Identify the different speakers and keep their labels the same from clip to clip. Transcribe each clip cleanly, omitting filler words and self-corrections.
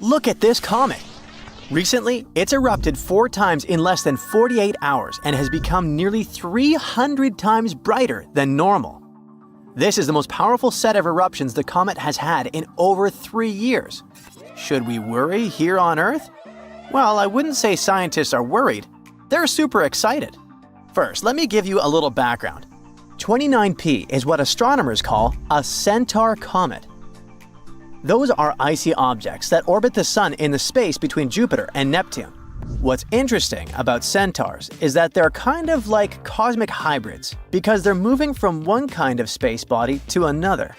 Speaker 1: Look at this comet! Recently, it's erupted 4 times in less than 48 hours and has become nearly 300 times brighter than normal. This is the most powerful set of eruptions the comet has had in over 3 years. Should we worry here on Earth? Well, I wouldn't say scientists are worried. They're super excited. First, let me give you a little background. 29P is what astronomers call a centaur comet. Those are icy objects that orbit the Sun in the space between Jupiter and Neptune. What's interesting about centaurs is that they're kind of like cosmic hybrids because they're moving from one kind of space body to another.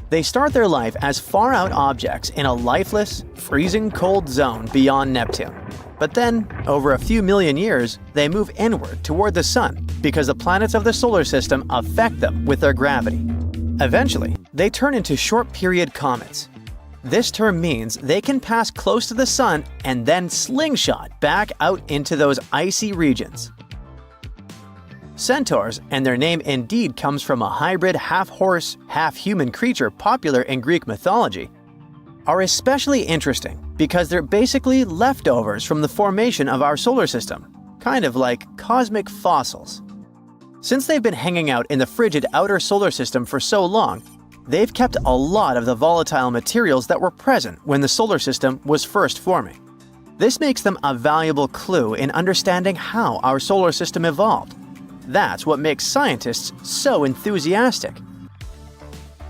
Speaker 1: They start their life as far-out objects in a lifeless, freezing cold zone beyond Neptune. But then, over a few million years, they move inward toward the Sun because the planets of the solar system affect them with their gravity. Eventually, they turn into short-period comets. This term means they can pass close to the Sun and then slingshot back out into those icy regions. Centaurs, and their name indeed comes from a hybrid half-horse, half-human creature popular in Greek mythology, are especially interesting because they're basically leftovers from the formation of our solar system, kind of like cosmic fossils. Since they've been hanging out in the frigid outer solar system for so long, they've kept a lot of the volatile materials that were present when the solar system was first forming. This makes them a valuable clue in understanding how our solar system evolved. That's what makes scientists so enthusiastic.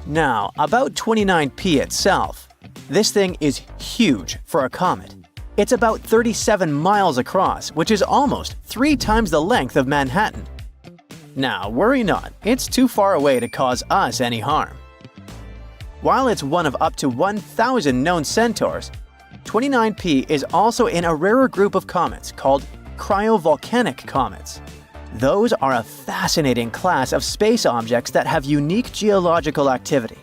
Speaker 1: Now, about 29P itself. This thing is huge for a comet. It's about 37 miles across, which is almost 3 times the length of Manhattan. Now, worry not, it's too far away to cause us any harm. While it's one of up to 1,000 known centaurs, 29P is also in a rarer group of comets called cryovolcanic comets. Those are a fascinating class of space objects that have unique geological activity.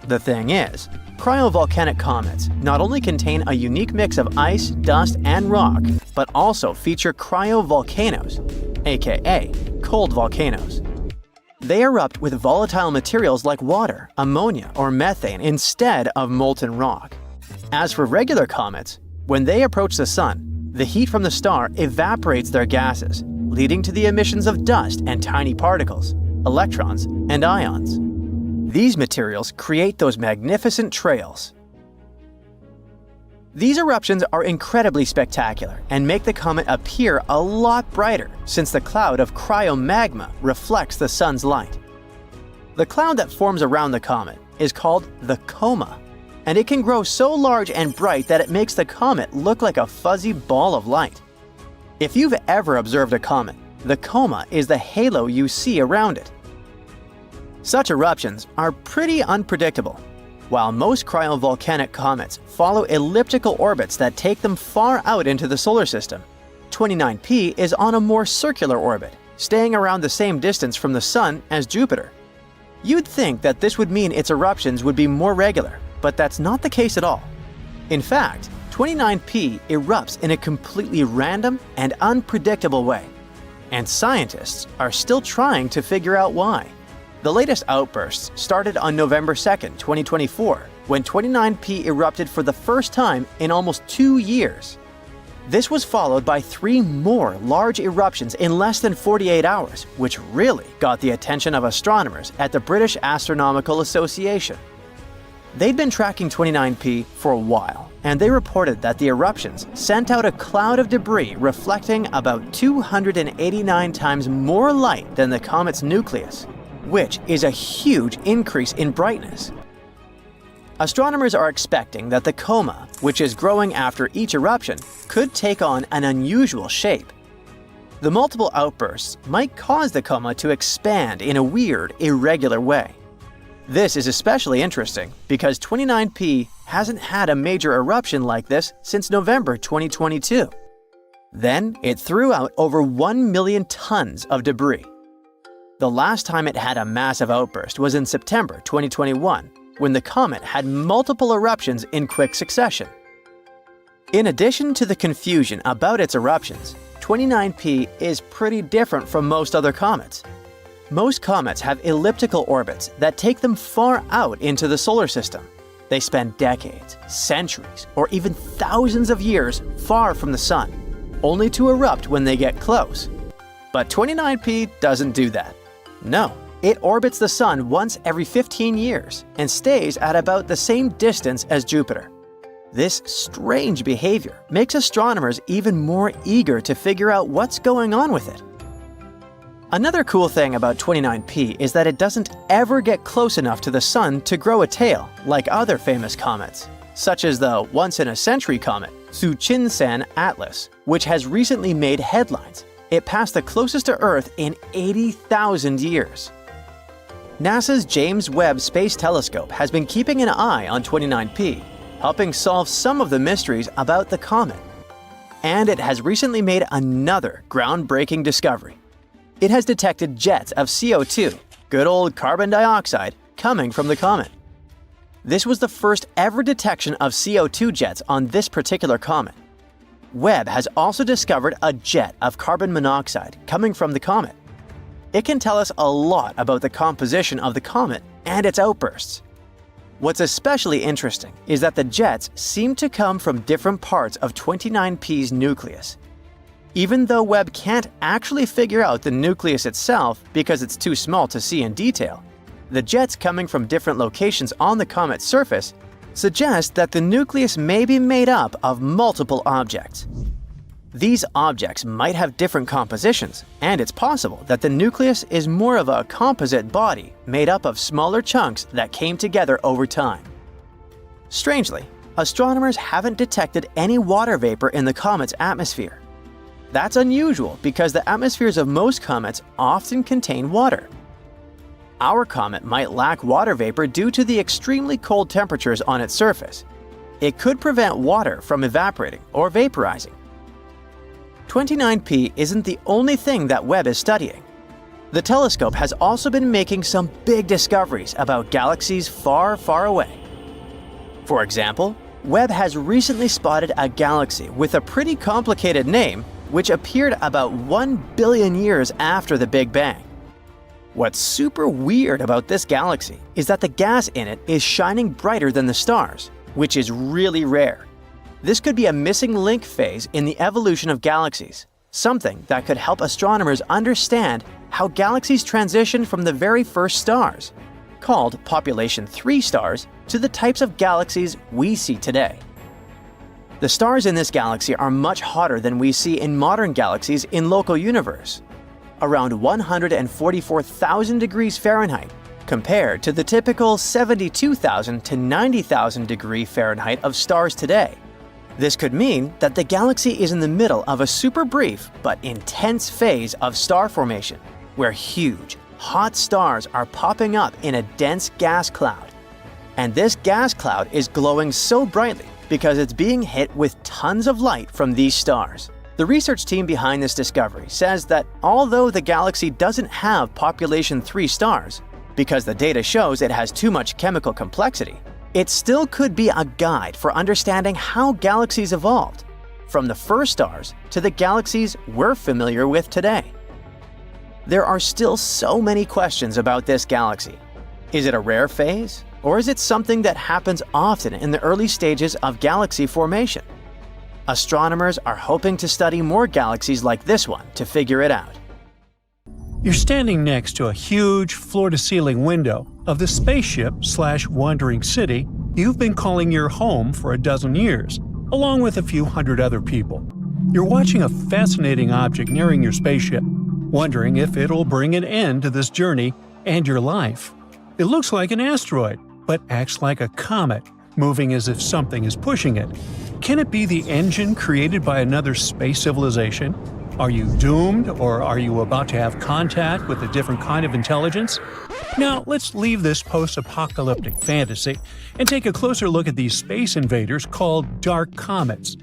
Speaker 1: The thing is, cryovolcanic comets not only contain a unique mix of ice, dust, and rock, but also feature cryovolcanoes, aka cold volcanoes. They erupt with volatile materials like water, ammonia, or methane instead of molten rock. As for regular comets, when they approach the Sun, the heat from the star evaporates their gases, leading to the emissions of dust and tiny particles, electrons, and ions. These materials create those magnificent trails. These eruptions are incredibly spectacular and make the comet appear a lot brighter since the cloud of cryomagma reflects the Sun's light. The cloud that forms around the comet is called the coma, and it can grow so large and bright that it makes the comet look like a fuzzy ball of light. If you've ever observed a comet, the coma is the halo you see around it. Such eruptions are pretty unpredictable. While most cryovolcanic comets follow elliptical orbits that take them far out into the solar system, 29P is on a more circular orbit, staying around the same distance from the Sun as Jupiter. You'd think that this would mean its eruptions would be more regular, but that's not the case at all. In fact, 29P erupts in a completely random and unpredictable way, and scientists are still trying to figure out why. The latest outbursts started on November 2, 2024, when 29P erupted for the first time in almost 2 years. This was followed by 3 more large eruptions in less than 48 hours, which really got the attention of astronomers at the British Astronomical Association. They'd been tracking 29P for a while, and they reported that the eruptions sent out a cloud of debris reflecting about 289 times more light than the comet's nucleus, which is a huge increase in brightness. Astronomers are expecting that the coma, which is growing after each eruption, could take on an unusual shape. The multiple outbursts might cause the coma to expand in a weird, irregular way. This is especially interesting because 29P hasn't had a major eruption like this since November 2022. Then it threw out over 1 million tons of debris. The last time it had a massive outburst was in September 2021, when the comet had multiple eruptions in quick succession. In addition to the confusion about its eruptions, 29P is pretty different from most other comets. Most comets have elliptical orbits that take them far out into the solar system. They spend decades, centuries, or even thousands of years far from the Sun, only to erupt when they get close. But 29P doesn't do that. No, it orbits the Sun once every 15 years and stays at about the same distance as Jupiter. This strange behavior makes astronomers even more eager to figure out what's going on with it. Another cool thing about 29P is that it doesn't ever get close enough to the Sun to grow a tail like other famous comets, such as the once-in-a-century comet, Tsuchinseng Atlas, which has recently made headlines. It passed the closest to Earth in 80,000 years. NASA's James Webb Space Telescope has been keeping an eye on 29P, helping solve some of the mysteries about the comet. And it has recently made another groundbreaking discovery. It has detected jets of CO2, good old carbon dioxide, coming from the comet. This was the first ever detection of CO2 jets on this particular comet. Webb has also discovered a jet of carbon monoxide coming from the comet. It can tell us a lot about the composition of the comet and its outbursts. What's especially interesting is that the jets seem to come from different parts of 29P's nucleus. Even though Webb can't actually figure out the nucleus itself because it's too small to see in detail, the jets coming from different locations on the comet's surface suggest that the nucleus may be made up of multiple objects. These objects might have different compositions, and it's possible that the nucleus is more of a composite body made up of smaller chunks that came together over time. Strangely, astronomers haven't detected any water vapor in the comet's atmosphere. That's unusual because the atmospheres of most comets often contain water. Our comet might lack water vapor due to the extremely cold temperatures on its surface. It could prevent water from evaporating or vaporizing. 29P isn't the only thing that Webb is studying. The telescope has also been making some big discoveries about galaxies far, far away. For example, Webb has recently spotted a galaxy with a pretty complicated name which appeared about 1 billion years after the Big Bang. What's super weird about this galaxy is that the gas in it is shining brighter than the stars, which is really rare. This could be a missing link phase in the evolution of galaxies, something that could help astronomers understand how galaxies transition from the very first stars, called population 3 stars, to the types of galaxies we see today. The stars in this galaxy are much hotter than we see in modern galaxies in local universe, around 144,000 degrees Fahrenheit, compared to the typical 72,000 to 90,000 degree Fahrenheit of stars today. This could mean that the galaxy is in the middle of a super brief but intense phase of star formation, where huge, hot stars are popping up in a dense gas cloud. And this gas cloud is glowing so brightly because it's being hit with tons of light from these stars. The research team behind this discovery says that although the galaxy doesn't have population 3 stars, because the data shows it has too much chemical complexity, it still could be a guide for understanding how galaxies evolved, from the first stars to the galaxies we're familiar with today. There are still so many questions about this galaxy. Is it a rare phase, or is it something that happens often in the early stages of galaxy formation? Astronomers are hoping to study more galaxies like this one to figure it out.
Speaker 2: You're standing next to a huge floor-to-ceiling window of the spaceship/wandering city you've been calling your home for a dozen years, along with a few hundred other people. You're watching a fascinating object nearing your spaceship, wondering if it'll bring an end to this journey and your life. It looks like an asteroid, but acts like a comet, moving as if something is pushing it. Can it be the engine created by another space civilization? Are you doomed, or are you about to have contact with a different kind of intelligence? Now, let's leave this post-apocalyptic fantasy and take a closer look at these space invaders called dark comets.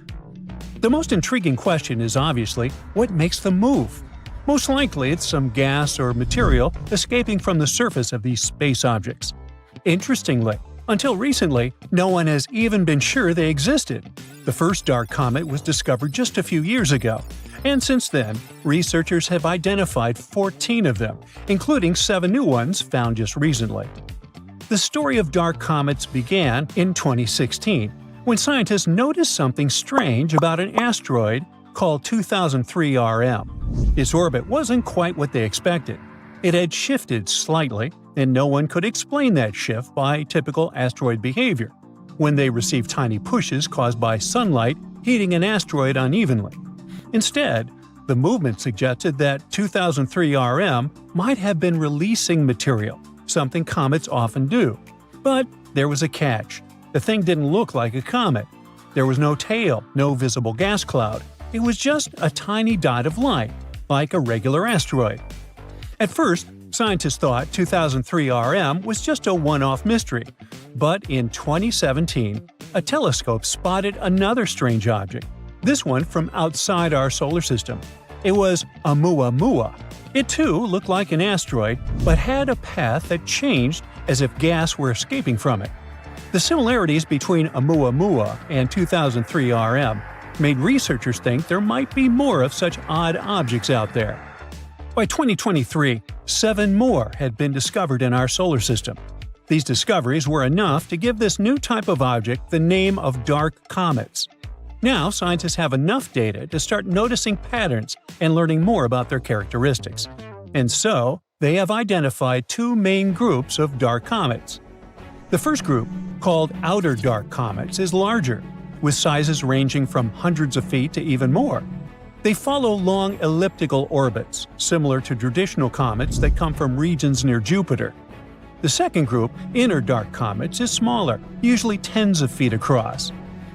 Speaker 2: The most intriguing question is obviously, what makes them move? Most likely it's some gas or material escaping from the surface of these space objects. Interestingly, until recently, no one has even been sure they existed. The first dark comet was discovered just a few years ago, and since then, researchers have identified 14 of them, including 7 new ones found just recently. The story of dark comets began in 2016, when scientists noticed something strange about an asteroid called 2003 RM. Its orbit wasn't quite what they expected. It had shifted slightly, and no one could explain that shift by typical asteroid behavior, when they received tiny pushes caused by sunlight heating an asteroid unevenly. Instead, the movement suggested that 2003 RM might have been releasing material, something comets often do. But there was a catch. The thing didn't look like a comet. There was no tail, no visible gas cloud. It was just a tiny dot of light, like a regular asteroid. At first, scientists thought 2003 RM was just a one-off mystery. But in 2017, a telescope spotted another strange object, this one from outside our solar system. It was Oumuamua. It too looked like an asteroid, but had a path that changed as if gas were escaping from it. The similarities between Oumuamua and 2003 RM made researchers think there might be more of such odd objects out there. By 2023, 7 more had been discovered in our solar system. These discoveries were enough to give this new type of object the name of dark comets. Now, scientists have enough data to start noticing patterns and learning more about their characteristics. And so, they have identified 2 main groups of dark comets. The first group, called outer dark comets, is larger, with sizes ranging from hundreds of feet to even more. They follow long elliptical orbits, similar to traditional comets that come from regions near Jupiter. The second group, inner dark comets, is smaller, usually tens of feet across.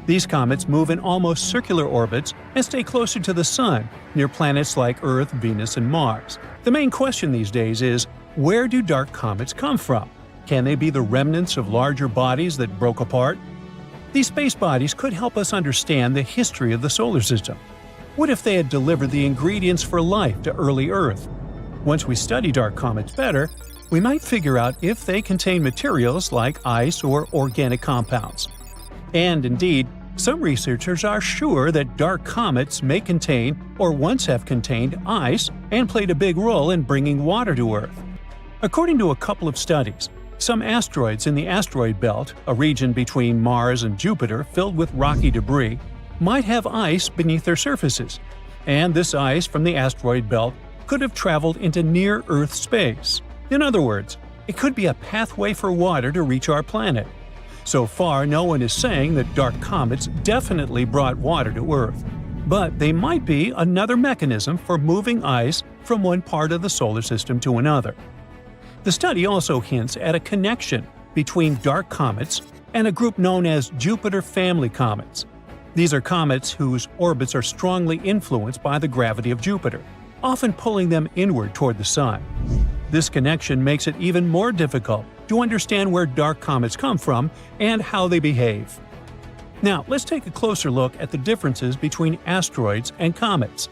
Speaker 2: These comets move in almost circular orbits and stay closer to the Sun, near planets like Earth, Venus, and Mars. The main question these days is, where do dark comets come from? Can they be the remnants of larger bodies that broke apart? These space bodies could help us understand the history of the solar system. What if they had delivered the ingredients for life to early Earth? Once we study dark comets better, we might figure out if they contain materials like ice or organic compounds. And indeed, some researchers are sure that dark comets may contain or once have contained ice and played a big role in bringing water to Earth. According to a couple of studies, some asteroids in the asteroid belt, a region between Mars and Jupiter filled with rocky debris, might have ice beneath their surfaces, and this ice from the asteroid belt could have traveled into near-Earth space. In other words, it could be a pathway for water to reach our planet. So far, no one is saying that dark comets definitely brought water to Earth, but they might be another mechanism for moving ice from one part of the solar system to another. The study also hints at a connection between dark comets and a group known as Jupiter family comets. These are comets whose orbits are strongly influenced by the gravity of Jupiter, often pulling them inward toward the Sun. This connection makes it even more difficult to understand where dark comets come from and how they behave. Now, let's take a closer look at the differences between asteroids and comets.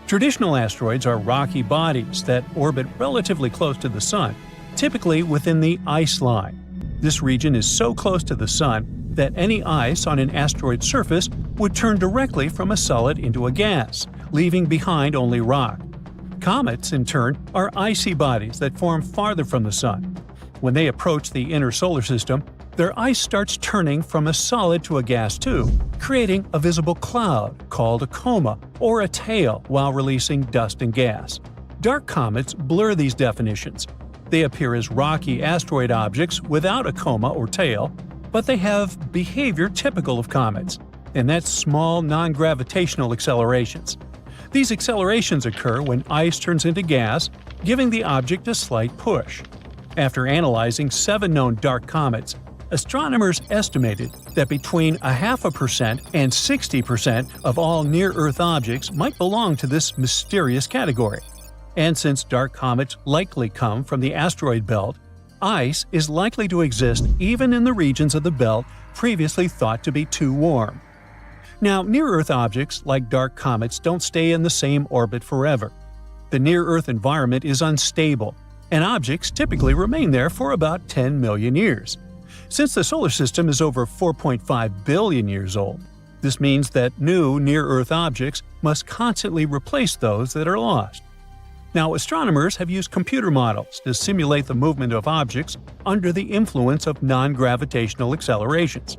Speaker 2: Traditional asteroids are rocky bodies that orbit relatively close to the Sun, typically within the ice line. This region is so close to the Sun that any ice on an asteroid surface would turn directly from a solid into a gas, leaving behind only rock. Comets, in turn, are icy bodies that form farther from the Sun. When they approach the inner solar system, their ice starts turning from a solid to a gas too, creating a visible cloud called a coma or a tail while releasing dust and gas. Dark comets blur these definitions. They appear as rocky asteroid objects without a coma or tail, but they have behavior typical of comets, and that's small non-gravitational accelerations. These accelerations occur when ice turns into gas, giving the object a slight push. After analyzing 7 known dark comets, astronomers estimated that between 0.5% and 60% of all near-Earth objects might belong to this mysterious category. And since dark comets likely come from the asteroid belt, ice is likely to exist even in the regions of the belt previously thought to be too warm. Now, near-Earth objects like dark comets don't stay in the same orbit forever. The near-Earth environment is unstable, and objects typically remain there for about 10 million years. Since the solar system is over 4.5 billion years old, this means that new near-Earth objects must constantly replace those that are lost. Now, astronomers have used computer models to simulate the movement of objects under the influence of non-gravitational accelerations.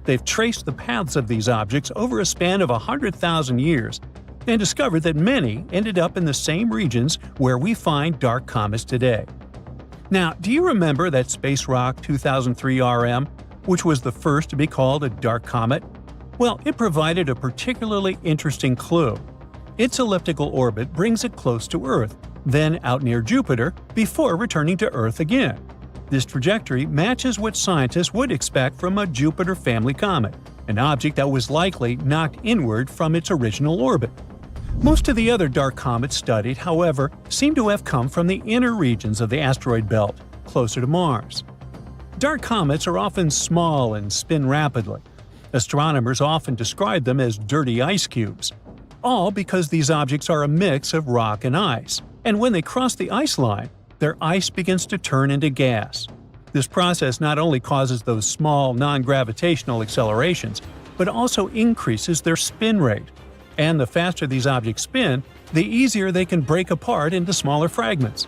Speaker 2: They've traced the paths of these objects over a span of 100,000 years and discovered that many ended up in the same regions where we find dark comets today. Now, do you remember that space rock 2003 RM, which was the first to be called a dark comet? Well, it provided a particularly interesting clue. Its elliptical orbit brings it close to Earth, then out near Jupiter, before returning to Earth again. This trajectory matches what scientists would expect from a Jupiter family comet, an object that was likely knocked inward from its original orbit. Most of the other dark comets studied, however, seem to have come from the inner regions of the asteroid belt, closer to Mars. Dark comets are often small and spin rapidly. Astronomers often describe them as dirty ice cubes, all because these objects are a mix of rock and ice, and when they cross the ice line, their ice begins to turn into gas. This process not only causes those small non-gravitational accelerations, but also increases their spin rate. And the faster these objects spin, the easier they can break apart into smaller fragments.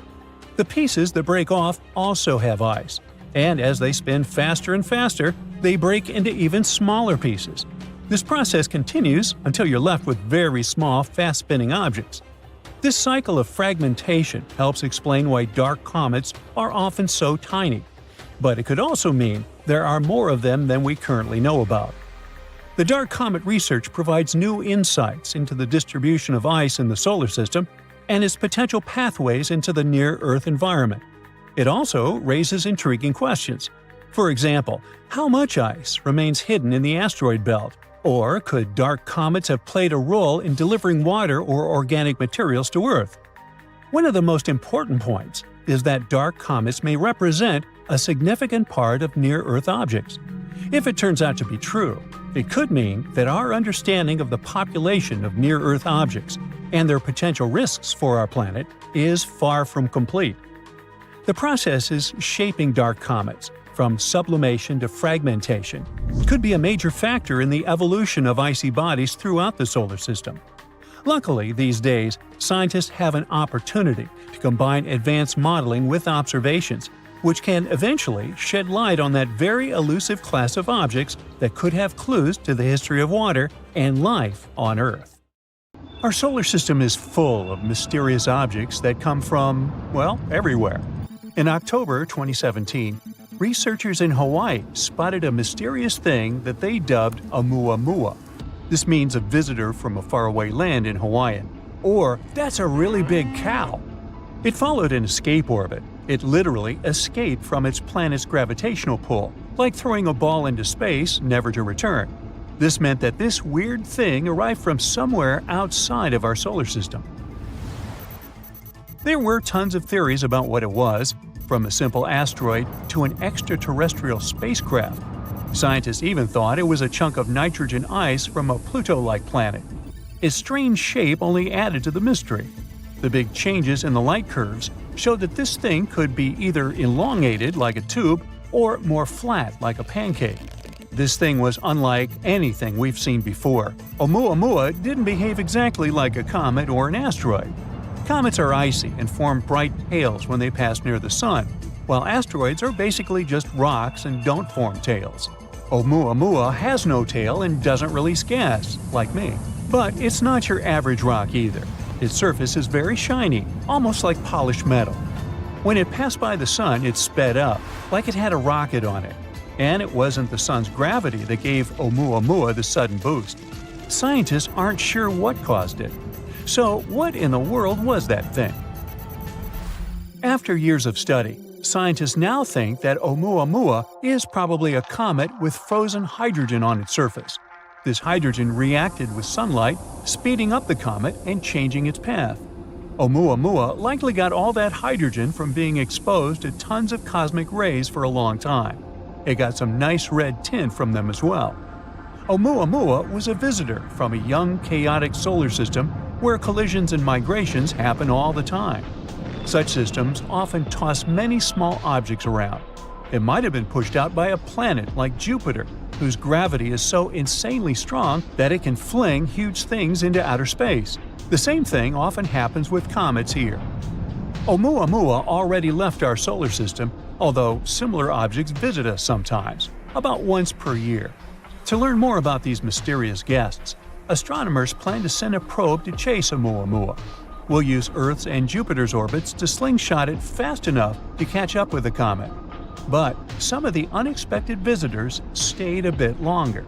Speaker 2: The pieces that break off also have ice, and as they spin faster and faster, they break into even smaller pieces. This process continues until you're left with very small, fast-spinning objects. This cycle of fragmentation helps explain why dark comets are often so tiny. But it could also mean there are more of them than we currently know about. The dark comet research provides new insights into the distribution of ice in the solar system and its potential pathways into the near-Earth environment. It also raises intriguing questions. For example, how much ice remains hidden in the asteroid belt? Or could dark comets have played a role in delivering water or organic materials to Earth? One of the most important points is that dark comets may represent a significant part of near-Earth objects. If it turns out to be true, it could mean that our understanding of the population of near-Earth objects and their potential risks for our planet is far from complete. The processes shaping dark comets, from sublimation to fragmentation, could be a major factor in the evolution of icy bodies throughout the solar system. Luckily, these days, scientists have an opportunity to combine advanced modeling with observations, which can eventually shed light on that very elusive class of objects that could have clues to the history of water and life on Earth. Our solar system is full of mysterious objects that come from, well, everywhere. In October 2017, researchers in Hawaii spotted a mysterious thing that they dubbed Oumuamua. This means a visitor from a faraway land in Hawaiian, or "that's a really big cow." It followed an escape orbit. It literally escaped from its planet's gravitational pull, like throwing a ball into space, never to return. This meant that this weird thing arrived from somewhere outside of our solar system. There were tons of theories about what it was, from a simple asteroid to an extraterrestrial spacecraft. Scientists even thought it was a chunk of nitrogen ice from a Pluto-like planet. Its strange shape only added to the mystery. The big changes in the light curves showed that this thing could be either elongated like a tube or more flat like a pancake. This thing was unlike anything we've seen before. Oumuamua didn't behave exactly like a comet or an asteroid. Comets are icy and form bright tails when they pass near the sun, while asteroids are basically just rocks and don't form tails. Oumuamua has no tail and doesn't release gas, like me. But it's not your average rock either. Its surface is very shiny, almost like polished metal. When it passed by the sun, it sped up, like it had a rocket on it. And it wasn't the sun's gravity that gave Oumuamua the sudden boost. Scientists aren't sure what caused it. So what in the world was that thing? After years of study, scientists now think that Oumuamua is probably a comet with frozen hydrogen on its surface. This hydrogen reacted with sunlight, speeding up the comet and changing its path. Oumuamua likely got all that hydrogen from being exposed to tons of cosmic rays for a long time. It got some nice red tint from them as well. Oumuamua was a visitor from a young, chaotic solar system where collisions and migrations happen all the time. Such systems often toss many small objects around. It might have been pushed out by a planet like Jupiter, whose gravity is so insanely strong that it can fling huge things into outer space. The same thing often happens with comets here. Oumuamua already left our solar system, although similar objects visit us sometimes, about once per year. To learn more about these mysterious guests, astronomers plan to send a probe to chase Oumuamua. We'll use Earth's and Jupiter's orbits to slingshot it fast enough to catch up with the comet. But some of the unexpected visitors stayed a bit longer.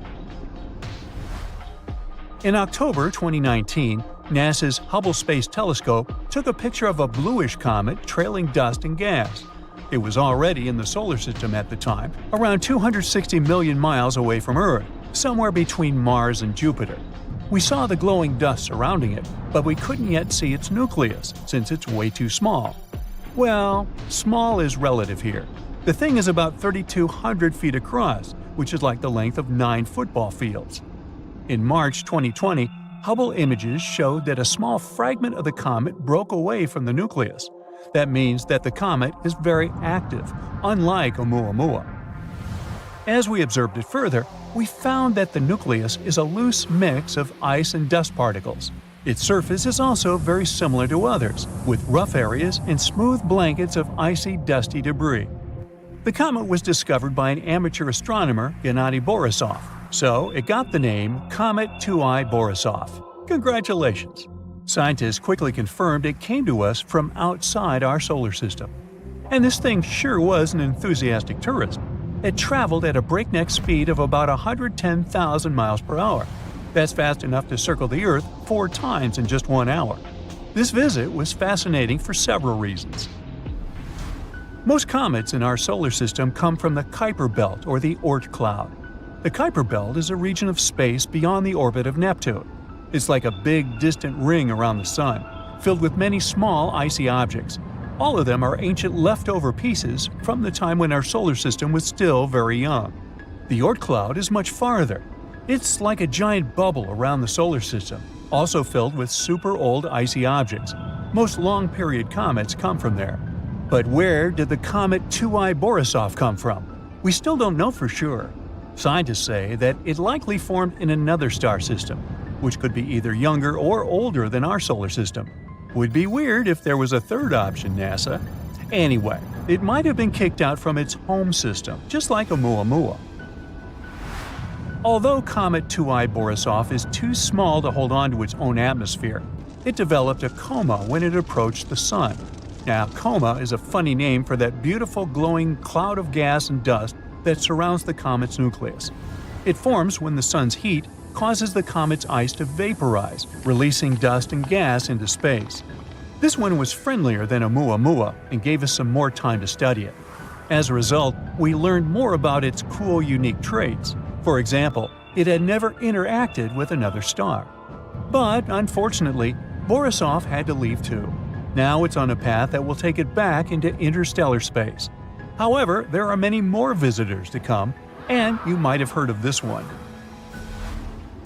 Speaker 2: In October 2019, NASA's Hubble Space Telescope took a picture of a bluish comet trailing dust and gas. It was already in the solar system at the time, around 260 million miles away from Earth, somewhere between Mars and Jupiter. We saw the glowing dust surrounding it, but we couldn't yet see its nucleus, since it's way too small. Well, small is relative here. The thing is about 3,200 feet across, which is like the length of 9 football fields. In March 2020, Hubble images showed that a small fragment of the comet broke away from the nucleus. That means that the comet is very active, unlike Oumuamua. As we observed it further, we found that the nucleus is a loose mix of ice and dust particles. Its surface is also very similar to others, with rough areas and smooth blankets of icy, dusty debris. The comet was discovered by an amateur astronomer, Gennady Borisov, so it got the name Comet 2I Borisov. Congratulations! Scientists quickly confirmed it came to us from outside our solar system. And this thing sure was an enthusiastic tourist. It traveled at a breakneck speed of about 110,000 miles per hour. That's fast enough to circle the Earth 4 times in just 1 hour. This visit was fascinating for several reasons. Most comets in our solar system come from the Kuiper Belt or the Oort cloud. The Kuiper Belt is a region of space beyond the orbit of Neptune. It's like a big, distant ring around the Sun, filled with many small, icy objects. All of them are ancient leftover pieces from the time when our solar system was still very young. The Oort cloud is much farther. It's like a giant bubble around the solar system, also filled with super old icy objects. Most long-period comets come from there. But where did the comet 2I Borisov come from? We still don't know for sure. Scientists say that it likely formed in another star system, which could be either younger or older than our solar system. Would be weird if there was a third option, NASA. Anyway, it might have been kicked out from its home system, just like Oumuamua. Although Comet 2I Borisov is too small to hold on to its own atmosphere, it developed a coma when it approached the Sun. Now, coma is a funny name for that beautiful glowing cloud of gas and dust that surrounds the comet's nucleus. It forms when the Sun's heat causes the comet's ice to vaporize, releasing dust and gas into space. This one was friendlier than Oumuamua and gave us some more time to study it. As a result, we learned more about its cool, unique traits. For example, it had never interacted with another star. But, unfortunately, Borisov had to leave too. Now it's on a path that will take it back into interstellar space. However, there are many more visitors to come, and you might have heard of this one.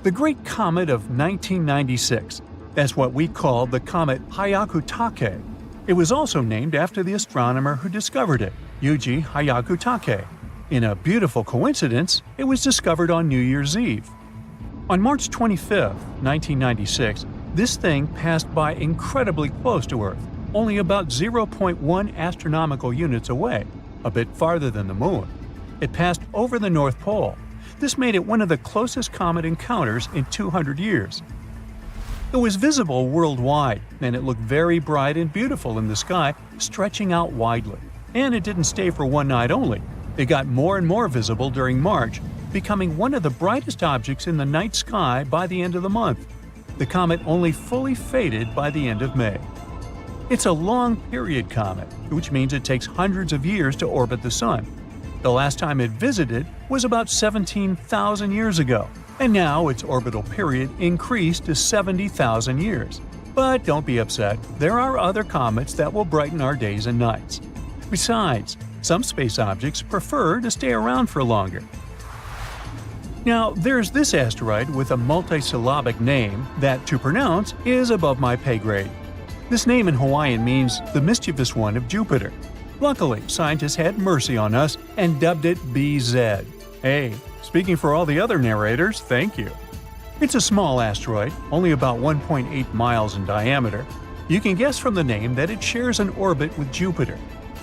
Speaker 2: The Great Comet of 1996. That's what we call the Comet Hyakutake. It was also named after the astronomer who discovered it, Yuji Hyakutake. In a beautiful coincidence, it was discovered on New Year's Eve. On March 25, 1996, this thing passed by incredibly close to Earth, only about 0.1 astronomical units away, a bit farther than the Moon. It passed over the North Pole. This made it one of the closest comet encounters in 200 years. It was visible worldwide, and it looked very bright and beautiful in the sky, stretching out widely. And it didn't stay for one night only. It got more and more visible during March, becoming one of the brightest objects in the night sky by the end of the month. The comet only fully faded by the end of May. It's a long-period comet, which means it takes hundreds of years to orbit the Sun. The last time it visited was about 17,000 years ago, and now its orbital period increased to 70,000 years. But don't be upset, there are other comets that will brighten our days and nights. Besides, some space objects prefer to stay around for longer. Now, there's this asteroid with a multisyllabic name that, to pronounce, is above my pay grade. This name in Hawaiian means the mischievous one of Jupiter. Luckily, scientists had mercy on us and dubbed it Bee-Zed. Hey, speaking for all the other narrators, thank you. It's a small asteroid, only about 1.8 miles in diameter. You can guess from the name that it shares an orbit with Jupiter.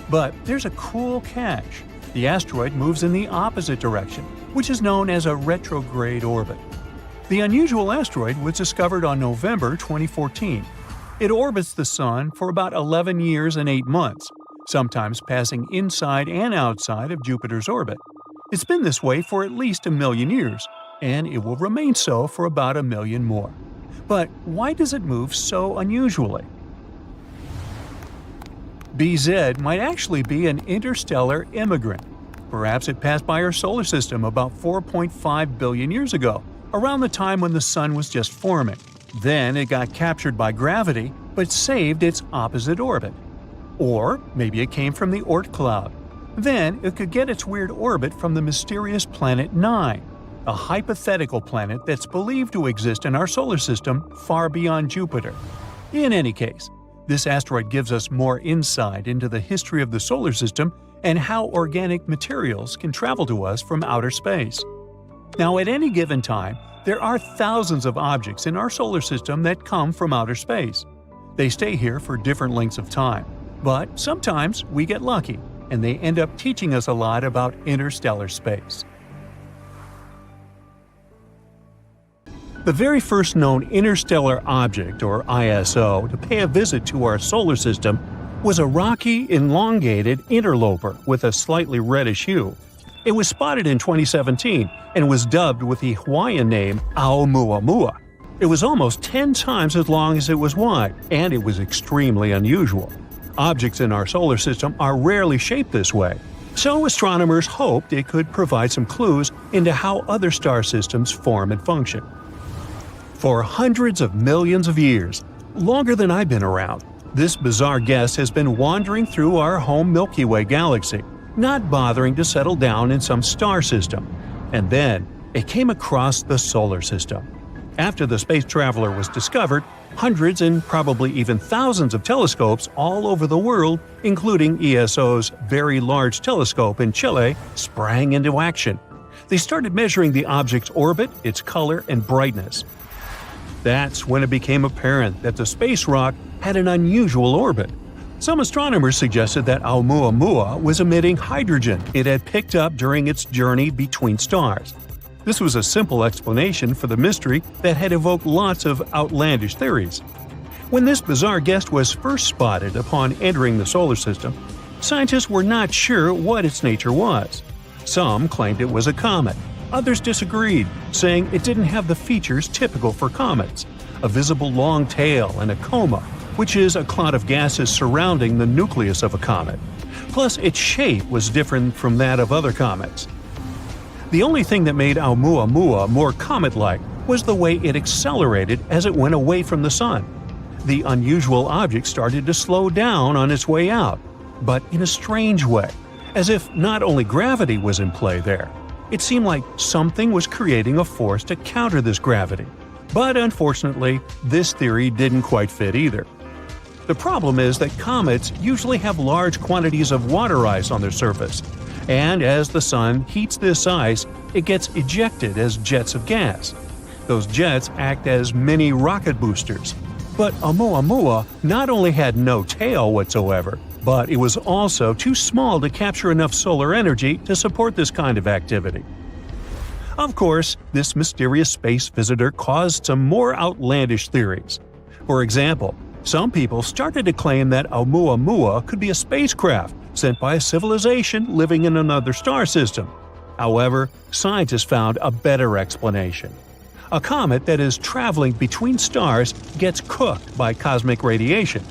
Speaker 2: But there's a cool catch. The asteroid moves in the opposite direction, which is known as a retrograde orbit. The unusual asteroid was discovered on November 2014. It orbits the Sun for about 11 years and 8 months, sometimes passing inside and outside of Jupiter's orbit. It's been this way for at least 1 million years, and it will remain so for about 1 million more. But why does it move so unusually? Bee-Zed might actually be an interstellar immigrant. Perhaps it passed by our solar system about 4.5 billion years ago, around the time when the Sun was just forming. Then it got captured by gravity, but saved its opposite orbit. Or maybe it came from the Oort cloud. Then it could get its weird orbit from the mysterious planet 9, a hypothetical planet that's believed to exist in our solar system far beyond Jupiter. In any case, this asteroid gives us more insight into the history of the solar system and how organic materials can travel to us from outer space. Now, at any given time, there are thousands of objects in our solar system that come from outer space. They stay here for different lengths of time, but sometimes we get lucky, and they end up teaching us a lot about interstellar space. The very first known interstellar object, or ISO, to pay a visit to our solar system was a rocky, elongated interloper with a slightly reddish hue. It was spotted in 2017 and was dubbed with the Hawaiian name Oumuamua. It was almost 10 times as long as it was wide, and it was extremely unusual. Objects in our solar system are rarely shaped this way, so astronomers hoped it could provide some clues into how other star systems form and function. For hundreds of millions of years, longer than I've been around, this bizarre guest has been wandering through our home Milky Way galaxy, not bothering to settle down in some star system. And then, it came across the solar system. After the space traveler was discovered, hundreds and probably even thousands of telescopes all over the world, including ESO's Very Large Telescope in Chile, sprang into action. They started measuring the object's orbit, its color, and brightness. That's when it became apparent that the space rock had an unusual orbit. Some astronomers suggested that Oumuamua was emitting hydrogen it had picked up during its journey between stars. This was a simple explanation for the mystery that had evoked lots of outlandish theories. When this bizarre guest was first spotted upon entering the solar system, scientists were not sure what its nature was. Some claimed it was a comet. Others disagreed, saying it didn't have the features typical for comets: a visible long tail and a coma, which is a cloud of gases surrounding the nucleus of a comet. Plus, its shape was different from that of other comets. The only thing that made Oumuamua more comet-like was the way it accelerated as it went away from the Sun. The unusual object started to slow down on its way out, but in a strange way, as if not only gravity was in play there. It seemed like something was creating a force to counter this gravity. But unfortunately, this theory didn't quite fit either. The problem is that comets usually have large quantities of water ice on their surface, and as the Sun heats this ice, it gets ejected as jets of gas. Those jets act as mini rocket boosters. But Oumuamua not only had no tail whatsoever, but it was also too small to capture enough solar energy to support this kind of activity. Of course, this mysterious space visitor caused some more outlandish theories. For example, some people started to claim that Oumuamua could be a spacecraft sent by a civilization living in another star system. However, scientists found a better explanation. A comet that is traveling between stars gets cooked by cosmic radiation.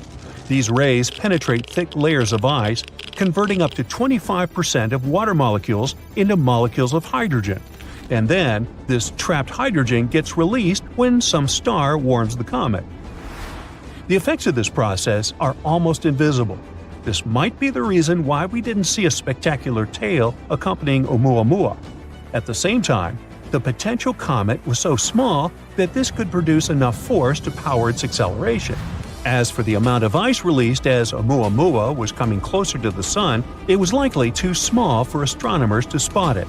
Speaker 2: These rays penetrate thick layers of ice, converting up to 25% of water molecules into molecules of hydrogen. And then, this trapped hydrogen gets released when some star warms the comet. The effects of this process are almost invisible. This might be the reason why we didn't see a spectacular tail accompanying Oumuamua. At the same time, the potential comet was so small that this could produce enough force to power its acceleration. As for the amount of ice released as Oumuamua was coming closer to the Sun, it was likely too small for astronomers to spot it.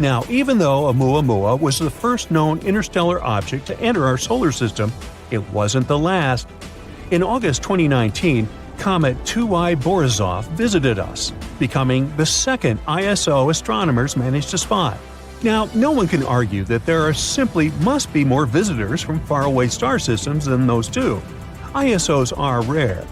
Speaker 2: Now, even though Oumuamua was the first known interstellar object to enter our solar system, it wasn't the last. In August 2019, Comet 2I Borisov visited us, becoming the second ISO astronomers managed to spot. Now, no one can argue that there simply must be more visitors from faraway star systems than those two. ISOs are rare,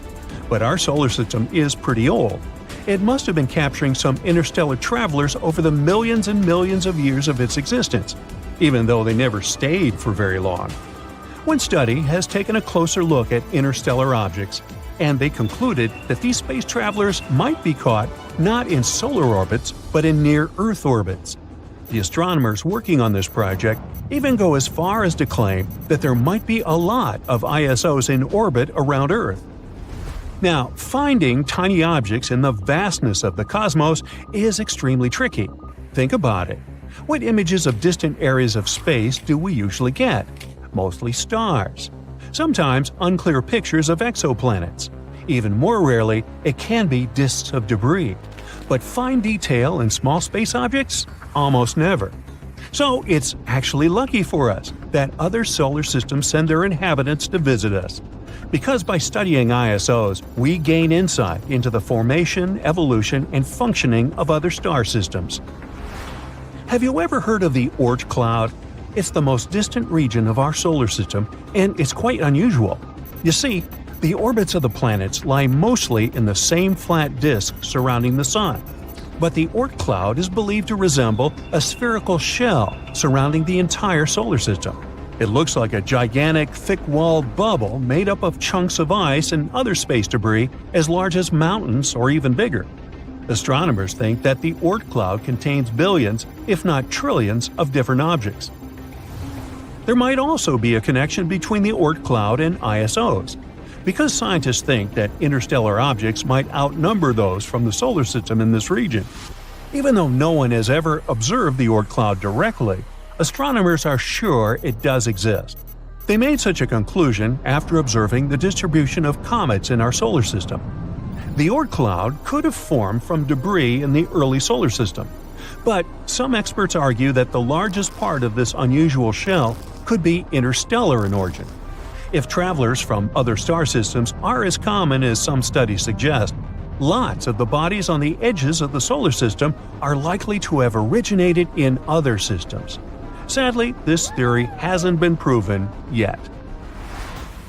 Speaker 2: but our solar system is pretty old. It must have been capturing some interstellar travelers over the millions and millions of years of its existence, even though they never stayed for very long. One study has taken a closer look at interstellar objects, and they concluded that these space travelers might be caught not in solar orbits, but in near-Earth orbits. The astronomers working on this project even go as far as to claim that there might be a lot of ISOs in orbit around Earth. Now, finding tiny objects in the vastness of the cosmos is extremely tricky. Think about it. What images of distant areas of space do we usually get? Mostly stars. Sometimes unclear pictures of exoplanets. Even more rarely, it can be disks of debris. But fine detail in small space objects? Almost never. So it's actually lucky for us that other solar systems send their inhabitants to visit us. Because by studying ISOs, we gain insight into the formation, evolution, and functioning of other star systems. Have you ever heard of the Oort cloud? It's the most distant region of our solar system, and it's quite unusual. You see, the orbits of the planets lie mostly in the same flat disk surrounding the Sun. But the Oort cloud is believed to resemble a spherical shell surrounding the entire solar system. It looks like a gigantic, thick-walled bubble made up of chunks of ice and other space debris as large as mountains or even bigger. Astronomers think that the Oort cloud contains billions, if not trillions, of different objects. There might also be a connection between the Oort cloud and ISOs. Because scientists think that interstellar objects might outnumber those from the solar system in this region. Even though no one has ever observed the Oort cloud directly, astronomers are sure it does exist. They made such a conclusion after observing the distribution of comets in our solar system. The Oort cloud could have formed from debris in the early solar system, but some experts argue that the largest part of this unusual shell could be interstellar in origin. If travelers from other star systems are as common as some studies suggest, lots of the bodies on the edges of the solar system are likely to have originated in other systems. Sadly, this theory hasn't been proven yet.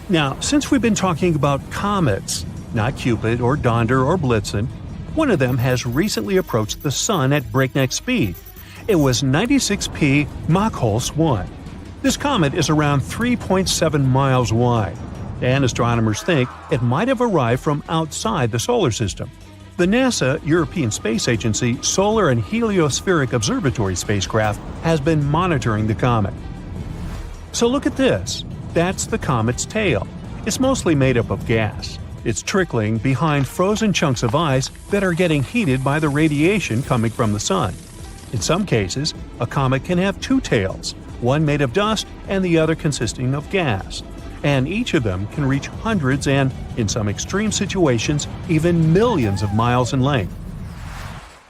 Speaker 2: Now, since we've been talking about comets, not Cupid or Donder or Blitzen, one of them has recently approached the Sun at breakneck speed. It was 96P Machholz 1. This comet is around 3.7 miles wide, and astronomers think it might have arrived from outside the solar system. The NASA European Space Agency Solar and Heliospheric Observatory spacecraft has been monitoring the comet. So look at this. That's the comet's tail. It's mostly made up of gas. It's trickling behind frozen chunks of ice that are getting heated by the radiation coming from the Sun. In some cases, a comet can have two tails, one made of dust and the other consisting of gas, and each of them can reach hundreds and, in some extreme situations, even millions of miles in length.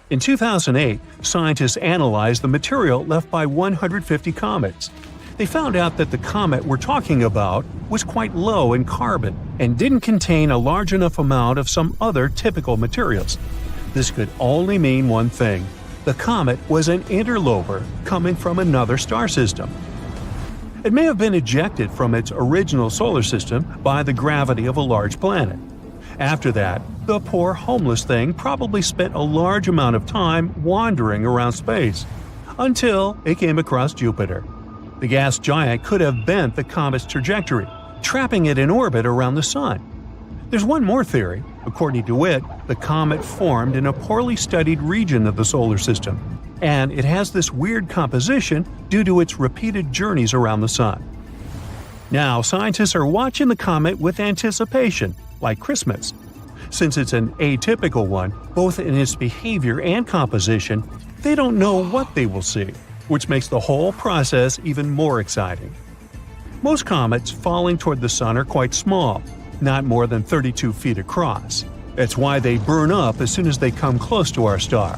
Speaker 2: In 2008, scientists analyzed the material left by 150 comets. They found out that the comet we're talking about was quite low in carbon and didn't contain a large enough amount of some other typical materials. This could only mean one thing. The comet was an interloper coming from another star system. It may have been ejected from its original solar system by the gravity of a large planet. After that, the poor homeless thing probably spent a large amount of time wandering around space, until it came across Jupiter. The gas giant could have bent the comet's trajectory, trapping it in orbit around the Sun. There's one more theory. According to it, the comet formed in a poorly studied region of the solar system, and it has this weird composition due to its repeated journeys around the Sun. Now, scientists are watching the comet with anticipation, like Christmas. Since it's an atypical one, both in its behavior and composition, they don't know what they will see, which makes the whole process even more exciting. Most comets falling toward the Sun are quite small, not more than 32 feet across. That's why they burn up as soon as they come close to our star.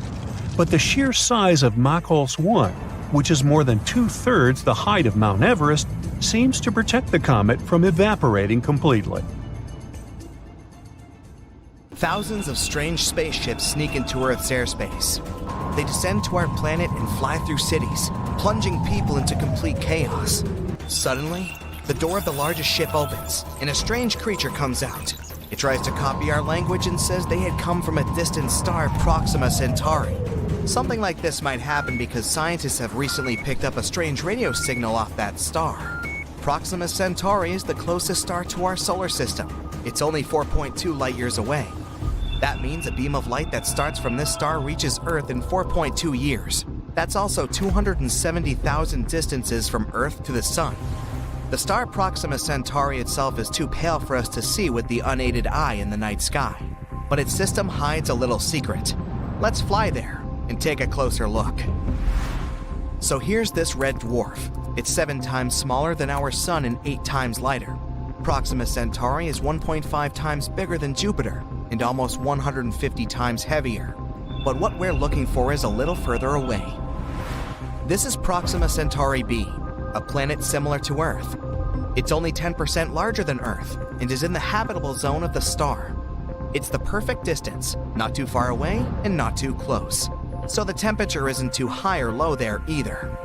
Speaker 2: But the sheer size of Machholz 1, which is more than 2/3 the height of Mount Everest, seems to protect the comet from evaporating completely.
Speaker 3: Thousands of strange spaceships sneak into Earth's airspace. They descend to our planet and fly through cities, plunging people into complete chaos. Suddenly, the door of the largest ship opens, and a strange creature comes out. It tries to copy our language and says they had come from a distant star, Proxima Centauri. Something like this might happen because scientists have recently picked up a strange radio signal off that star. Proxima Centauri is the closest star to our solar system. It's only 4.2 light years away. That means a beam of light that starts from this star reaches Earth in 4.2 years. That's also 270,000 distances from Earth to the Sun. The star Proxima Centauri itself is too pale for us to see with the unaided eye in the night sky, but its system hides a little secret. Let's fly there and take a closer look. So here's this red dwarf. It's 7 times smaller than our Sun and 8 times lighter. Proxima Centauri is 1.5 times bigger than Jupiter and almost 150 times heavier. But what we're looking for is a little further away. This is Proxima Centauri b, a planet similar to Earth. It's only 10% larger than Earth and is in the habitable zone of the star. It's the perfect distance, not too far away and not too close. So the temperature isn't too high or low there either.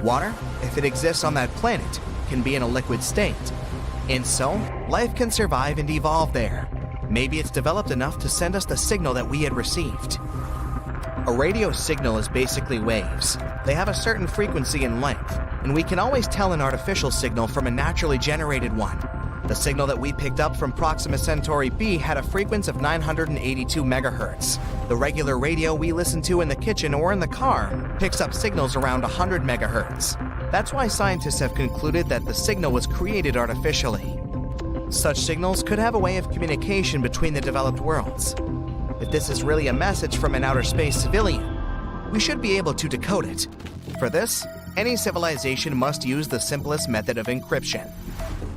Speaker 3: Water, if it exists on that planet, can be in a liquid state. And so, life can survive and evolve there. Maybe it's developed enough to send us the signal that we had received. A radio signal is basically waves. They have a certain frequency and length, and we can always tell an artificial signal from a naturally generated one. The signal that we picked up from Proxima Centauri b had a frequency of 982 megahertz. The regular radio we listen to in the kitchen or in the car picks up signals around 100 megahertz. That's why scientists have concluded that the signal was created artificially. Such signals could have a way of communication between the developed worlds. If this is really a message from an outer space civilian, we should be able to decode it. For this, any civilization must use the simplest method of encryption.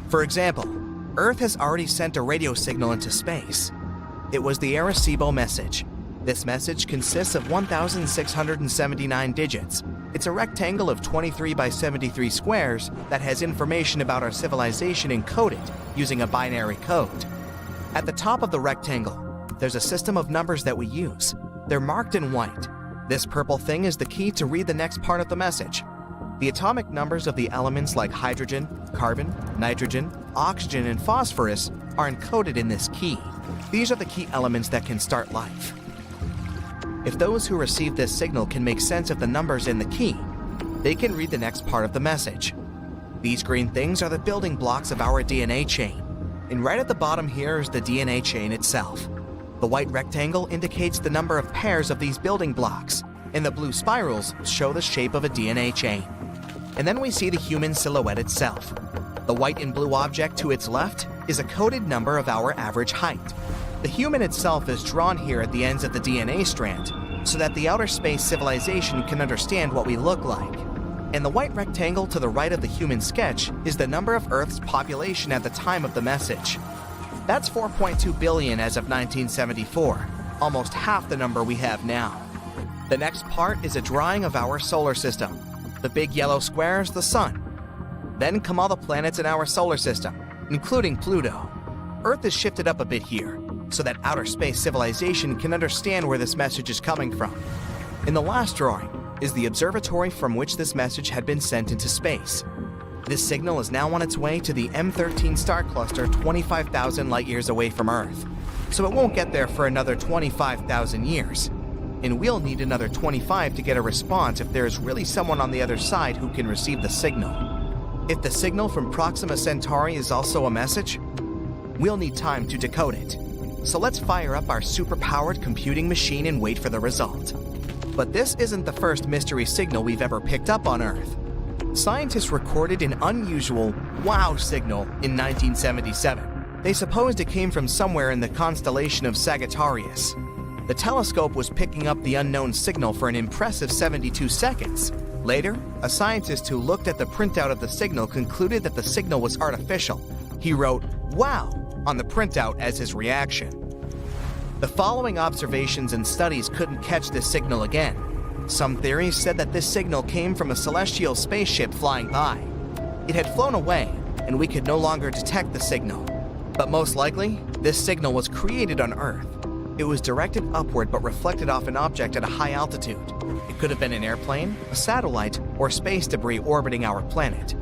Speaker 3: For example, Earth has already sent a radio signal into space. It was the Arecibo message. This message consists of 1,679 digits. It's a rectangle of 23 by 73 squares that has information about our civilization encoded using a binary code. At the top of the rectangle, there's a system of numbers that we use. They're marked in white. This purple thing is the key to read the next part of the message. The atomic numbers of the elements like hydrogen, carbon, nitrogen, oxygen, and phosphorus are encoded in this key. These are the key elements that can start life. If those who receive this signal can make sense of the numbers in the key, they can read the next part of the message. These green things are the building blocks of our DNA chain, and right at the bottom here is the DNA chain itself. The white rectangle indicates the number of pairs of these building blocks, and the blue spirals show the shape of a DNA chain. And then we see the human silhouette itself. The white and blue object to its left is a coded number of our average height. The human itself is drawn here at the ends of the DNA strand so that the outer space civilization can understand what we look like. And the white rectangle to the right of the human sketch is the number of Earth's population at the time of the message. That's 4.2 billion as of 1974, almost half the number we have now. The next part is a drawing of our solar system. The big yellow square is the Sun. Then come all the planets in our solar system, including Pluto. Earth is shifted up a bit here, so that outer space civilization can understand where this message is coming from. In the last drawing is the observatory from which this message had been sent into space. This signal is now on its way to the M13 star cluster 25,000 light years away from Earth, so it won't get there for another 25,000 years. And we'll need another 25 to get a response if there is really someone on the other side who can receive the signal. If the signal from Proxima Centauri is also a message, we'll need time to decode it. So let's fire up our super-powered computing machine and wait for the result. But this isn't the first mystery signal we've ever picked up on Earth. Scientists recorded an unusual wow signal in 1977. They supposed it came from somewhere in the constellation of Sagittarius. The telescope was picking up the unknown signal for an impressive 72 seconds. Later, a scientist who looked at the printout of the signal concluded that the signal was artificial. He wrote, "Wow," on the printout as his reaction. The following observations and studies couldn't catch this signal again. Some theories said that this signal came from a celestial spaceship flying by. It had flown away, and we could no longer detect the signal. But most likely, this signal was created on Earth. It was directed upward but reflected off an object at a high altitude. It could have been an airplane, a satellite, or space debris orbiting our planet.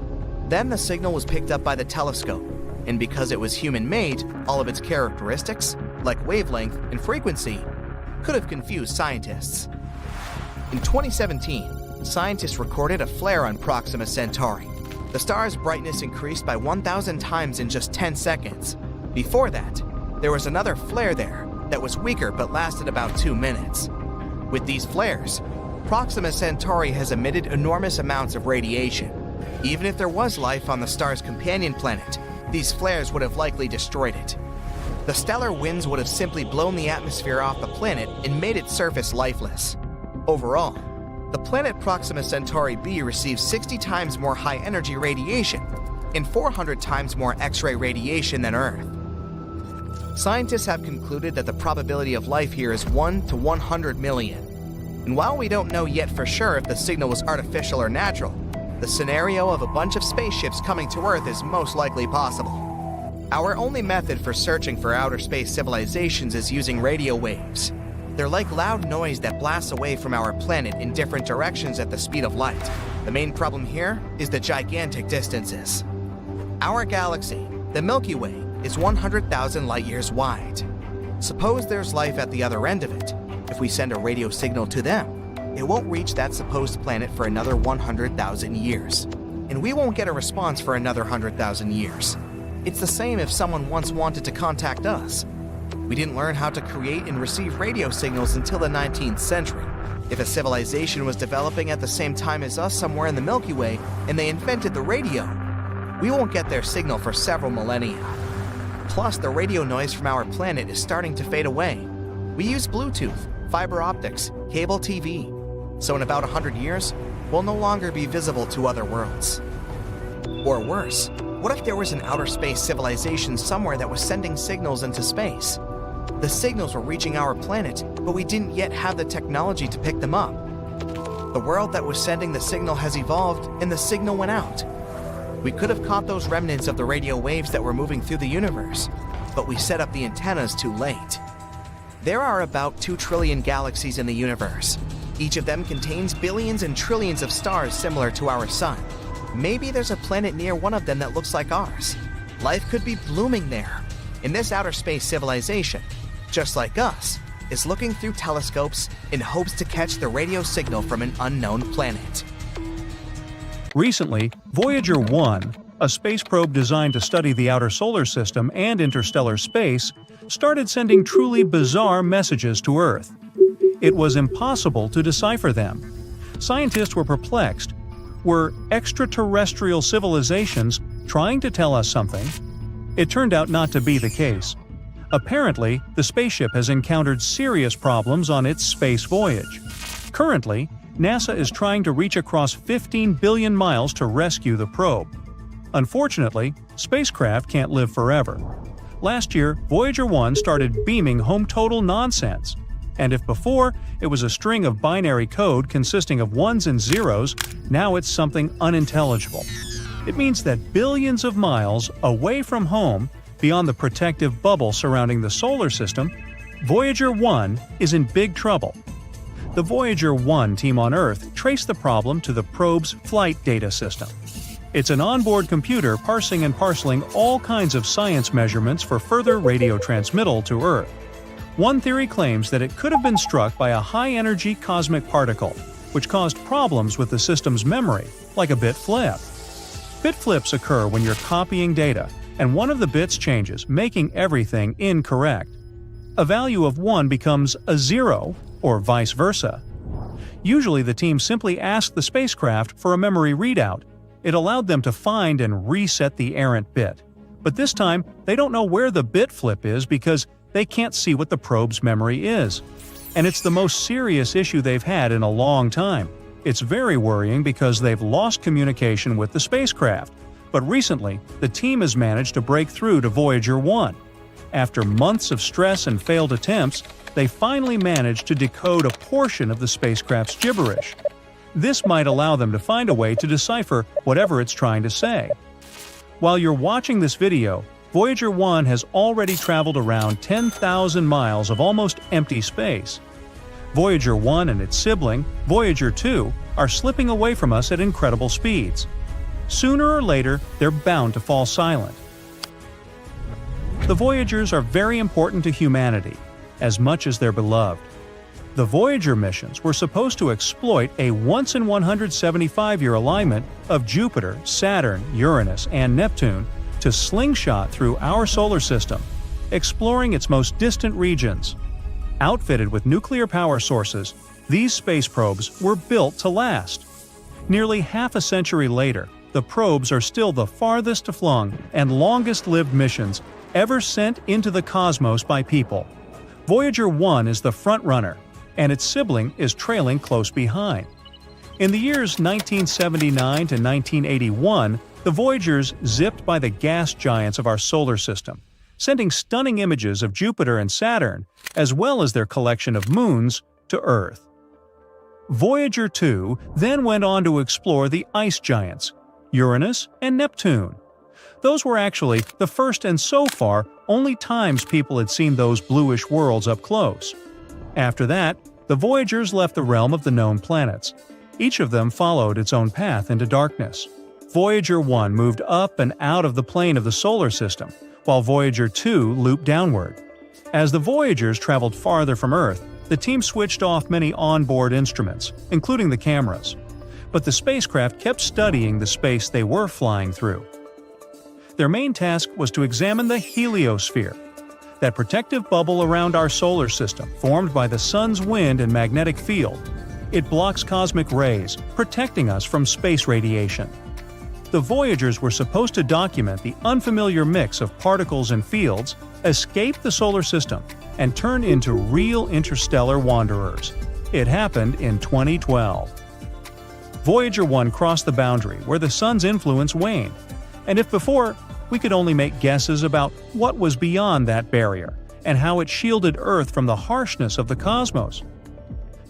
Speaker 3: Then the signal was picked up by the telescope, and because it was human-made, all of its characteristics, like wavelength and frequency, could have confused scientists. In 2017, scientists recorded a flare on Proxima Centauri. The star's brightness increased by 1,000 times in just 10 seconds. Before that, there was another flare there that was weaker but lasted about 2 minutes. With these flares, Proxima Centauri has emitted enormous amounts of radiation. Even if there was life on the star's companion planet, these flares would have likely destroyed it. The stellar winds would have simply blown the atmosphere off the planet and made its surface lifeless. Overall, the planet Proxima Centauri b receives 60 times more high-energy radiation and 400 times more X-ray radiation than Earth. Scientists have concluded that the probability of life here is 1 to 100 million. And while we don't know yet for sure if the signal was artificial or natural, the scenario of a bunch of spaceships coming to Earth is most likely possible. Our only method for searching for outer space civilizations is using radio waves. They're like loud noise that blasts away from our planet in different directions at the speed of light. The main problem here is the gigantic distances. Our galaxy, the Milky Way, is 100,000 light-years wide. Suppose there's life at the other end of it. If we send a radio signal to them, it won't reach that supposed planet for another 100,000 years. And we won't get a response for another 100,000 years. It's the same if someone once wanted to contact us. We didn't learn how to create and receive radio signals until the 19th century. If a civilization was developing at the same time as us somewhere in the Milky Way and they invented the radio, we won't get their signal for several millennia. Plus, the radio noise from our planet is starting to fade away. We use Bluetooth, fiber optics, cable TV. So in about 100 years, we'll no longer be visible to other worlds. Or worse, what if there was an outer space civilization somewhere that was sending signals into space? The signals were reaching our planet, but we didn't yet have the technology to pick them up. The world that was sending the signal has evolved, and the signal went out. We could have caught those remnants of the radio waves that were moving through the universe, but we set up the antennas too late. There are about 2 trillion galaxies in the universe. Each of them contains billions and trillions of stars similar to our sun. Maybe there's a planet near one of them that looks like ours. Life could be blooming there. And this outer space civilization, just like us, is looking through telescopes in hopes to catch the radio signal from an unknown planet.
Speaker 2: Recently, Voyager 1, a space probe designed to study the outer solar system and interstellar space, started sending truly bizarre messages to Earth. It was impossible to decipher them. Scientists were perplexed. Were extraterrestrial civilizations trying to tell us something? It turned out not to be the case. Apparently, the spaceship has encountered serious problems on its space voyage. Currently, NASA is trying to reach across 15 billion miles to rescue the probe. Unfortunately, spacecraft can't live forever. Last year, Voyager 1 started beaming home total nonsense. And if before it was a string of binary code consisting of ones and zeros, now it's something unintelligible. It means that billions of miles away from home, beyond the protective bubble surrounding the solar system, Voyager 1 is in big trouble. The Voyager 1 team on Earth traced the problem to the probe's flight data system. It's an onboard computer parsing and parceling all kinds of science measurements for further radio transmittal to Earth. One theory claims that it could have been struck by a high-energy cosmic particle, which caused problems with the system's memory, like a bit flip. Bit flips occur when you're copying data, and one of the bits changes, making everything incorrect. A value of 1 becomes a 0, or vice versa. Usually the team simply asked the spacecraft for a memory readout. It allowed them to find and reset the errant bit. But this time, they don't know where the bit flip is because they can't see what the probe's memory is. And it's the most serious issue they've had in a long time. It's very worrying because they've lost communication with the spacecraft. But recently, the team has managed to break through to Voyager 1. After months of stress and failed attempts, they finally managed to decode a portion of the spacecraft's gibberish. This might allow them to find a way to decipher whatever it's trying to say. While you're watching this video, Voyager 1 has already traveled around 10,000 miles of almost empty space. Voyager 1 and its sibling, Voyager 2, are slipping away from us at incredible speeds. Sooner or later, they're bound to fall silent. The Voyagers are very important to humanity, as much as they're beloved. The Voyager missions were supposed to exploit a once-in-175-year alignment of Jupiter, Saturn, Uranus, and Neptune to slingshot through our solar system, exploring its most distant regions. Outfitted with nuclear power sources, these space probes were built to last. Nearly half a century later, the probes are still the farthest flung and longest-lived missions ever sent into the cosmos by people. Voyager 1 is the front-runner, and its sibling is trailing close behind. In the years 1979 to 1981, the Voyagers zipped by the gas giants of our solar system, sending stunning images of Jupiter and Saturn, as well as their collection of moons, to Earth. Voyager 2 then went on to explore the ice giants, Uranus and Neptune. Those were actually the first and so far only times people had seen those bluish worlds up close. After that, the Voyagers left the realm of the known planets. Each of them followed its own path into darkness. Voyager 1 moved up and out of the plane of the solar system, while Voyager 2 looped downward. As the Voyagers traveled farther from Earth, the team switched off many onboard instruments, including the cameras. But the spacecraft kept studying the space they were flying through. Their main task was to examine the heliosphere, that protective bubble around our solar system formed by the sun's wind and magnetic field. It blocks cosmic rays, protecting us from space radiation. The Voyagers were supposed to document the unfamiliar mix of particles and fields, escape the solar system, and turn into real interstellar wanderers. It happened in 2012. Voyager 1 crossed the boundary where the sun's influence waned, and if before, we could only make guesses about what was beyond that barrier and how it shielded Earth from the harshness of the cosmos.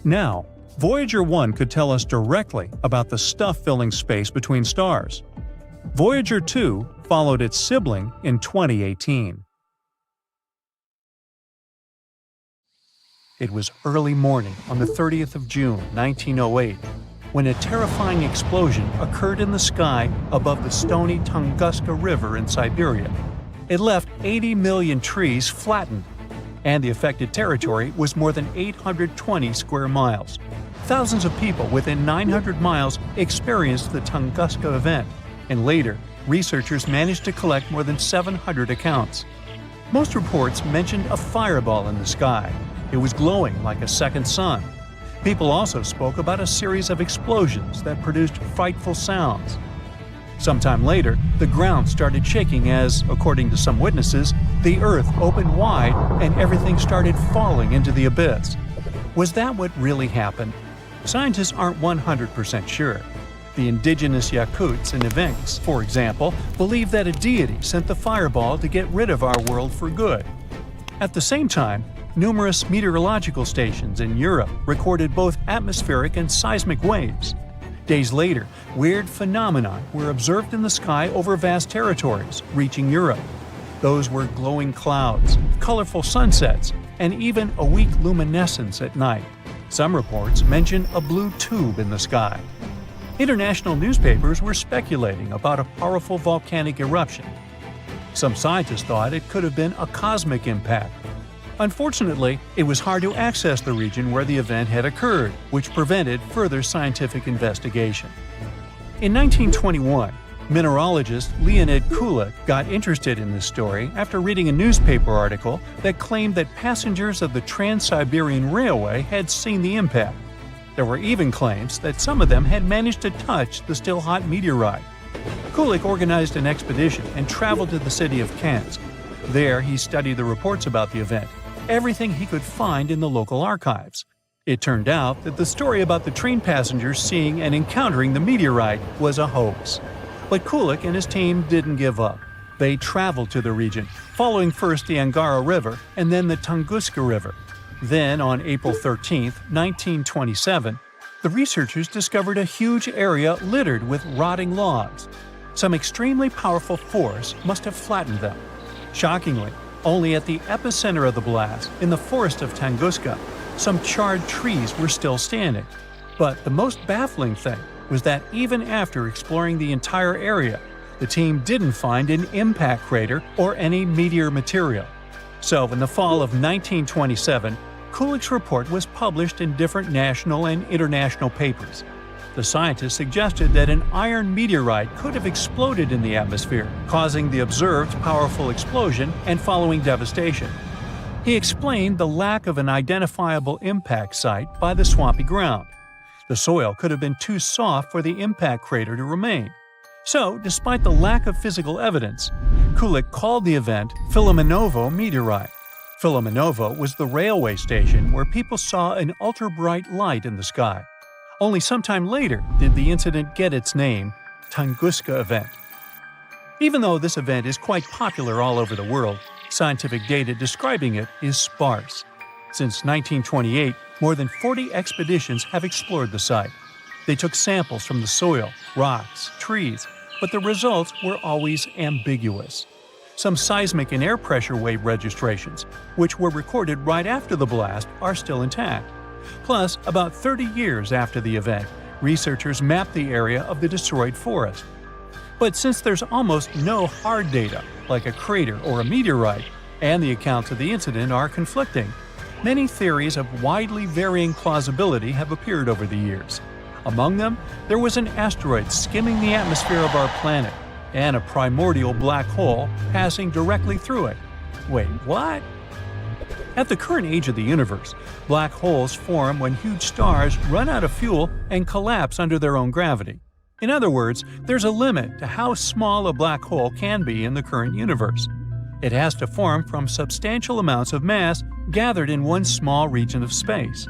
Speaker 2: Now, Voyager 1 could tell us directly about the stuff filling space between stars. Voyager 2 followed its sibling in 2018. It was early morning on the 30th of June, 1908, when a terrifying explosion occurred in the sky above the stony Tunguska River in Siberia. It left 80 million trees flattened, and the affected territory was more than 820 square miles. Thousands of people within 900 miles experienced the Tunguska event, and later, researchers managed to collect more than 700 accounts. Most reports mentioned a fireball in the sky. It was glowing like a second sun. People also spoke about a series of explosions that produced frightful sounds. Sometime later, the ground started shaking as, according to some witnesses, the Earth opened wide and everything started falling into the abyss. Was that what really happened? Scientists aren't 100% sure. The indigenous Yakuts in Evenks, for example, believe that a deity sent the fireball to get rid of our world for good. At the same time, numerous meteorological stations in Europe recorded both atmospheric and seismic waves. Days later, weird phenomena were observed in the sky over vast territories, reaching Europe. Those were glowing clouds, colorful sunsets, and even a weak luminescence at night. Some reports mention a blue tube in the sky. International newspapers were speculating about a powerful volcanic eruption. Some scientists thought it could have been a cosmic impact. Unfortunately, it was hard to access the region where the event had occurred, which prevented further scientific investigation. In 1921, mineralogist Leonid Kulik got interested in this story after reading a newspaper article that claimed that passengers of the Trans-Siberian Railway had seen the impact. There were even claims that some of them had managed to touch the still-hot meteorite. Kulik organized an expedition and traveled to the city of Kansk. There, he studied the reports about the event, everything he could find in the local archives. It turned out that the story about the train passengers seeing and encountering the meteorite was a hoax. But Kulik and his team didn't give up. They traveled to the region, following first the Angara River and then the Tunguska River. Then, on April 13, 1927, the researchers discovered a huge area littered with rotting logs. Some extremely powerful force must have flattened them. Shockingly, only at the epicenter of the blast, in the forest of Tunguska, some charred trees were still standing. But the most baffling thing was that even after exploring the entire area, the team didn't find an impact crater or any meteor material. So in the fall of 1927, Kulik's report was published in different national and international papers. The scientists suggested that an iron meteorite could have exploded in the atmosphere, causing the observed powerful explosion and following devastation. He explained the lack of an identifiable impact site by the swampy ground. The soil could have been too soft for the impact crater to remain. So, despite the lack of physical evidence, Kulik called the event Filamenova meteorite. Filamenova was the railway station where people saw an ultra-bright light in the sky. Only sometime later did the incident get its name, Tunguska event. Even though this event is quite popular all over the world, scientific data describing it is sparse. Since 1928, more than 40 expeditions have explored the site. They took samples from the soil, rocks, trees, but the results were always ambiguous. Some seismic and air pressure wave registrations, which were recorded right after the blast, are still intact. Plus, about 30 years after the event, researchers mapped the area of the destroyed forest. But since there's almost no hard data, like a crater or a meteorite, and the accounts of the incident are conflicting, many theories of widely varying plausibility have appeared over the years. Among them, there was an asteroid skimming the atmosphere of our planet, and a primordial black hole passing directly through it. Wait, what? At the current age of the universe, black holes form when huge stars run out of fuel and collapse under their own gravity. In other words, there's a limit to how small a black hole can be in the current universe. It has to form from substantial amounts of mass gathered in one small region of space.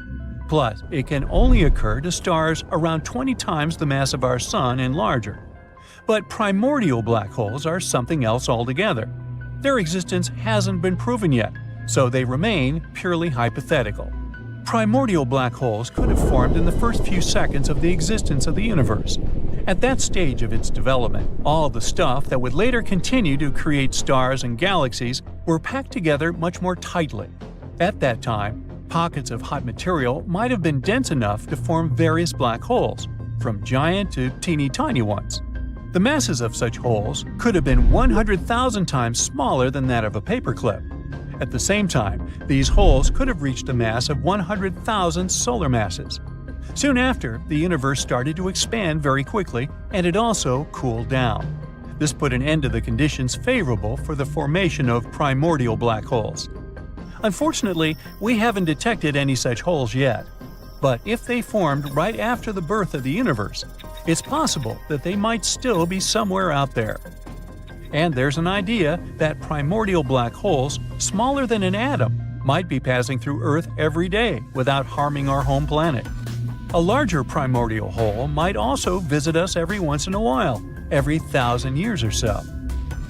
Speaker 2: Plus, it can only occur to stars around 20 times the mass of our Sun and larger. But primordial black holes are something else altogether. Their existence hasn't been proven yet, so they remain purely hypothetical. Primordial black holes could have formed in the first few seconds of the existence of the universe. At that stage of its development, all the stuff that would later continue to create stars and galaxies were packed together much more tightly. At that time, pockets of hot material might have been dense enough to form various black holes, from giant to teeny-tiny ones. The masses of such holes could have been 100,000 times smaller than that of a paperclip. At the same time, these holes could have reached a mass of 100,000 solar masses. Soon after, the universe started to expand very quickly, and it also cooled down. This put an end to the conditions favorable for the formation of primordial black holes. Unfortunately, we haven't detected any such holes yet. But if they formed right after the birth of the universe, it's possible that they might still be somewhere out there. And there's an idea that primordial black holes, smaller than an atom, might be passing through Earth every day without harming our home planet. A larger primordial hole might also visit us every once in a while, every 1,000 years or so.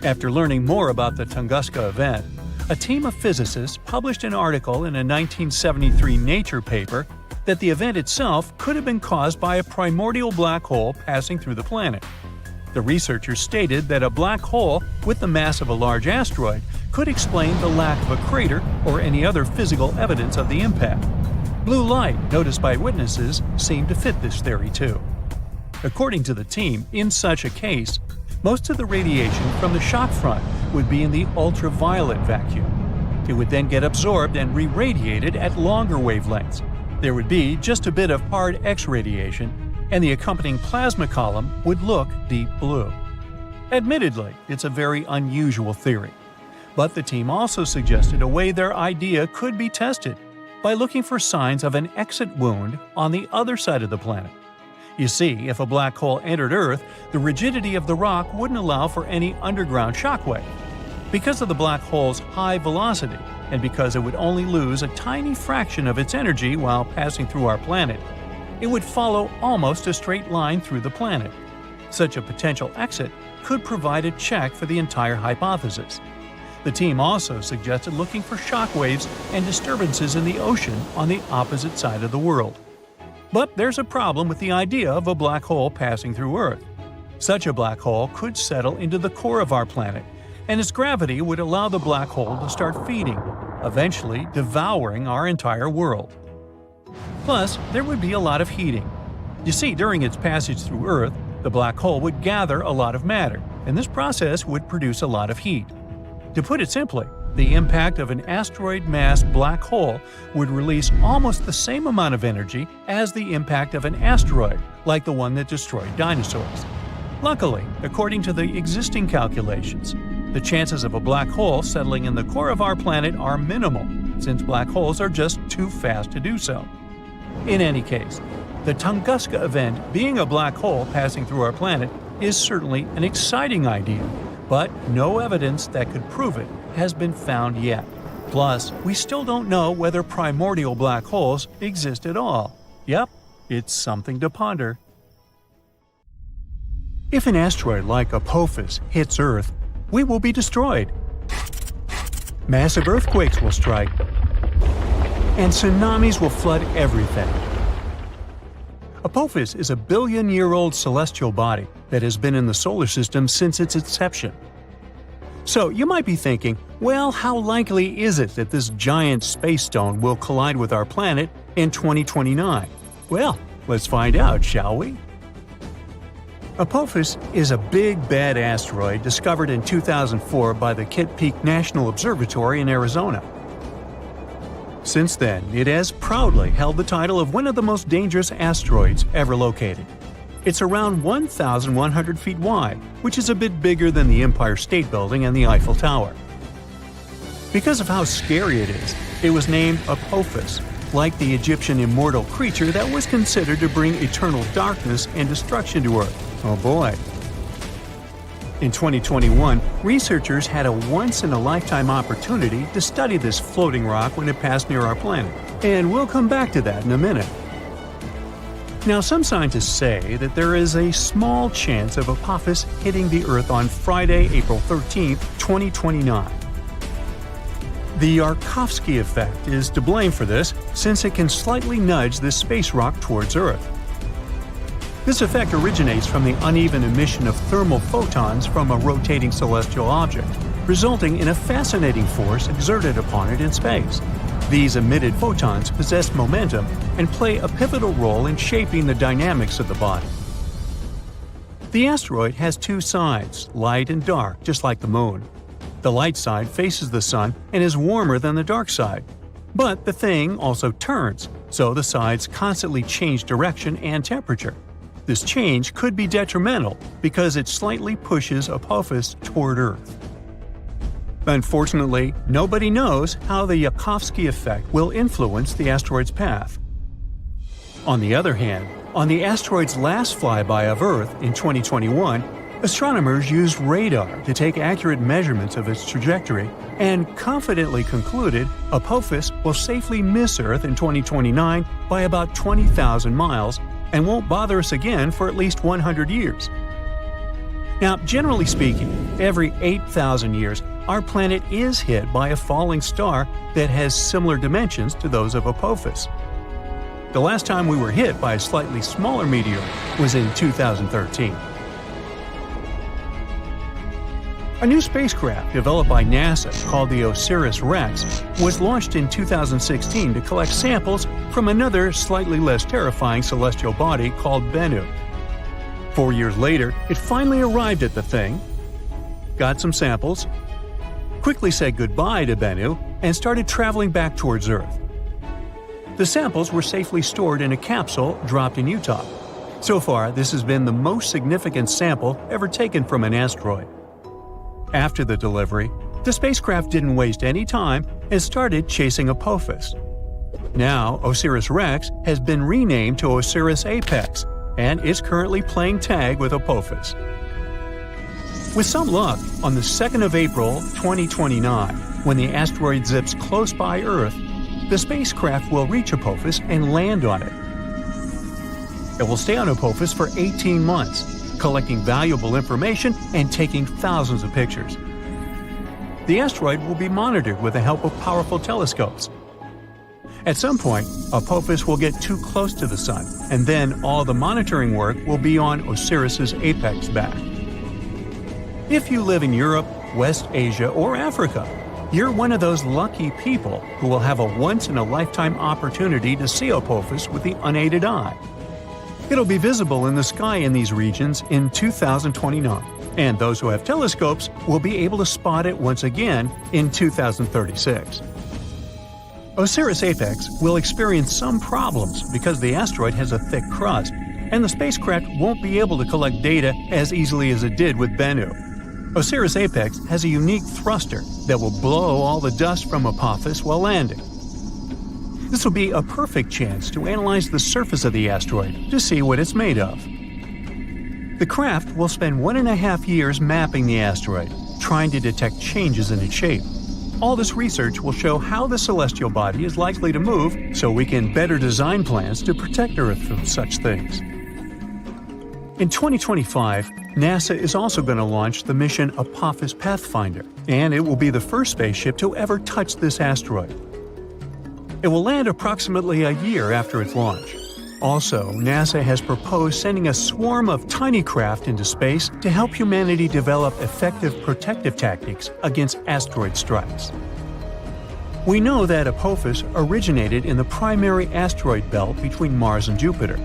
Speaker 2: After learning more about the Tunguska event, a team of physicists published an article in a 1973 Nature paper that the event itself could have been caused by a primordial black hole passing through the planet. The researchers stated that a black hole with the mass of a large asteroid could explain the lack of a crater or any other physical evidence of the impact. Blue light noticed by witnesses seemed to fit this theory too. According to the team, in such a case, most of the radiation from the shock front would be in the ultraviolet vacuum. It would then get absorbed and re-radiated at longer wavelengths. There would be just a bit of hard X radiation, and the accompanying plasma column would look deep blue. Admittedly, it's a very unusual theory. But the team also suggested a way their idea could be tested by looking for signs of an exit wound on the other side of the planet. You see, if a black hole entered Earth, the rigidity of the rock wouldn't allow for any underground shockwave. Because of the black hole's high velocity, and because it would only lose a tiny fraction of its energy while passing through our planet, it would follow almost a straight line through the planet. Such a potential exit could provide a check for the entire hypothesis. The team also suggested looking for shock waves and disturbances in the ocean on the opposite side of the world. But there's a problem with the idea of a black hole passing through Earth. Such a black hole could settle into the core of our planet, and its gravity would allow the black hole to start feeding, eventually devouring our entire world. Plus, there would be a lot of heating. You see, during its passage through Earth, the black hole would gather a lot of matter, and this process would produce a lot of heat. To put it simply, the impact of an asteroid-mass black hole would release almost the same amount of energy as the impact of an asteroid, like the one that destroyed dinosaurs. Luckily, according to the existing calculations, the chances of a black hole settling in the core of our planet are minimal, since black holes are just too fast to do so. In any case, the Tunguska event being a black hole passing through our planet is certainly an exciting idea, but no evidence that could prove it has been found yet. Plus, we still don't know whether primordial black holes exist at all. Yep, it's something to ponder. If an asteroid like Apophis hits Earth, we will be destroyed. Massive earthquakes will strike, and tsunamis will flood everything. Apophis is a billion-year-old celestial body that has been in the solar system since its inception. So you might be thinking, well, how likely is it that this giant space stone will collide with our planet in 2029? Well, let's find out, shall we? Apophis is a big, bad asteroid discovered in 2004 by the Kitt Peak National Observatory in Arizona. Since then, it has proudly held the title of one of the most dangerous asteroids ever located. It's around 1,100 feet wide, which is a bit bigger than the Empire State Building and the Eiffel Tower. Because of how scary it is, it was named Apophis, like the Egyptian immortal creature that was considered to bring eternal darkness and destruction to Earth. Oh boy. In 2021, researchers had a once-in-a-lifetime opportunity to study this floating rock when it passed near our planet, and we'll come back to that in a minute. Now, some scientists say that there is a small chance of Apophis hitting the Earth on Friday, April 13, 2029. The Yarkovsky effect is to blame for this, since it can slightly nudge this space rock towards Earth. This effect originates from the uneven emission of thermal photons from a rotating celestial object, resulting in a fascinating force exerted upon it in space. These emitted photons possess momentum and play a pivotal role in shaping the dynamics of the body. The asteroid has two sides, light and dark, just like the Moon. The light side faces the Sun and is warmer than the dark side. But the thing also turns, so the sides constantly change direction and temperature. This change could be detrimental because it slightly pushes Apophis toward Earth. Unfortunately, nobody knows how the Yarkovsky effect will influence the asteroid's path. On the other hand, on the asteroid's last flyby of Earth in 2021, astronomers used radar to take accurate measurements of its trajectory and confidently concluded Apophis will safely miss Earth in 2029 by about 20,000 miles and won't bother us again for at least 100 years. Now, generally speaking, every 8,000 years, our planet is hit by a falling star that has similar dimensions to those of Apophis. The last time we were hit by a slightly smaller meteor was in 2013. A new spacecraft developed by NASA called the Osiris-Rex was launched in 2016 to collect samples from another slightly less terrifying celestial body called Bennu. 4 years later, it finally arrived at the thing, got some samples, quickly said goodbye to Bennu, and started traveling back towards Earth. The samples were safely stored in a capsule dropped in Utah. So far, this has been the most significant sample ever taken from an asteroid. After the delivery, the spacecraft didn't waste any time and started chasing Apophis. Now, Osiris-Rex has been renamed to Osiris-Apex and is currently playing tag with Apophis. With some luck, on the 2nd of April 2029, when the asteroid zips close by Earth, the spacecraft will reach Apophis and land on it. It will stay on Apophis for 18 months, collecting valuable information and taking thousands of pictures. The asteroid will be monitored with the help of powerful telescopes. At some point, Apophis will get too close to the Sun, and then all the monitoring work will be on Osiris's apex back. If you live in Europe, West Asia, or Africa. You're one of those lucky people who will have a once-in-a-lifetime opportunity to see Apophis with the unaided eye. It'll be visible in the sky in these regions in 2029, and those who have telescopes will be able to spot it once again in 2036. Osiris-Apex will experience some problems because the asteroid has a thick crust, and the spacecraft won't be able to collect data as easily as it did with Bennu. Osiris-Apex has a unique thruster that will blow all the dust from Apophis while landing. This will be a perfect chance to analyze the surface of the asteroid to see what it's made of. The craft will spend 1.5 years mapping the asteroid, trying to detect changes in its shape. All this research will show how the celestial body is likely to move so we can better design plans to protect Earth from such things. In 2025, NASA is also going to launch the mission Apophis Pathfinder, and it will be the first spaceship to ever touch this asteroid. It will land approximately a year after its launch. Also, NASA has proposed sending a swarm of tiny craft into space to help humanity develop effective protective tactics against asteroid strikes. We know that Apophis originated in the primary asteroid belt between Mars and Jupiter.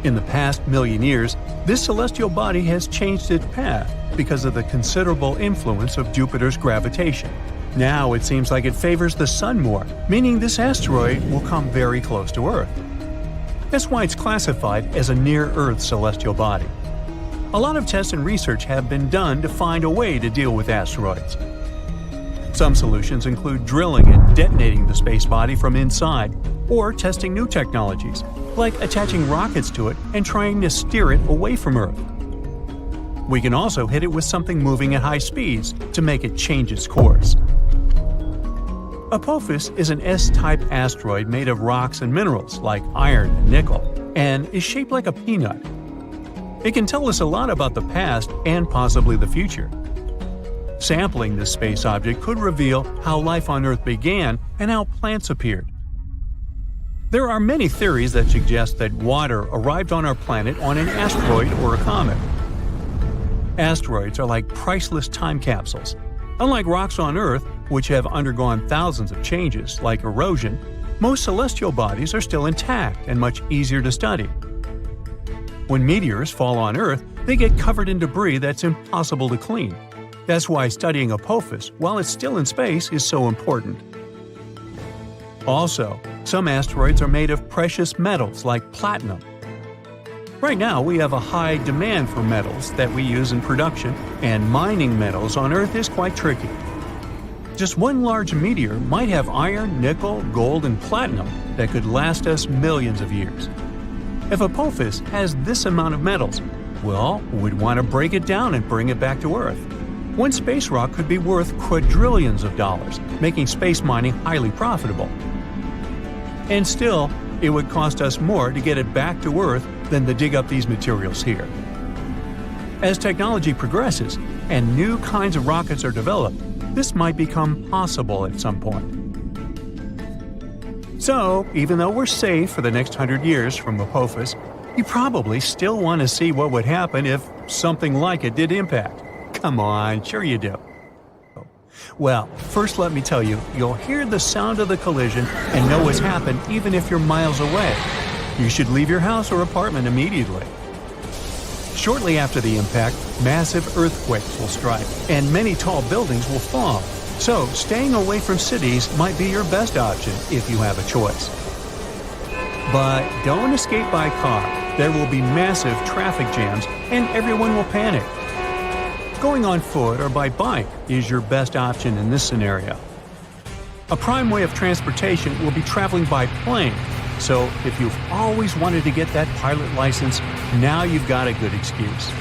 Speaker 2: In the past million years, this celestial body has changed its path because of the considerable influence of Jupiter's gravitation. Now it seems like it favors the Sun more, meaning this asteroid will come very close to Earth. That's why it's classified as a near-Earth celestial body. A lot of tests and research have been done to find a way to deal with asteroids. Some solutions include drilling and detonating the space body from inside, or testing new technologies, like attaching rockets to it and trying to steer it away from Earth. We can also hit it with something moving at high speeds to make it change its course. Apophis is an S-type asteroid made of rocks and minerals like iron and nickel, and is shaped like a peanut. It can tell us a lot about the past and possibly the future. Sampling this space object could reveal how life on Earth began and how plants appeared. There are many theories that suggest that water arrived on our planet on an asteroid or a comet. Asteroids are like priceless time capsules. Unlike rocks on Earth, which have undergone thousands of changes, like erosion, most celestial bodies are still intact and much easier to study. When meteors fall on Earth, they get covered in debris that's impossible to clean. That's why studying Apophis while it's still in space is so important. Also, some asteroids are made of precious metals like platinum. Right now, we have a high demand for metals that we use in production, and mining metals on Earth is quite tricky. Just one large meteor might have iron, nickel, gold, and platinum that could last us millions of years. If Apophis has this amount of metals, well, we'd want to break it down and bring it back to Earth. One space rock could be worth quadrillions of dollars, making space mining highly profitable. And still, it would cost us more to get it back to Earth than to dig up these materials here. As technology progresses and new kinds of rockets are developed, this might become possible at some point. So, even though we're safe for the next 100 years from Apophis, you probably still want to see what would happen if something like it did impact. Come on, sure you do. Well, first let me tell you, you'll hear the sound of the collision and know what's happened even if you're miles away. You should leave your house or apartment immediately. Shortly after the impact, massive earthquakes will strike, and many tall buildings will fall. So, staying away from cities might be your best option if you have a choice. But don't escape by car. There will be massive traffic jams, and everyone will panic. Going on foot or by bike is your best option in this scenario. A prime way of transportation will be traveling by plane, so if you've always wanted to get that pilot license, now you've got a good excuse.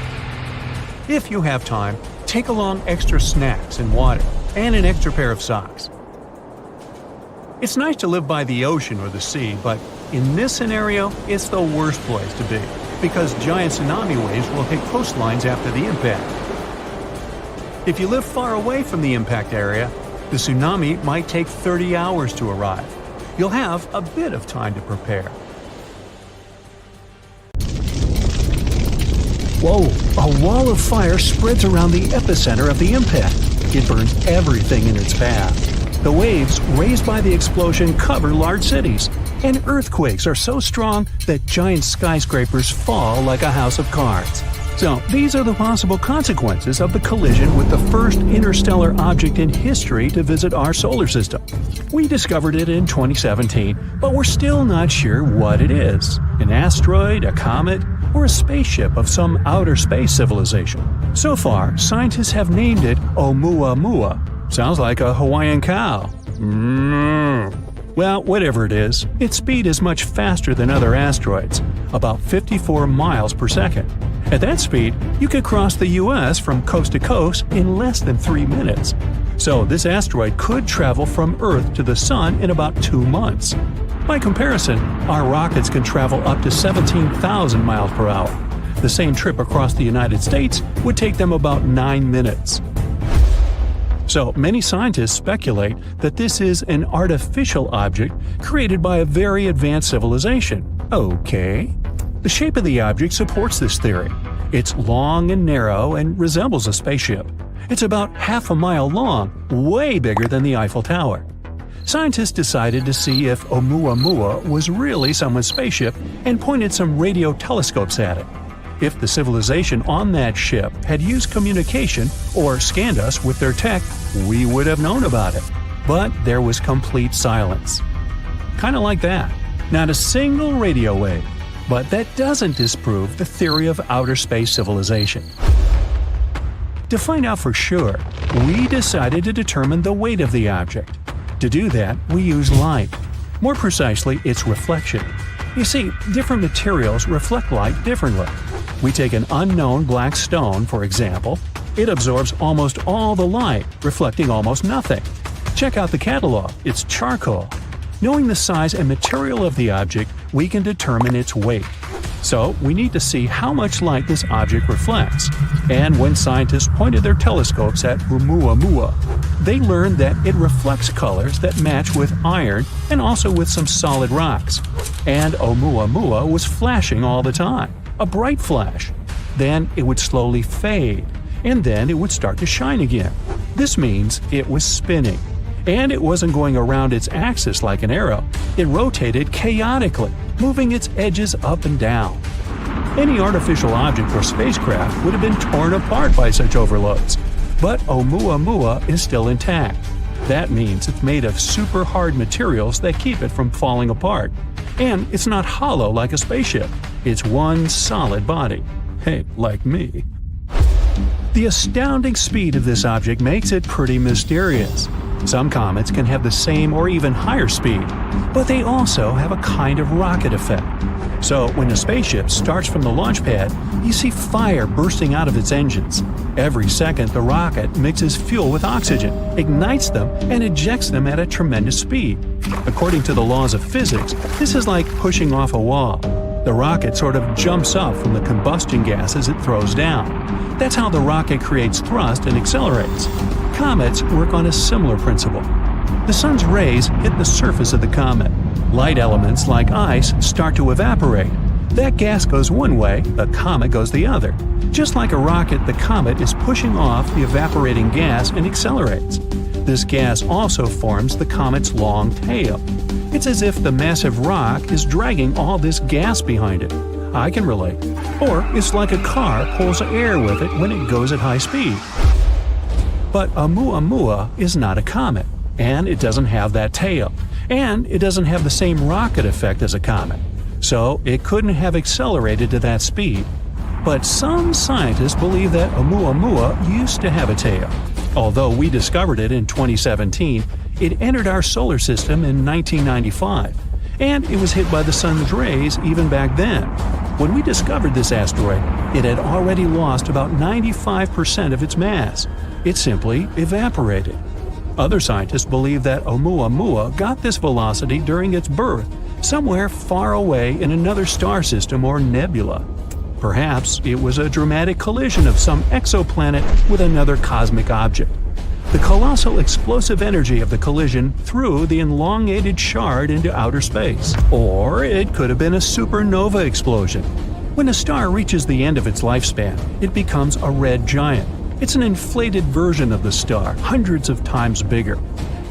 Speaker 2: If you have time, take along extra snacks and water, and an extra pair of socks. It's nice to live by the ocean or the sea, but in this scenario, it's the worst place to be, because giant tsunami waves will hit coastlines after the impact. If you live far away from the impact area, the tsunami might take 30 hours to arrive. You'll have a bit of time to prepare.
Speaker 4: Whoa,
Speaker 2: A wall of fire spreads around the epicenter of the impact. It burns everything in its path. The waves raised by the explosion cover large cities, and earthquakes are so strong that giant skyscrapers fall like a house of cards. So, these are the possible consequences of the collision with the first interstellar object in history to visit our solar system. We discovered it in 2017, but we're still not sure what it is: an asteroid, a comet, or a spaceship of some outer space civilization. So far, scientists have named it Oumuamua. Sounds like a Hawaiian cow. Well, whatever it is, its speed is much faster than other asteroids, about 54 miles per second. At that speed, you could cross the US from coast to coast in less than 3 minutes. So this asteroid could travel from Earth to the Sun in about 2 months. By comparison, our rockets can travel up to 17,000 miles per hour. The same trip across the United States would take them about 9 minutes. So, many scientists speculate that this is an artificial object created by a very advanced civilization. Okay. The shape of the object supports this theory. It's long and narrow and resembles a spaceship. It's about half a mile long, way bigger than the Eiffel Tower. Scientists decided to see if Oumuamua was really someone's spaceship and pointed some radio telescopes at it. If the civilization on that ship had used communication or scanned us with their tech, we would have known about it. But there was complete silence. Kinda like that. Not a single radio wave. But that doesn't disprove the theory of outer space civilization. To find out for sure, we decided to determine the weight of the object. To do that, we use light. More precisely, its reflection. You see, different materials reflect light differently. We take an unknown black stone, for example. It absorbs almost all the light, reflecting almost nothing. Check out the catalog, it's charcoal. Knowing the size and material of the object, we can determine its weight. So, we need to see how much light this object reflects. And when scientists pointed their telescopes at Oumuamua, they learned that it reflects colors that match with iron and also with some solid rocks. And Oumuamua was flashing all the time, a bright flash. Then it would slowly fade, and then it would start to shine again. This means it was spinning. And it wasn't going around its axis like an arrow. It rotated chaotically, moving its edges up and down. Any artificial object or spacecraft would have been torn apart by such overloads. But Oumuamua is still intact. That means it's made of super hard materials that keep it from falling apart. And it's not hollow like a spaceship. It's one solid body. Hey, like me. The astounding speed of this object makes it pretty mysterious. Some comets can have the same or even higher speed, but they also have a kind of rocket effect. So when a spaceship starts from the launch pad, you see fire bursting out of its engines. Every second, the rocket mixes fuel with oxygen, ignites them, and ejects them at a tremendous speed. According to the laws of physics, this is like pushing off a wall. The rocket sort of jumps up from the combustion gases it throws down. That's how the rocket creates thrust and accelerates. Comets work on a similar principle. The sun's rays hit the surface of the comet. Light elements like ice start to evaporate. That gas goes one way, the comet goes the other. Just like a rocket, the comet is pushing off the evaporating gas and accelerates. This gas also forms the comet's long tail. It's as if the massive rock is dragging all this gas behind it. I can relate. Or it's like a car pulls air with it when it goes at high speed. But Oumuamua is not a comet, and it doesn't have that tail, and it doesn't have the same rocket effect as a comet, so it couldn't have accelerated to that speed. But some scientists believe that Oumuamua used to have a tail. Although we discovered it in 2017, it entered our solar system in 1995, and it was hit by the sun's rays even back then. When we discovered this asteroid, it had already lost about 95% of its mass. It simply evaporated. Other scientists believe that Oumuamua got this velocity during its birth, somewhere far away in another star system or nebula. Perhaps it was a dramatic collision of some exoplanet with another cosmic object. The colossal explosive energy of the collision threw the elongated shard into outer space. Or it could have been a supernova explosion. When a star reaches the end of its lifespan, it becomes a red giant. It's an inflated version of the star, hundreds of times bigger.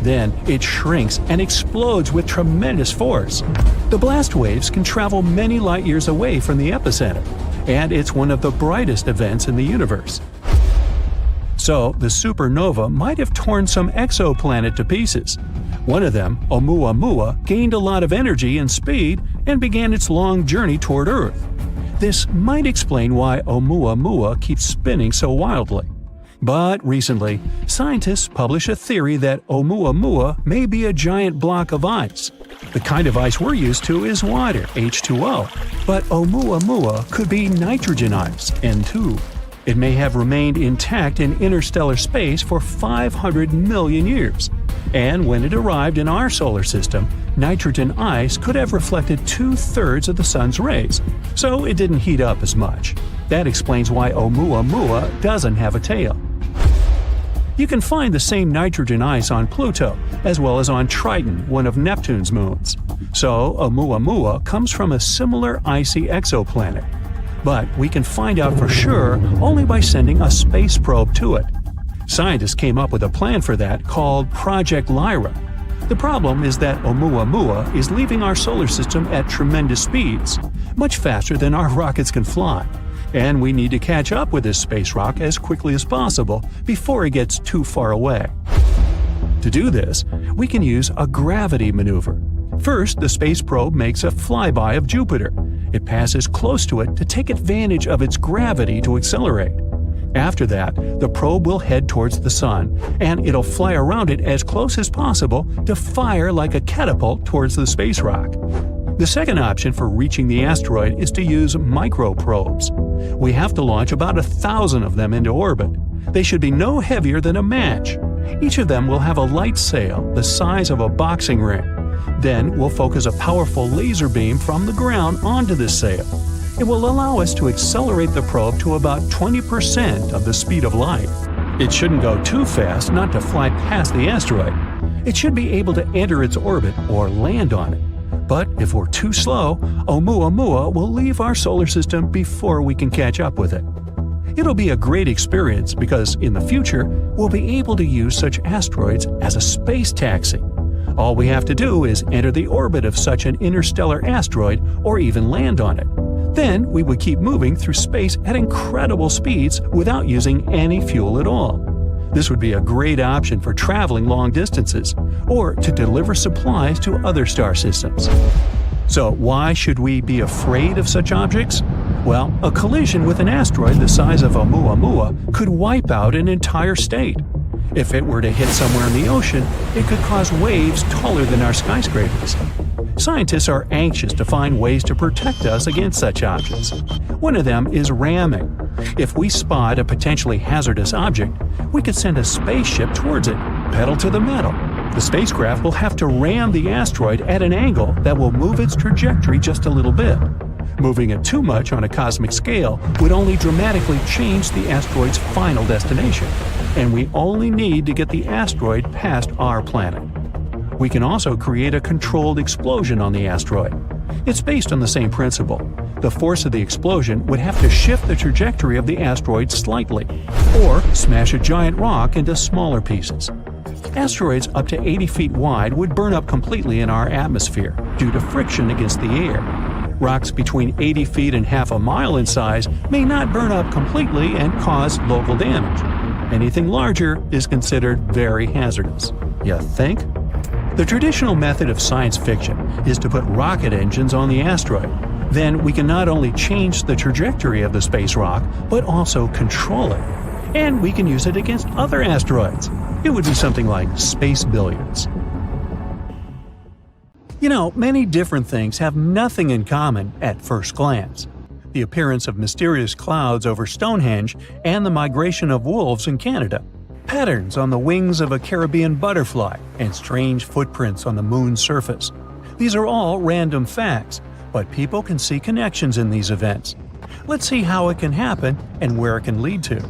Speaker 2: Then it shrinks and explodes with tremendous force. The blast waves can travel many light years away from the epicenter, and it's one of the brightest events in the universe. So, the supernova might have torn some exoplanet to pieces. One of them, Oumuamua, gained a lot of energy and speed and began its long journey toward Earth. This might explain why Oumuamua keeps spinning so wildly. But recently, scientists published a theory that Oumuamua may be a giant block of ice. The kind of ice we're used to is water, H2O, but Oumuamua could be nitrogen ice, N2. It may have remained intact in interstellar space for 500 million years. And when it arrived in our solar system, nitrogen ice could have reflected 2/3 of the sun's rays, so it didn't heat up as much. That explains why Oumuamua doesn't have a tail. You can find the same nitrogen ice on Pluto, as well as on Triton, one of Neptune's moons. So Oumuamua comes from a similar icy exoplanet. But we can find out for sure only by sending a space probe to it. Scientists came up with a plan for that called Project Lyra. The problem is that Oumuamua is leaving our solar system at tremendous speeds, much faster than our rockets can fly. And we need to catch up with this space rock as quickly as possible before it gets too far away. To do this, we can use a gravity maneuver. First, the space probe makes a flyby of Jupiter. It passes close to it to take advantage of its gravity to accelerate. After that, the probe will head towards the Sun, and it'll fly around it as close as possible to fire like a catapult towards the space rock. The second option for reaching the asteroid is to use microprobes. We have to launch about 1,000 of them into orbit. They should be no heavier than a match. Each of them will have a light sail the size of a boxing ring. Then we'll focus a powerful laser beam from the ground onto this sail. It will allow us to accelerate the probe to about 20% of the speed of light. It shouldn't go too fast not to fly past the asteroid. It should be able to enter its orbit or land on it. But if we're too slow, Oumuamua will leave our solar system before we can catch up with it. It'll be a great experience because in the future, we'll be able to use such asteroids as a space taxi. All we have to do is enter the orbit of such an interstellar asteroid or even land on it. Then we would keep moving through space at incredible speeds without using any fuel at all. This would be a great option for traveling long distances or to deliver supplies to other star systems. So why should we be afraid of such objects? Well, a collision with an asteroid the size of Oumuamua could wipe out an entire state. If it were to hit somewhere in the ocean, it could cause waves taller than our skyscrapers. Scientists are anxious to find ways to protect us against such objects. One of them is ramming. If we spot a potentially hazardous object, we could send a spaceship towards it, pedal to the metal. The spacecraft will have to ram the asteroid at an angle that will move its trajectory just a little bit. Moving it too much on a cosmic scale would only dramatically change the asteroid's final destination, and we only need to get the asteroid past our planet. We can also create a controlled explosion on the asteroid. It's based on the same principle. The force of the explosion would have to shift the trajectory of the asteroid slightly, or smash a giant rock into smaller pieces. Asteroids up to 80 feet wide would burn up completely in our atmosphere due to friction against the air. Rocks between 80 feet and half a mile in size may not burn up completely and cause local damage. Anything larger is considered very hazardous. You think? The traditional method of science fiction is to put rocket engines on the asteroid. Then we can not only change the trajectory of the space rock, but also control it. And we can use it against other asteroids. It would be something like space billiards. You know, many different things have nothing in common at first glance. The appearance of mysterious clouds over Stonehenge and the migration of wolves in Canada. Patterns on the wings of a Caribbean butterfly, and strange footprints on the moon's surface. These are all random facts, but people can see connections in these events. Let's see how it can happen and where it can lead to.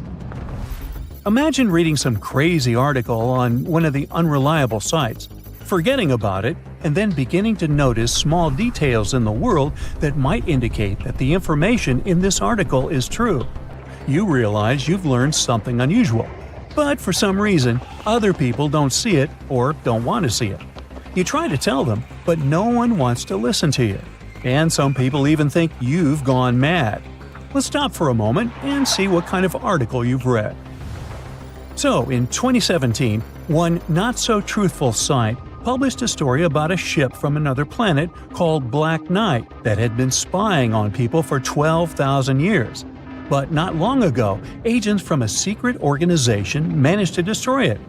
Speaker 2: Imagine reading some crazy article on one of the unreliable sites. forgetting about it, and then beginning to notice small details in the world that might indicate that the information in this article is true. You realize you've learned something unusual, but for some reason, other people don't see it or don't want to see it. You try to tell them, but no one wants to listen to you. And some people even think you've gone mad. Let's stop for a moment and see what kind of article you've read. So, in 2017, one not-so-truthful site published a story about a ship from another planet called Black Knight that had been spying on people for 12,000 years. But not long ago, agents from a secret organization managed to destroy it.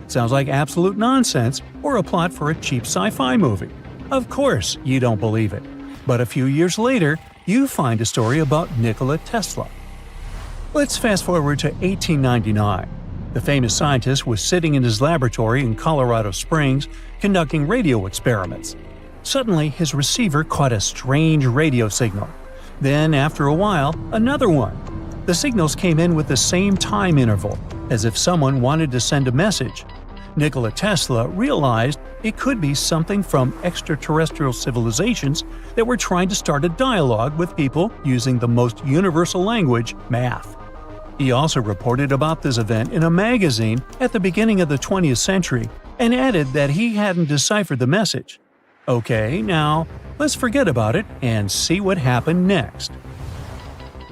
Speaker 2: Sounds like absolute nonsense or a plot for a cheap sci-fi movie. Of course, you don't believe it. But a few years later, you find a story about Nikola Tesla. Let's fast forward to 1899. The famous scientist was sitting in his laboratory in Colorado Springs conducting radio experiments. Suddenly, his receiver caught a strange radio signal. Then, after a while, another one. The signals came in with the same time interval, as if someone wanted to send a message. Nikola Tesla realized it could be something from extraterrestrial civilizations that were trying to start a dialogue with people using the most universal language, math. He also reported about this event in a magazine at the beginning of the 20th century and added that he hadn't deciphered the message. Okay, now let's forget about it and see what happened next.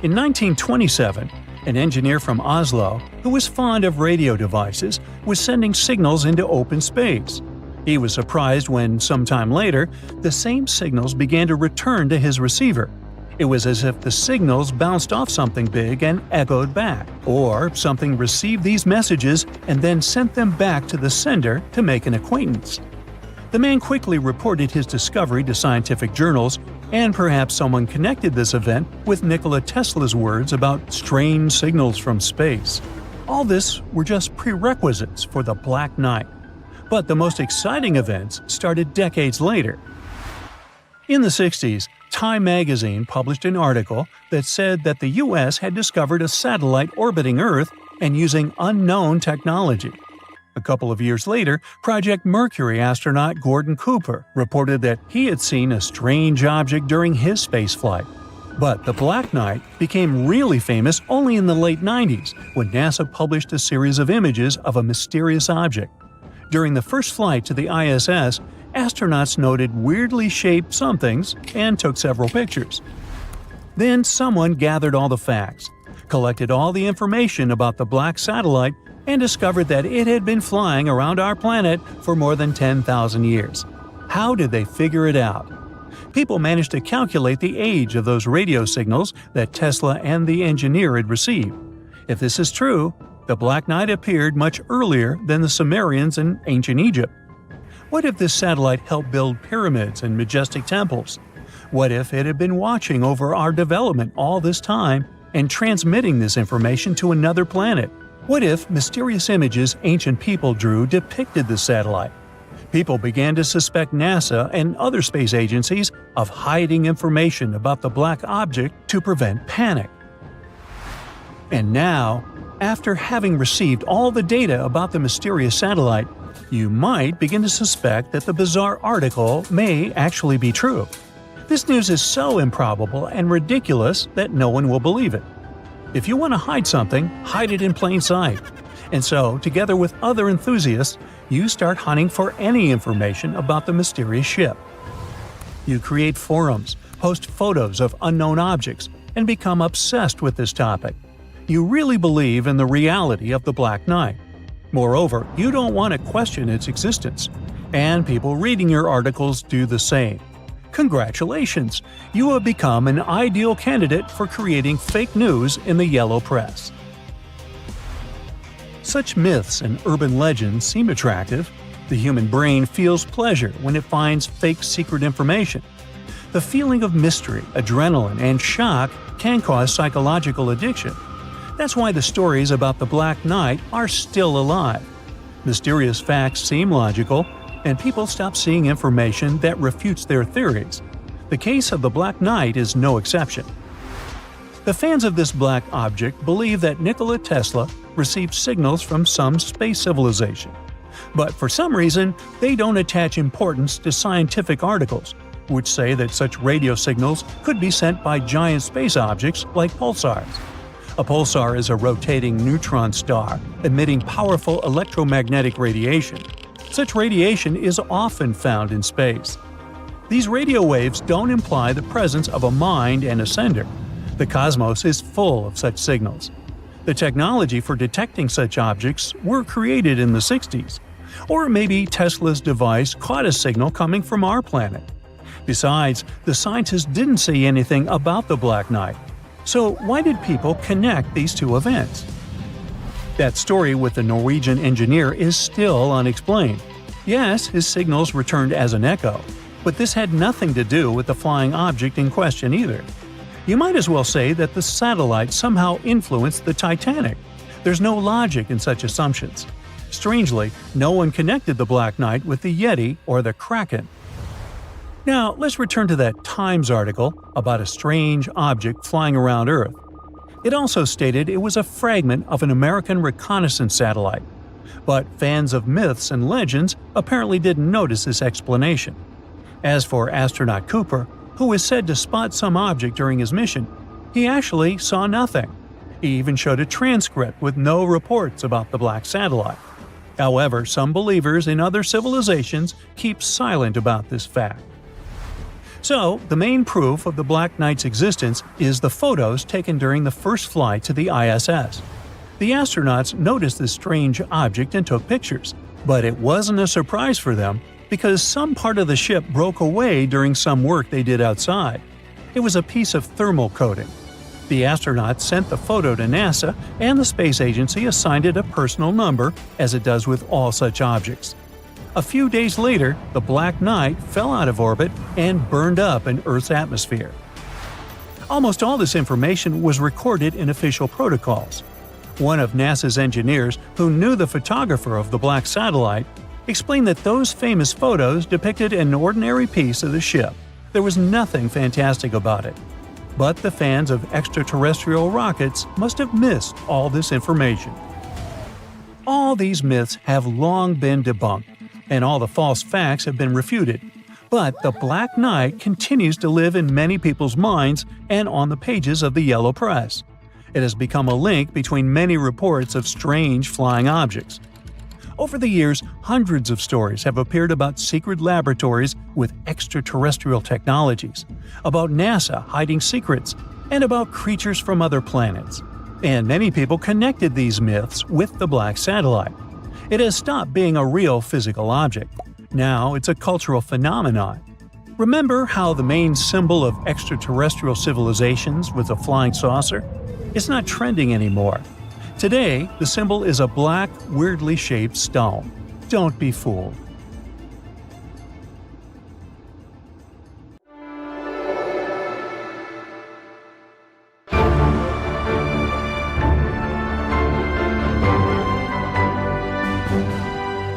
Speaker 2: In 1927, an engineer from Oslo, who was fond of radio devices, was sending signals into open space. He was surprised when, sometime later, the same signals began to return to his receiver. It was as if the signals bounced off something big and echoed back, or something received these messages and then sent them back to the sender to make an acquaintance. The man quickly reported his discovery to scientific journals, and perhaps someone connected this event with Nikola Tesla's words about strange signals from space. All this were just prerequisites for the Black Knight. But the most exciting events started decades later. In the 60s, Time magazine published an article that said that the US had discovered a satellite orbiting Earth and using unknown technology. A couple of years later, Project Mercury astronaut Gordon Cooper reported that he had seen a strange object during his spaceflight. But the Black Knight became really famous only in the late 90s, when NASA published a series of images of a mysterious object. During the first flight to the ISS, astronauts noted weirdly shaped somethings and took several pictures. Then someone gathered all the facts, collected all the information about the black satellite, and discovered that it had been flying around our planet for more than 10,000 years. How did they figure it out? People managed to calculate the age of those radio signals that Tesla and the engineer had received. If this is true, the Black Knight appeared much earlier than the Sumerians in ancient Egypt. What if this satellite helped build pyramids and majestic temples? What if it had been watching over our development all this time and transmitting this information to another planet? What if mysterious images ancient people drew depicted the satellite? People began to suspect NASA and other space agencies of hiding information about the black object to prevent panic. And now, after having received all the data about the mysterious satellite, you might begin to suspect that the bizarre article may actually be true. This news is so improbable and ridiculous that no one will believe it. If you want to hide something, hide it in plain sight. And so, together with other enthusiasts, you start hunting for any information about the mysterious ship. You create forums, post photos of unknown objects, and become obsessed with this topic. You really believe in the reality of the Black Knight. Moreover, you don't want to question its existence. And people reading your articles do the same. Congratulations! You have become an ideal candidate for creating fake news in the yellow press. Such myths and urban legends seem attractive. The human brain feels pleasure when it finds fake secret information. The feeling of mystery, adrenaline, and shock can cause psychological addiction. That's why the stories about the Black Knight are still alive. Mysterious facts seem logical, and people stop seeing information that refutes their theories. The case of the Black Knight is no exception. The fans of this black object believe that Nikola Tesla received signals from some space civilization. But for some reason, they don't attach importance to scientific articles, which say that such radio signals could be sent by giant space objects like pulsars. A pulsar is a rotating neutron star emitting powerful electromagnetic radiation. Such radiation is often found in space. These radio waves don't imply the presence of a mind and a sender. The cosmos is full of such signals. The technology for detecting such objects were created in the 60s. Or maybe Tesla's device caught a signal coming from our planet. Besides, the scientists didn't say anything about the Black Knight. So why did people connect these two events? That story with the Norwegian engineer is still unexplained. Yes, his signals returned as an echo, but this had nothing to do with the flying object in question either. You might as well say that the satellite somehow influenced the Titanic. There's no logic in such assumptions. Strangely, no one connected the Black Knight with the Yeti or the Kraken. Now, let's return to that Times article about a strange object flying around Earth. It also stated it was a fragment of an American reconnaissance satellite. But fans of myths and legends apparently didn't notice this explanation. As for astronaut Cooper, who is said to spot some object during his mission, he actually saw nothing. He even showed a transcript with no reports about the black satellite. However, some believers in other civilizations keep silent about this fact. So, the main proof of the Black Knight's existence is the photos taken during the first flight to the ISS. The astronauts noticed this strange object and took pictures, but it wasn't a surprise for them because some part of the ship broke away during some work they did outside. It was a piece of thermal coating. The astronauts sent the photo to NASA, and the space agency assigned it a personal number, as it does with all such objects. A few days later, the Black Knight fell out of orbit and burned up in Earth's atmosphere. Almost all this information was recorded in official protocols. One of NASA's engineers, who knew the photographer of the black satellite, explained that those famous photos depicted an ordinary piece of the ship. There was nothing fantastic about it. But the fans of extraterrestrial rockets must have missed all this information. All these myths have long been debunked, and all the false facts have been refuted. But the Black Knight continues to live in many people's minds and on the pages of the Yellow Press. It has become a link between many reports of strange flying objects. Over the years, hundreds of stories have appeared about secret laboratories with extraterrestrial technologies, about NASA hiding secrets, and about creatures from other planets. And many people connected these myths with the black satellite. It has stopped being a real physical object. Now it's a cultural phenomenon. Remember how the main symbol of extraterrestrial civilizations was a flying saucer? It's not trending anymore. Today, the symbol is a black, weirdly shaped stone. Don't be fooled.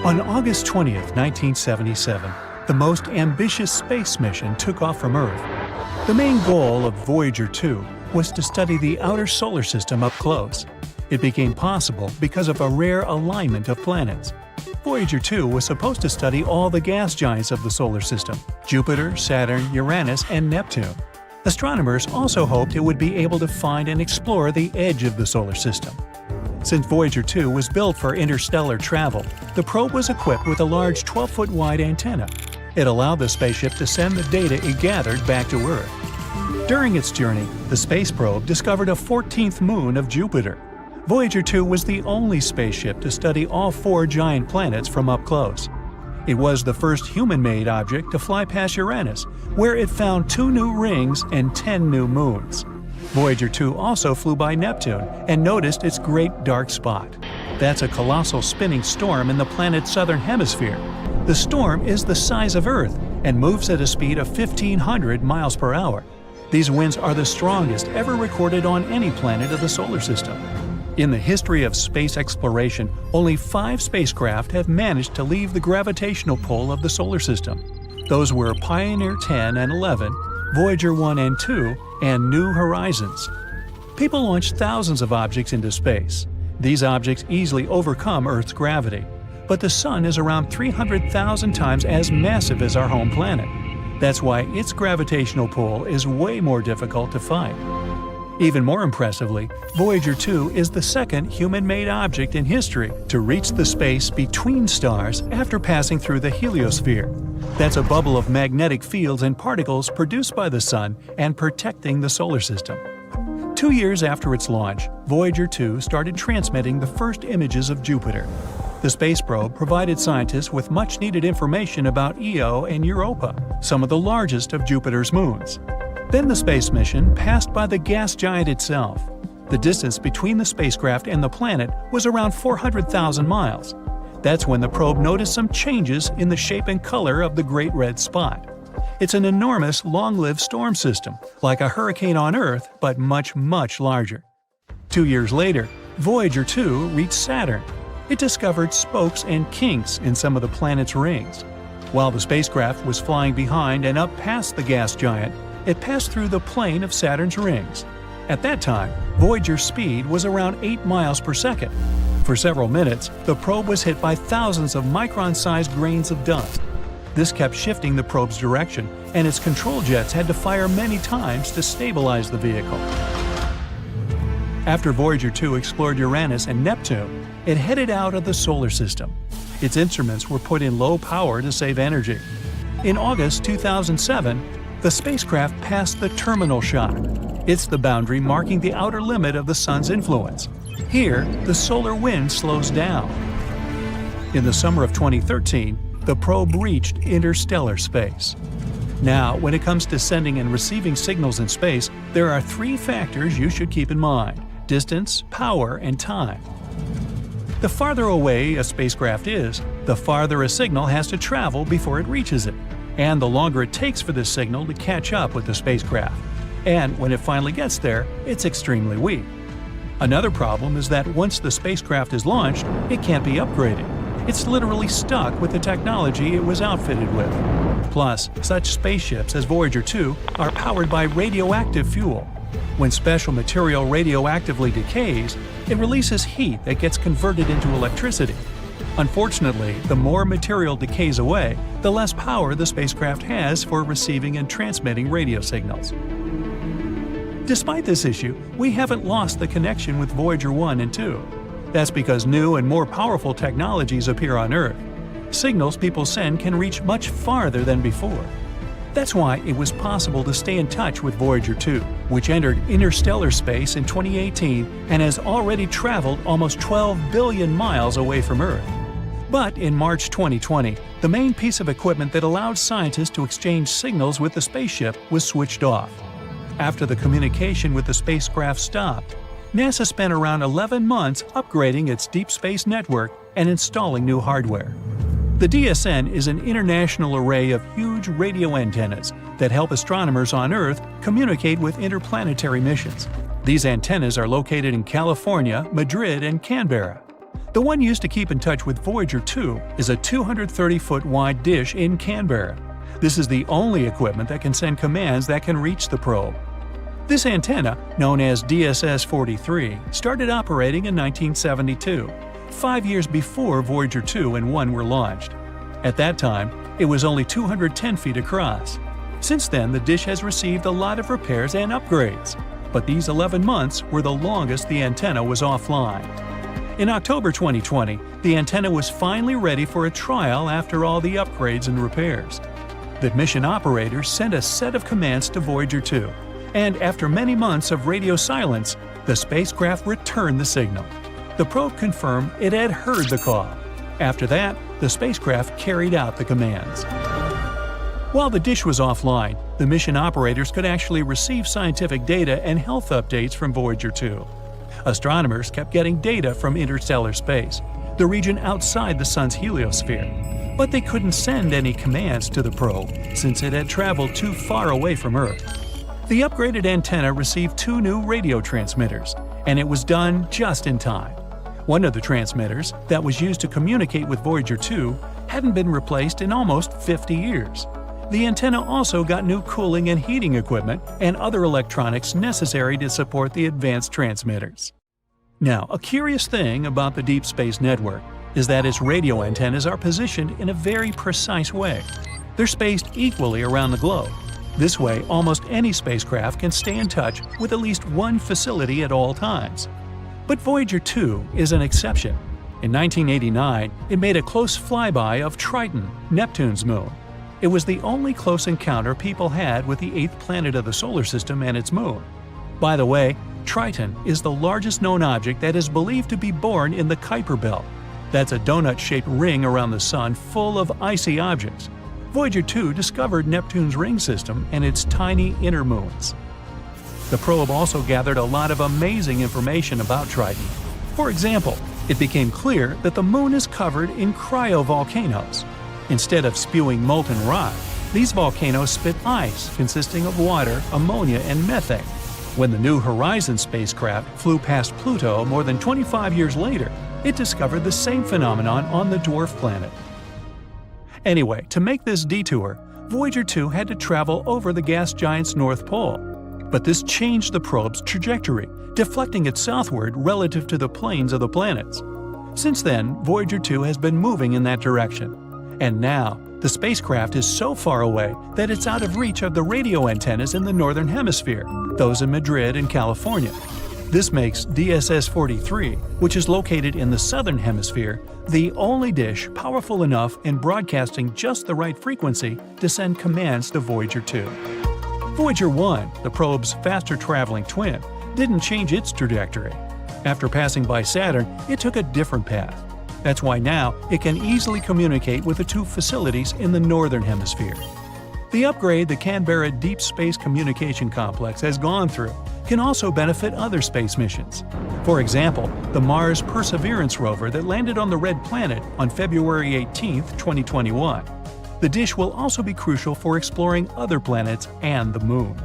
Speaker 2: On August 20, 1977, the most ambitious space mission took off from Earth. The main goal of Voyager 2 was to study the outer solar system up close. It became possible because of a rare alignment of planets. Voyager 2 was supposed to study all the gas giants of the solar system: Jupiter, Saturn, Uranus, and Neptune. Astronomers also hoped it would be able to find and explore the edge of the solar system. Since Voyager 2 was built for interstellar travel, the probe was equipped with a large 12-foot wide antenna. It allowed the spaceship to send the data it gathered back to Earth. During its journey, the space probe discovered a 14th moon of Jupiter. Voyager 2 was the only spaceship to study all 4 giant planets from up close. It was the first human-made object to fly past Uranus, where it found 2 new rings and 10 new moons. Voyager 2 also flew by Neptune and noticed its great dark spot. That's a colossal spinning storm in the planet's southern hemisphere. The storm is the size of Earth and moves at a speed of 1,500 miles per hour. These winds are the strongest ever recorded on any planet of the solar system. In the history of space exploration, only 5 spacecraft have managed to leave the gravitational pull of the solar system. Those were Pioneer 10 and 11, Voyager 1 and 2, and New Horizons. People launch thousands of objects into space. These objects easily overcome Earth's gravity. but the Sun is around 300,000 times as massive as our home planet. That's why its gravitational pull is way more difficult to fight. Even more impressively, Voyager 2 is the second human-made object in history to reach the space between stars after passing through the heliosphere. That's a bubble of magnetic fields and particles produced by the Sun and protecting the solar system. 2 years after its launch, Voyager 2 started transmitting the first images of Jupiter. The space probe provided scientists with much-needed information about Io and Europa, some of the largest of Jupiter's moons. Then the space mission passed by the gas giant itself. The distance between the spacecraft and the planet was around 400,000 miles. That's when the probe noticed some changes in the shape and color of the Great Red Spot. It's an enormous, long-lived storm system, like a hurricane on Earth, but much, much larger. 2 years later, Voyager 2 reached Saturn. It discovered spokes and kinks in some of the planet's rings. While the spacecraft was flying behind and up past the gas giant, it passed through the plane of Saturn's rings. At that time, Voyager's speed was around 8 miles per second. For several minutes, the probe was hit by thousands of micron-sized grains of dust. This kept shifting the probe's direction, and its control jets had to fire many times to stabilize the vehicle. After Voyager 2 explored Uranus and Neptune, it headed out of the solar system. Its instruments were put in low power to save energy. In August 2007, the spacecraft passed the terminal shock. It's the boundary marking the outer limit of the Sun's influence. Here, the solar wind slows down. In the summer of 2013, the probe reached interstellar space. Now, when it comes to sending and receiving signals in space, there are 3 factors you should keep in mind: distance, power, and time. The farther away a spacecraft is, the farther a signal has to travel before it reaches it, and the longer it takes for this signal to catch up with the spacecraft. And when it finally gets there, it's extremely weak. Another problem is that once the spacecraft is launched, it can't be upgraded. It's literally stuck with the technology it was outfitted with. Plus, such spaceships as Voyager 2 are powered by radioactive fuel. When special material radioactively decays, it releases heat that gets converted into electricity. Unfortunately, the more material decays away, the less power the spacecraft has for receiving and transmitting radio signals. Despite this issue, we haven't lost the connection with Voyager 1 and 2. That's because new and more powerful technologies appear on Earth. Signals people send can reach much farther than before. That's why it was possible to stay in touch with Voyager 2, which entered interstellar space in 2018 and has already traveled almost 12 billion miles away from Earth. But in March 2020, the main piece of equipment that allowed scientists to exchange signals with the spaceship was switched off. After the communication with the spacecraft stopped, NASA spent around 11 months upgrading its deep space network and installing new hardware. The DSN is an international array of huge radio antennas that help astronomers on Earth communicate with interplanetary missions. These antennas are located in California, Madrid, and Canberra. The one used to keep in touch with Voyager 2 is a 230-foot wide dish in Canberra. This is the only equipment that can send commands that can reach the probe. This antenna, known as DSS-43, started operating in 1972, 5 years before Voyager 2 and 1 were launched. At that time, it was only 210 feet across. Since then, the dish has received a lot of repairs and upgrades, but these 11 months were the longest the antenna was offline. In October 2020, the antenna was finally ready for a trial after all the upgrades and repairs. The mission operators sent a set of commands to Voyager 2, and after many months of radio silence, the spacecraft returned the signal. The probe confirmed it had heard the call. After that, the spacecraft carried out the commands. While the dish was offline, the mission operators could actually receive scientific data and health updates from Voyager 2. Astronomers kept getting data from interstellar space, the region outside the Sun's heliosphere, but they couldn't send any commands to the probe since it had traveled too far away from Earth. The upgraded antenna received 2 new radio transmitters, and it was done just in time. One of the transmitters, that was used to communicate with Voyager 2, hadn't been replaced in almost 50 years. The antenna also got new cooling and heating equipment and other electronics necessary to support the advanced transmitters. Now, a curious thing about the Deep Space Network is that its radio antennas are positioned in a very precise way. They're spaced equally around the globe. This way, almost any spacecraft can stay in touch with at least one facility at all times. But Voyager 2 is an exception. In 1989, it made a close flyby of Triton, Neptune's moon. It was the only close encounter people had with the eighth planet of the solar system and its moon. By the way, Triton is the largest known object that is believed to be born in the Kuiper Belt. That's a donut-shaped ring around the Sun full of icy objects. Voyager 2 discovered Neptune's ring system and its tiny inner moons. The probe also gathered a lot of amazing information about Triton. For example, it became clear that the moon is covered in cryovolcanoes. Instead of spewing molten rock, these volcanoes spit ice consisting of water, ammonia, and methane. When the New Horizons spacecraft flew past Pluto more than 25 years later, it discovered the same phenomenon on the dwarf planet. Anyway, to make this detour, Voyager 2 had to travel over the gas giant's North Pole. But this changed the probe's trajectory, deflecting it southward relative to the planes of the planets. Since then, Voyager 2 has been moving in that direction. And now, the spacecraft is so far away that it's out of reach of the radio antennas in the Northern Hemisphere, those in Madrid and California. This makes DSS-43, which is located in the Southern Hemisphere, the only dish powerful enough in broadcasting just the right frequency to send commands to Voyager 2. Voyager 1, the probe's faster-traveling twin, didn't change its trajectory. After passing by Saturn, it took a different path. That's why now it can easily communicate with the two facilities in the Northern Hemisphere. The upgrade the Canberra Deep Space Communication Complex has gone through can also benefit other space missions. For example, the Mars Perseverance rover that landed on the Red Planet on February 18, 2021. The dish will also be crucial for exploring other planets and the Moon.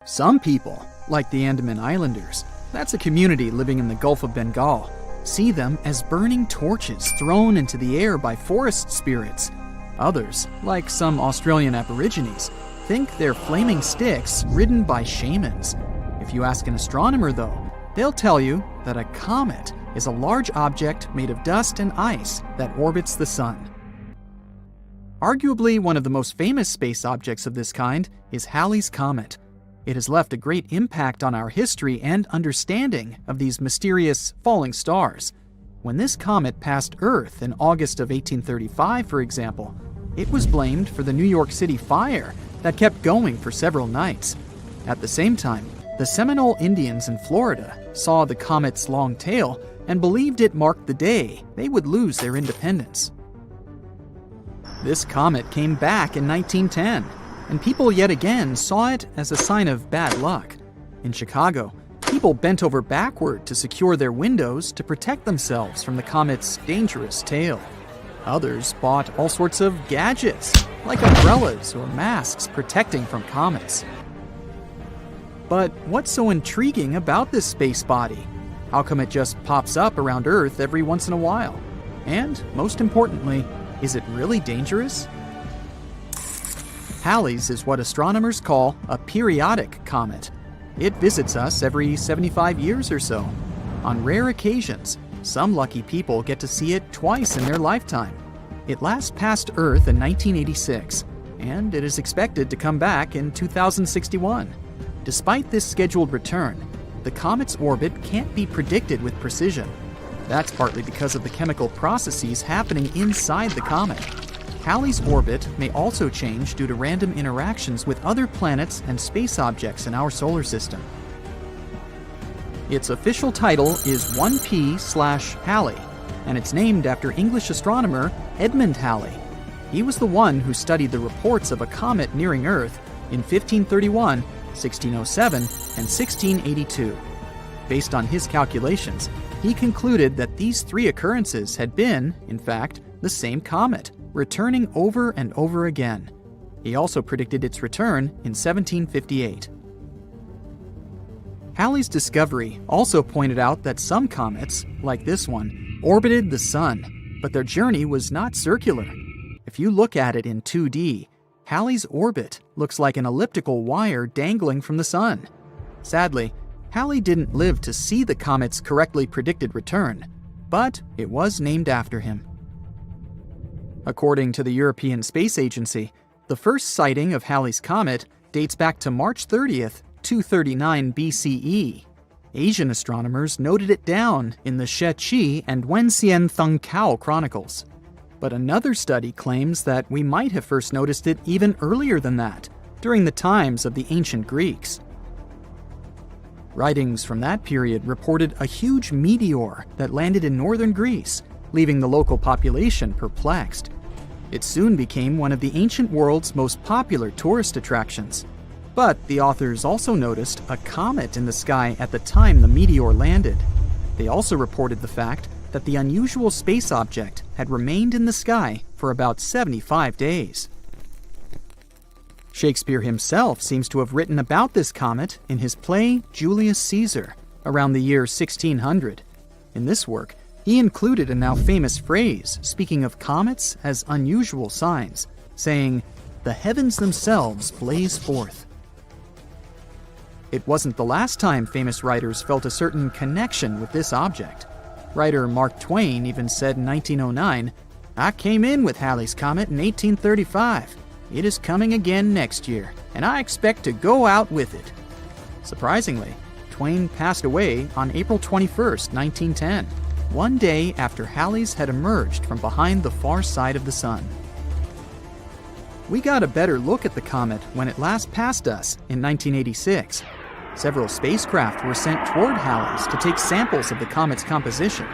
Speaker 4: Some people, like the Andaman Islanders, that's a community living in the Gulf of Bengal, see them as burning torches thrown into the air by forest spirits. Others, like some Australian Aborigines, think they're flaming sticks ridden by shamans. If you ask an astronomer, though, they'll tell you that a comet is a large object made of dust and ice that orbits the Sun. Arguably one of the most famous space objects of this kind is Halley's Comet. It has left a great impact on our history and understanding of these mysterious falling stars. When this comet passed Earth in August of 1835, for example, it was blamed for the New York City fire that kept going for several nights. At the same time, the Seminole Indians in Florida saw the comet's long tail and believed it marked the day they would lose their independence. This comet came back in 1910. And people yet again saw it as a sign of bad luck. In Chicago, people bent over backward to secure their windows to protect themselves from the comet's dangerous tail. Others bought all sorts of gadgets, like umbrellas or masks protecting from comets. But what's so intriguing about this space body? How come it just pops up around Earth every once in a while? And, most importantly, is it really dangerous? Halley's is what astronomers call a periodic comet. It visits us every 75 years or so. On rare occasions, some lucky people get to see it twice in their lifetime. It last passed Earth in 1986, and it is expected to come back in 2061. Despite this scheduled return, the comet's orbit can't be predicted with precision. That's partly because of the chemical processes happening inside the comet. Halley's orbit may also change due to random interactions with other planets and space objects in our solar system. Its official title is 1P/Halley, and it's named after English astronomer Edmund Halley. He was the one who studied the reports of a comet nearing Earth in 1531, 1607, and 1682. Based on his calculations, he concluded that these three occurrences had been, in fact, the same comet, returning over and over again. He also predicted its return in 1758. Halley's discovery also pointed out that some comets, like this one, orbited the Sun, but their journey was not circular. If you look at it in 2D, Halley's orbit looks like an elliptical wire dangling from the Sun. Sadly, Halley didn't live to see the comet's correctly predicted return, but it was named after him. According to the European Space Agency, the first sighting of Halley's comet dates back to March 30th, 239 BCE. Asian astronomers noted it down in the Sheqi and Wenxian Thungkao chronicles. But another study claims that we might have first noticed it even earlier than that, during the times of the ancient Greeks. Writings from that period reported a huge meteor that landed in northern Greece, leaving the local population perplexed. It soon became one of the ancient world's most popular tourist attractions. But the authors also noticed a comet in the sky at the time the meteor landed. They also reported the fact that the unusual space object had remained in the sky for about 75 days. Shakespeare himself seems to have written about this comet in his play Julius Caesar around the year 1600. In this work, he included a now famous phrase speaking of comets as unusual signs, saying, "The heavens themselves blaze forth." It wasn't the last time famous writers felt a certain connection with this object. Writer Mark Twain even said in 1909, "I came in with Halley's Comet in 1835. It is coming again next year, and I expect to go out with it." Surprisingly, Twain passed away on April 21st, 1910, one day after Halley's had emerged from behind the far side of the Sun. We got a better look at the comet when it last passed us in 1986. Several spacecraft were sent toward Halley's to take samples of the comet's composition.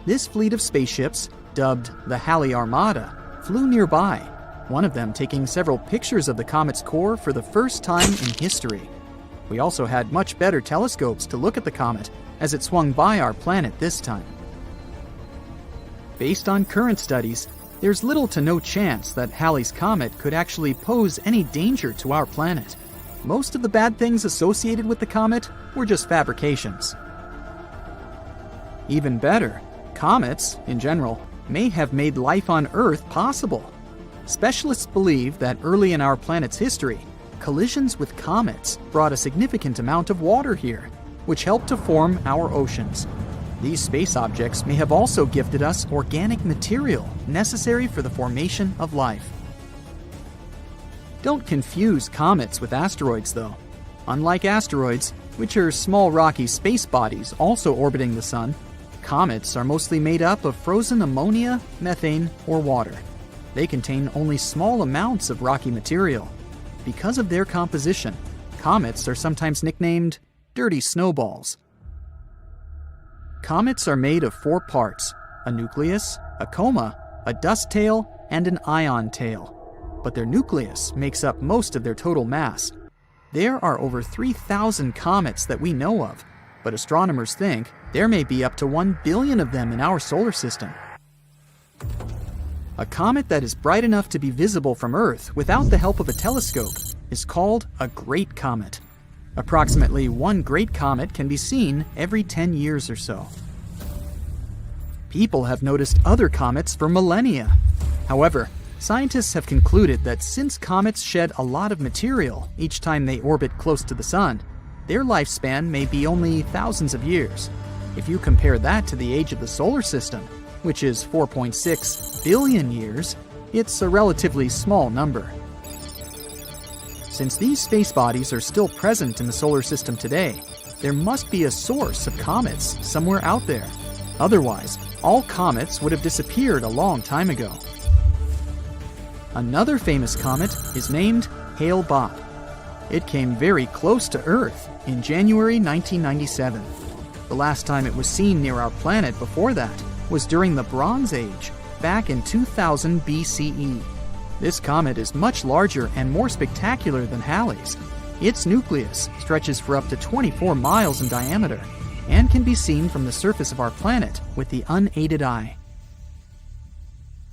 Speaker 4: This fleet of spaceships, dubbed the Halley Armada, flew nearby, one of them taking several pictures of the comet's core for the first time in history. We also had much better telescopes to look at the comet as it swung by our planet this time. Based on current studies, there's little to no chance that Halley's Comet could actually pose any danger to our planet. Most of the bad things associated with the comet were just fabrications. Even better, comets, in general, may have made life on Earth possible. Specialists believe that early in our planet's history, collisions with comets brought a significant amount of water here, which helped to form our oceans. These space objects may have also gifted us organic material necessary for the formation of life. Don't confuse comets with asteroids, though. Unlike asteroids, which are small rocky space bodies also orbiting the Sun, comets are mostly made up of frozen ammonia, methane, or water. They contain only small amounts of rocky material. Because of their composition, comets are sometimes nicknamed dirty snowballs. Comets are made of 4 parts: a nucleus, a coma, a dust tail, and an ion tail. But their nucleus makes up most of their total mass. There are over 3,000 comets that we know of, but astronomers think there may be up to 1 billion of them in our solar system. A comet that is bright enough to be visible from Earth without the help of a telescope is called a great comet. Approximately 1 great comet can be seen every 10 years or so. People have noticed other comets for millennia. However, scientists have concluded that since comets shed a lot of material each time they orbit close to the Sun, their lifespan may be only thousands of years. If you compare that to the age of the solar system, which is 4.6 billion years, it's a relatively small number. Since these space bodies are still present in the solar system today, there must be a source of comets somewhere out there. Otherwise, all comets would have disappeared a long time ago. Another famous comet is named Hale-Bopp. It came very close to Earth in January 1997. The last time it was seen near our planet before that was during the Bronze Age, back in 2000 BCE. This comet is much larger and more spectacular than Halley's. Its nucleus stretches for up to 24 miles in diameter and can be seen from the surface of our planet with the unaided eye.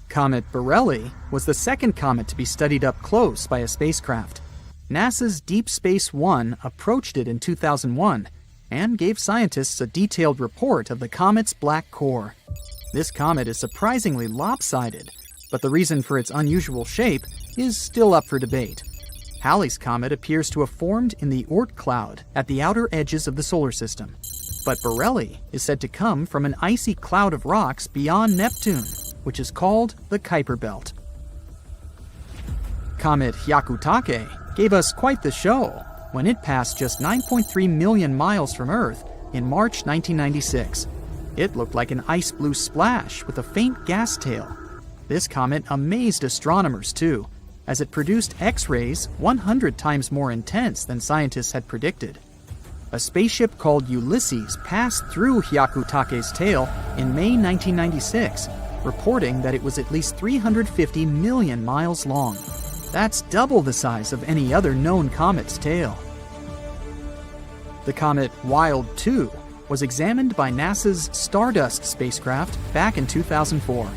Speaker 4: Comet Borrelly was the second comet to be studied up close by a spacecraft. NASA's Deep Space One approached it in 2001 and gave scientists a detailed report of the comet's black core. This comet is surprisingly lopsided, but the reason for its unusual shape is still up for debate. Halley's comet appears to have formed in the Oort cloud at the outer edges of the solar system. But Borrelli is said to come from an icy cloud of rocks beyond Neptune, which is called the Kuiper Belt. Comet Hyakutake gave us quite the show when it passed just 9.3 million miles from Earth in March 1996. It looked like an ice blue splash with a faint gas tail. This comet amazed astronomers too, as it produced X-rays 100 times more intense than scientists had predicted. A spaceship called Ulysses passed through Hyakutake's tail in May 1996, reporting that it was at least 350 million miles long. That's double the size of any other known comet's tail. The comet Wild 2 was examined by NASA's Stardust spacecraft back in 2004.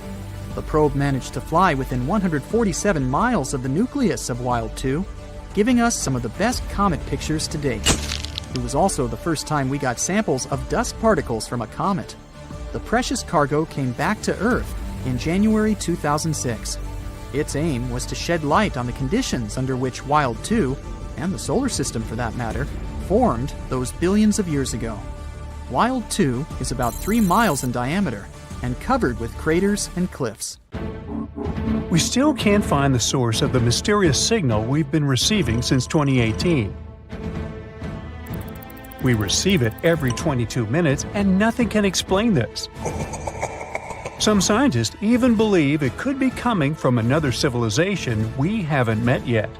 Speaker 4: The probe managed to fly within 147 miles of the nucleus of Wild 2, giving us some of the best comet pictures to date. It was also the first time we got samples of dust particles from a comet. The precious cargo came back to Earth in January 2006. Its aim was to shed light on the conditions under which Wild 2, and the solar system for that matter, formed those billions of years ago. Wild 2 is about 3 miles in diameter and covered with craters and cliffs.
Speaker 2: We still can't find the source of the mysterious signal we've been receiving since 2018. We receive it every 22 minutes and nothing can explain this. Some scientists even believe it could be coming from another civilization we haven't met yet.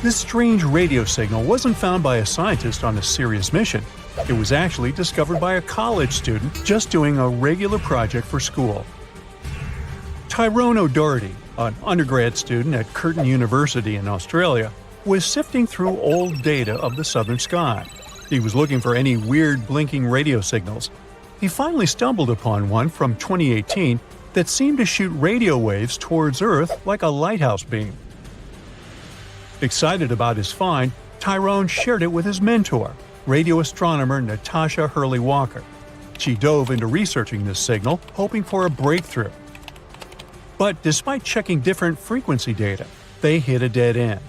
Speaker 2: This strange radio signal wasn't found by a scientist on a serious mission. It was actually discovered by a college student just doing a regular project for school. Tyrone O'Doherty, an undergrad student at Curtin University in Australia, was sifting through old data of the southern sky. He was looking for any weird blinking radio signals. He finally stumbled upon one from 2018 that seemed to shoot radio waves towards Earth like a lighthouse beam. Excited about his find, Tyrone shared it with his mentor, radio astronomer Natasha Hurley-Walker. She dove into researching this signal, hoping for a breakthrough. But despite checking different frequency data, they hit a dead end.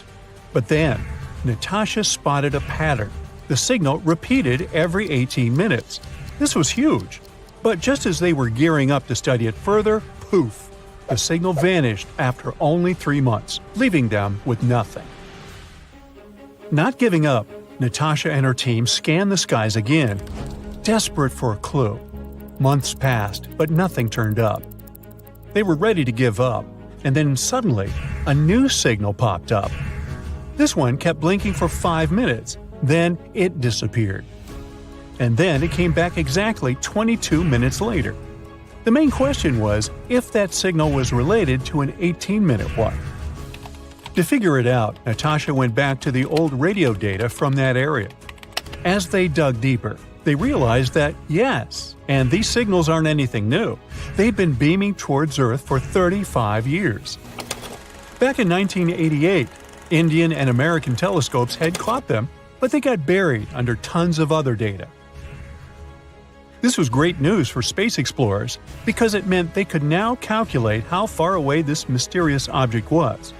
Speaker 2: But then, Natasha spotted a pattern. The signal repeated every 18 minutes. This was huge. But just as they were gearing up to study it further, poof! The signal vanished after only 3 months, leaving them with nothing. Not giving up, Natasha and her team scanned the skies again, desperate for a clue. Months passed, but nothing turned up. They were ready to give up, and then suddenly, a new signal popped up. This one kept blinking for 5 minutes, then it disappeared. And then it came back exactly 22 minutes later. The main question was if that signal was related to an 18-minute one. To figure it out, Natasha went back to the old radio data from that area. As they dug deeper, they realized that, yes, and these signals aren't anything new. They've been beaming towards Earth for 35 years. Back in 1988, Indian and American telescopes had caught them, but they got buried under tons of other data. This was great news for space explorers because it meant they could now calculate how far away this mysterious object was.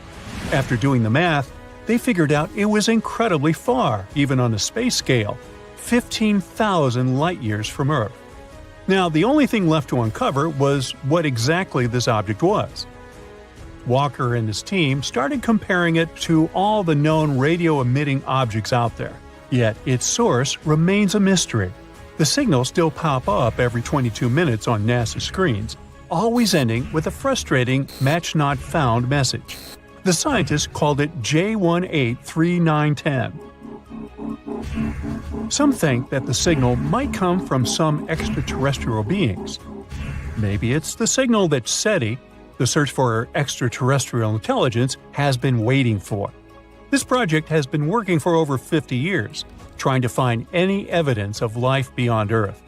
Speaker 2: After doing the math, they figured out it was incredibly far, even on a space scale, 15,000 light-years from Earth. Now, the only thing left to uncover was what exactly this object was. Walker and his team started comparing it to all the known radio-emitting objects out there. Yet its source remains a mystery. The signals still pop up every 22 minutes on NASA screens, always ending with a frustrating match not found message. The scientists called it J183910. Some think that the signal might come from some extraterrestrial beings. Maybe it's the signal that SETI, the search for extraterrestrial intelligence, has been waiting for. This project has been working for over 50 years, trying to find any evidence of life beyond Earth.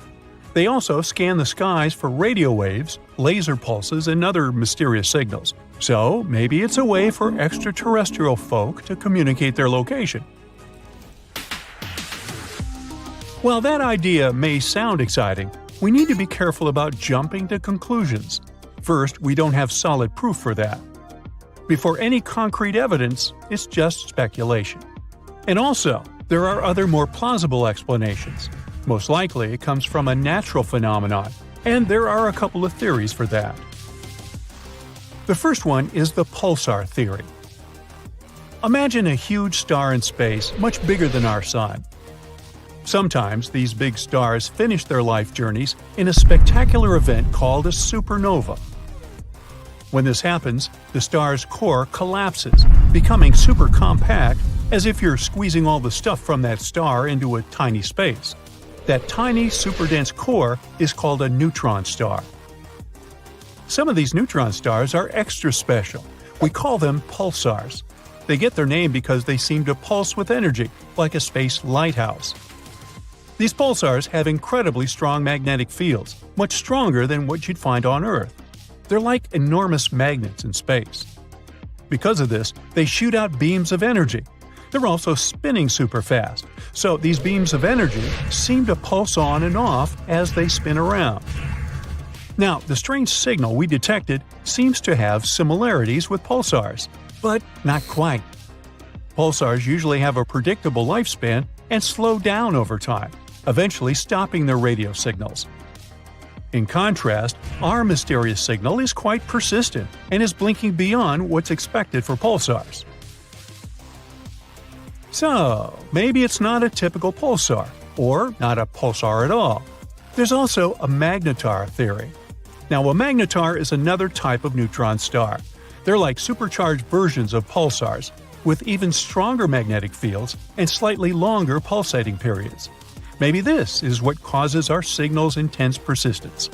Speaker 2: They also scan the skies for radio waves, laser pulses, and other mysterious signals. So maybe it's a way for extraterrestrial folk to communicate their location. While that idea may sound exciting, we need to be careful about jumping to conclusions. First, we don't have solid proof for that. Before any concrete evidence, it's just speculation. And also, there are other more plausible explanations. Most likely it comes from a natural phenomenon, and there are a couple of theories for that. The first one is the pulsar theory. Imagine a huge star in space much bigger than our Sun. Sometimes these big stars finish their life journeys in a spectacular event called a supernova. When this happens, the star's core collapses, becoming super compact, as if you're squeezing all the stuff from that star into a tiny space. That tiny, superdense core is called a neutron star. Some of these neutron stars are extra special. We call them pulsars. They get their name because they seem to pulse with energy, like a space lighthouse. These pulsars have incredibly strong magnetic fields, much stronger than what you'd find on Earth. They're like enormous magnets in space. Because of this, they shoot out beams of energy. They're also spinning super fast, so these beams of energy seem to pulse on and off as they spin around. Now, the strange signal we detected seems to have similarities with pulsars, but not quite. Pulsars usually have a predictable lifespan and slow down over time, eventually stopping their radio signals. In contrast, our mysterious signal is quite persistent and is blinking beyond what's expected for pulsars. So, maybe it's not a typical pulsar, or not a pulsar at all. There's also a magnetar theory. Now, a magnetar is another type of neutron star. They're like supercharged versions of pulsars, with even stronger magnetic fields and slightly longer pulsating periods. Maybe this is what causes our signal's intense persistence.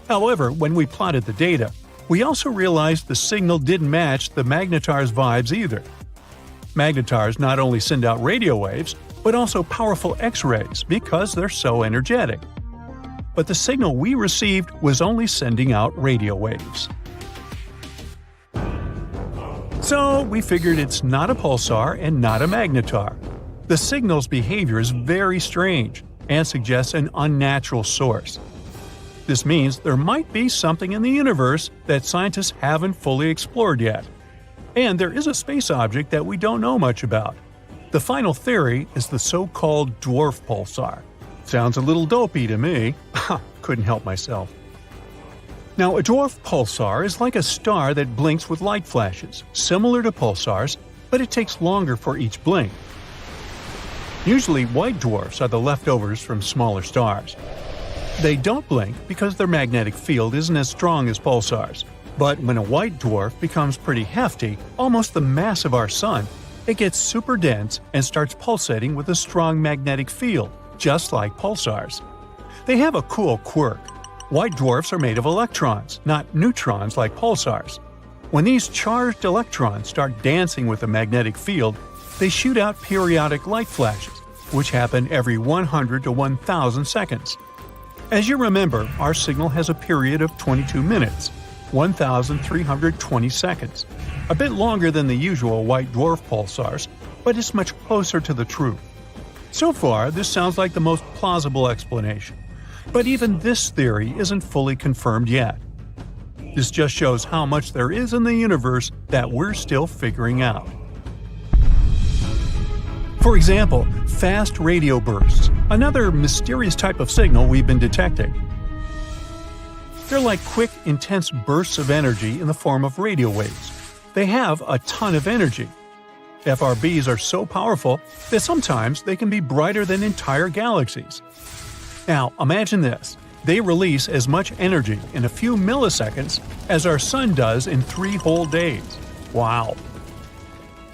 Speaker 2: However, when we plotted the data, we also realized the signal didn't match the magnetar's vibes either. Magnetars not only send out radio waves, but also powerful X-rays because they're so energetic. But the signal we received was only sending out radio waves. So we figured it's not a pulsar and not a magnetar. The signal's behavior is very strange and suggests an unnatural source. This means there might be something in the universe that scientists haven't fully explored yet. And there is a space object that we don't know much about. The final theory is the so-called dwarf pulsar. Sounds a little dopey to me. Couldn't help myself. Now, a dwarf pulsar is like a star that blinks with light flashes, similar to pulsars, but it takes longer for each blink. Usually, white dwarfs are the leftovers from smaller stars. They don't blink because their magnetic field isn't as strong as pulsars. But when a white dwarf becomes pretty hefty, almost the mass of our Sun, it gets super dense and starts pulsating with a strong magnetic field, just like pulsars. They have a cool quirk. White dwarfs are made of electrons, not neutrons like pulsars. When these charged electrons start dancing with the magnetic field, they shoot out periodic light flashes, which happen every 100 to 1,000 seconds. As you remember, our signal has a period of 22 minutes, 1,320 seconds. A bit longer than the usual white dwarf pulsars, but it's much closer to the truth. So far, this sounds like the most plausible explanation. But even this theory isn't fully confirmed yet. This just shows how much there is in the universe that we're still figuring out. For example, fast radio bursts, another mysterious type of signal we've been detecting. They're like quick, intense bursts of energy in the form of radio waves. They have a ton of energy. FRBs are so powerful that sometimes they can be brighter than entire galaxies. Now, imagine this. They release as much energy in a few milliseconds as our Sun does in 3 whole days. Wow!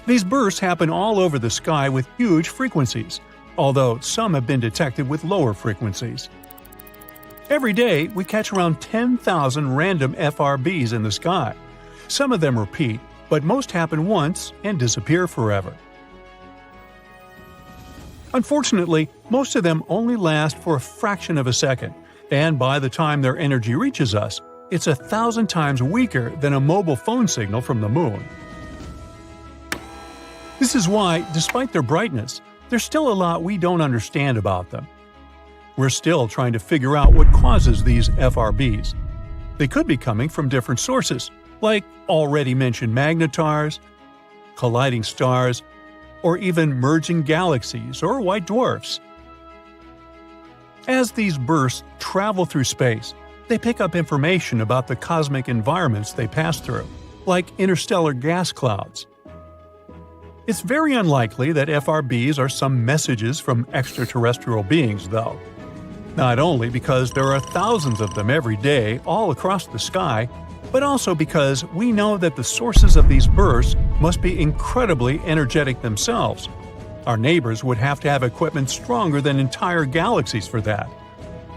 Speaker 2: These bursts happen all over the sky with huge frequencies, although some have been detected with lower frequencies. Every day, we catch around 10,000 random FRBs in the sky. Some of them repeat, but most happen once and disappear forever. Unfortunately, most of them only last for a fraction of a second, and by the time their energy reaches us, it's 1,000 times weaker than a mobile phone signal from the moon. This is why, despite their brightness, there's still a lot we don't understand about them. We're still trying to figure out what causes these FRBs. They could be coming from different sources, like already mentioned magnetars, colliding stars, or even merging galaxies or white dwarfs. As these bursts travel through space, they pick up information about the cosmic environments they pass through, like interstellar gas clouds. It's very unlikely that FRBs are some messages from extraterrestrial beings, though. Not only because there are thousands of them every day all across the sky, but also because we know that the sources of these bursts must be incredibly energetic themselves. Our neighbors would have to have equipment stronger than entire galaxies for that.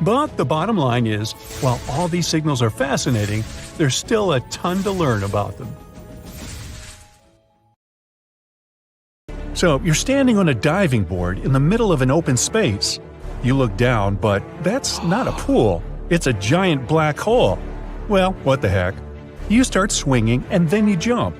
Speaker 2: But the bottom line is, while all these signals are fascinating, there's still a ton to learn about them. So, you're standing on a diving board in the middle of an open space. You look down, but that's not a pool. It's a giant black hole. Well, what the heck? You start swinging and then you jump.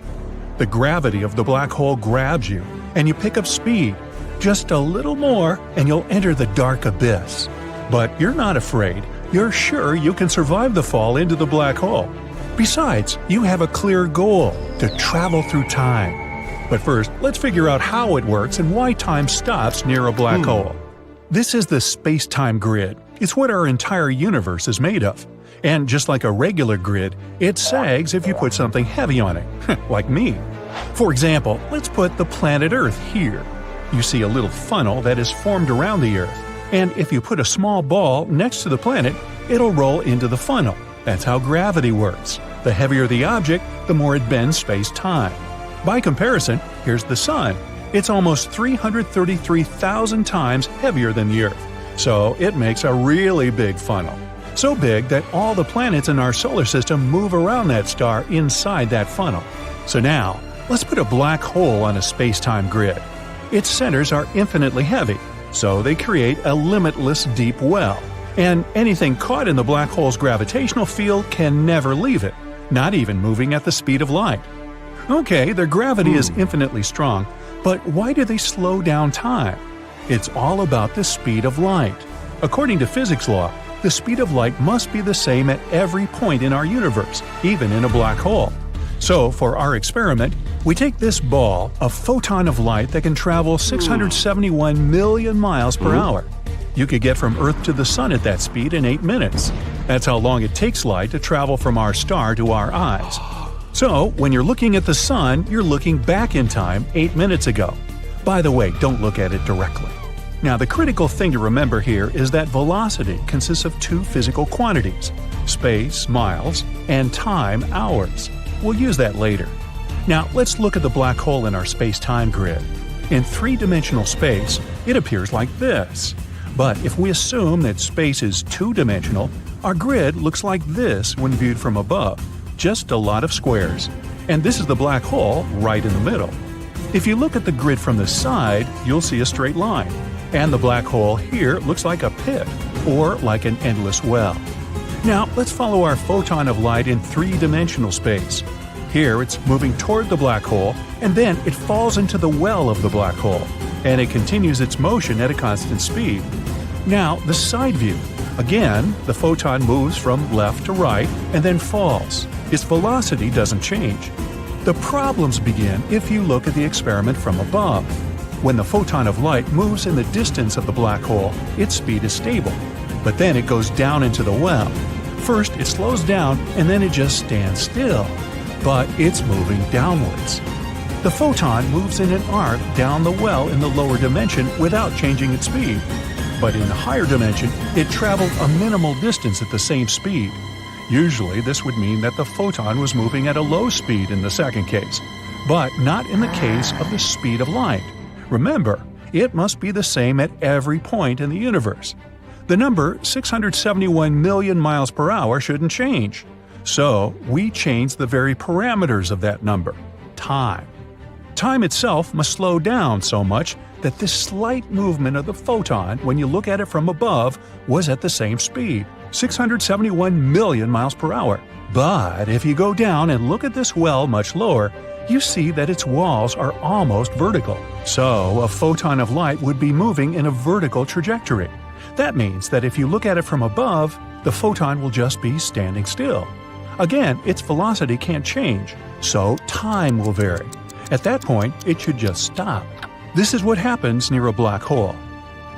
Speaker 2: The gravity of the black hole grabs you, and you pick up speed. Just a little more, and you'll enter the dark abyss. But you're not afraid. You're sure you can survive the fall into the black hole. Besides, you have a clear goal: to travel through time. But first, let's figure out how it works and why time stops near a black hole. This is the space-time grid. It's what our entire universe is made of. And just like a regular grid, it sags if you put something heavy on it, like me. For example, let's put the planet Earth here. You see a little funnel that is formed around the Earth, and if you put a small ball next to the planet, it'll roll into the funnel. That's how gravity works. The heavier the object, the more it bends space-time. By comparison, here's the Sun. It's almost 333,000 times heavier than the Earth, so it makes a really big funnel. So big that all the planets in our solar system move around that star inside that funnel. So now, let's put a black hole on a space-time grid. Its centers are infinitely heavy, so they create a limitless deep well. And anything caught in the black hole's gravitational field can never leave it, not even moving at the speed of light. Okay, their gravity is infinitely strong, but why do they slow down time? It's all about the speed of light. According to physics law, the speed of light must be the same at every point in our universe, even in a black hole. So, for our experiment, we take this ball, a photon of light that can travel 671 million miles per hour. You could get from Earth to the Sun at that speed in 8 minutes. That's how long it takes light to travel from our star to our eyes. So, when you're looking at the Sun, you're looking back in time 8 minutes ago. By the way, don't look at it directly. Now, the critical thing to remember here is that velocity consists of two physical quantities: space, miles, and time, hours. We'll use that later. Now, let's look at the black hole in our space-time grid. In three-dimensional space, it appears like this. But if we assume that space is two-dimensional, our grid looks like this when viewed from above. Just a lot of squares. And this is the black hole right in the middle. If you look at the grid from the side, you'll see a straight line. And the black hole here looks like a pit, or like an endless well. Now, let's follow our photon of light in three-dimensional space. Here, it's moving toward the black hole, and then it falls into the well of the black hole, and it continues its motion at a constant speed. Now, the side view. Again, the photon moves from left to right and then falls. Its velocity doesn't change. The problems begin if you look at the experiment from above. When the photon of light moves in the distance of the black hole, its speed is stable. But then it goes down into the well. First, it slows down and then it just stands still. But it's moving downwards. The photon moves in an arc down the well in the lower dimension without changing its speed. But in the higher dimension, it traveled a minimal distance at the same speed. Usually, this would mean that the photon was moving at a low speed in the second case, but not in the case of the speed of light. Remember, it must be the same at every point in the universe. The number 671 million miles per hour shouldn't change. So, we change the very parameters of that number: time. Time itself must slow down so much that this slight movement of the photon, when you look at it from above, was at the same speed, 671 million miles per hour. But if you go down and look at this well much lower, you see that its walls are almost vertical. So, a photon of light would be moving in a vertical trajectory. That means that if you look at it from above, the photon will just be standing still. Again, its velocity can't change, so time will vary. At that point, it should just stop. This is what happens near a black hole.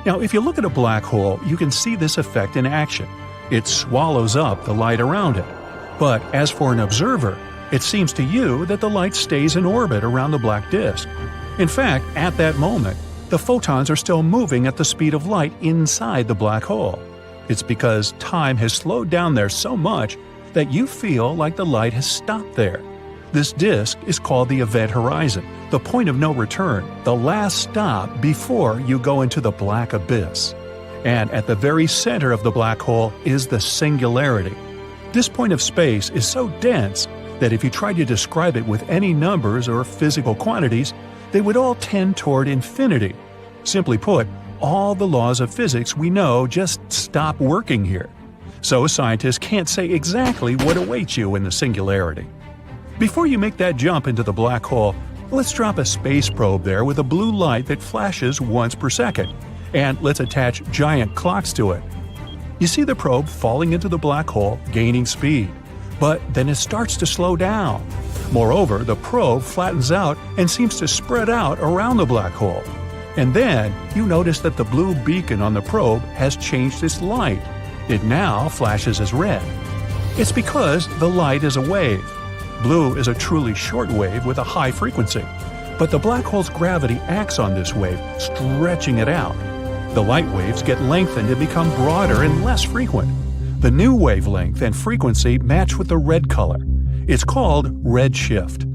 Speaker 2: Now, if you look at a black hole, you can see this effect in action. It swallows up the light around it. But as for an observer, it seems to you that the light stays in orbit around the black disk. In fact, at that moment, the photons are still moving at the speed of light inside the black hole. It's because time has slowed down there so much that you feel like the light has stopped there. This disk is called the event horizon, the point of no return, the last stop before you go into the black abyss. And at the very center of the black hole is the singularity. This point of space is so dense that if you tried to describe it with any numbers or physical quantities, they would all tend toward infinity. Simply put, all the laws of physics we know just stop working here. So scientists can't say exactly what awaits you in the singularity. Before you make that jump into the black hole, let's drop a space probe there with a blue light that flashes once per second, and let's attach giant clocks to it. You see the probe falling into the black hole, gaining speed, but then it starts to slow down. Moreover, the probe flattens out and seems to spread out around the black hole. And then you notice that the blue beacon on the probe has changed its light. It now flashes as red. It's because the light is a wave. Blue is a truly short wave with a high frequency, but the black hole's gravity acts on this wave, stretching it out. The light waves get lengthened and become broader and less frequent. The new wavelength and frequency match with the red color. It's called redshift.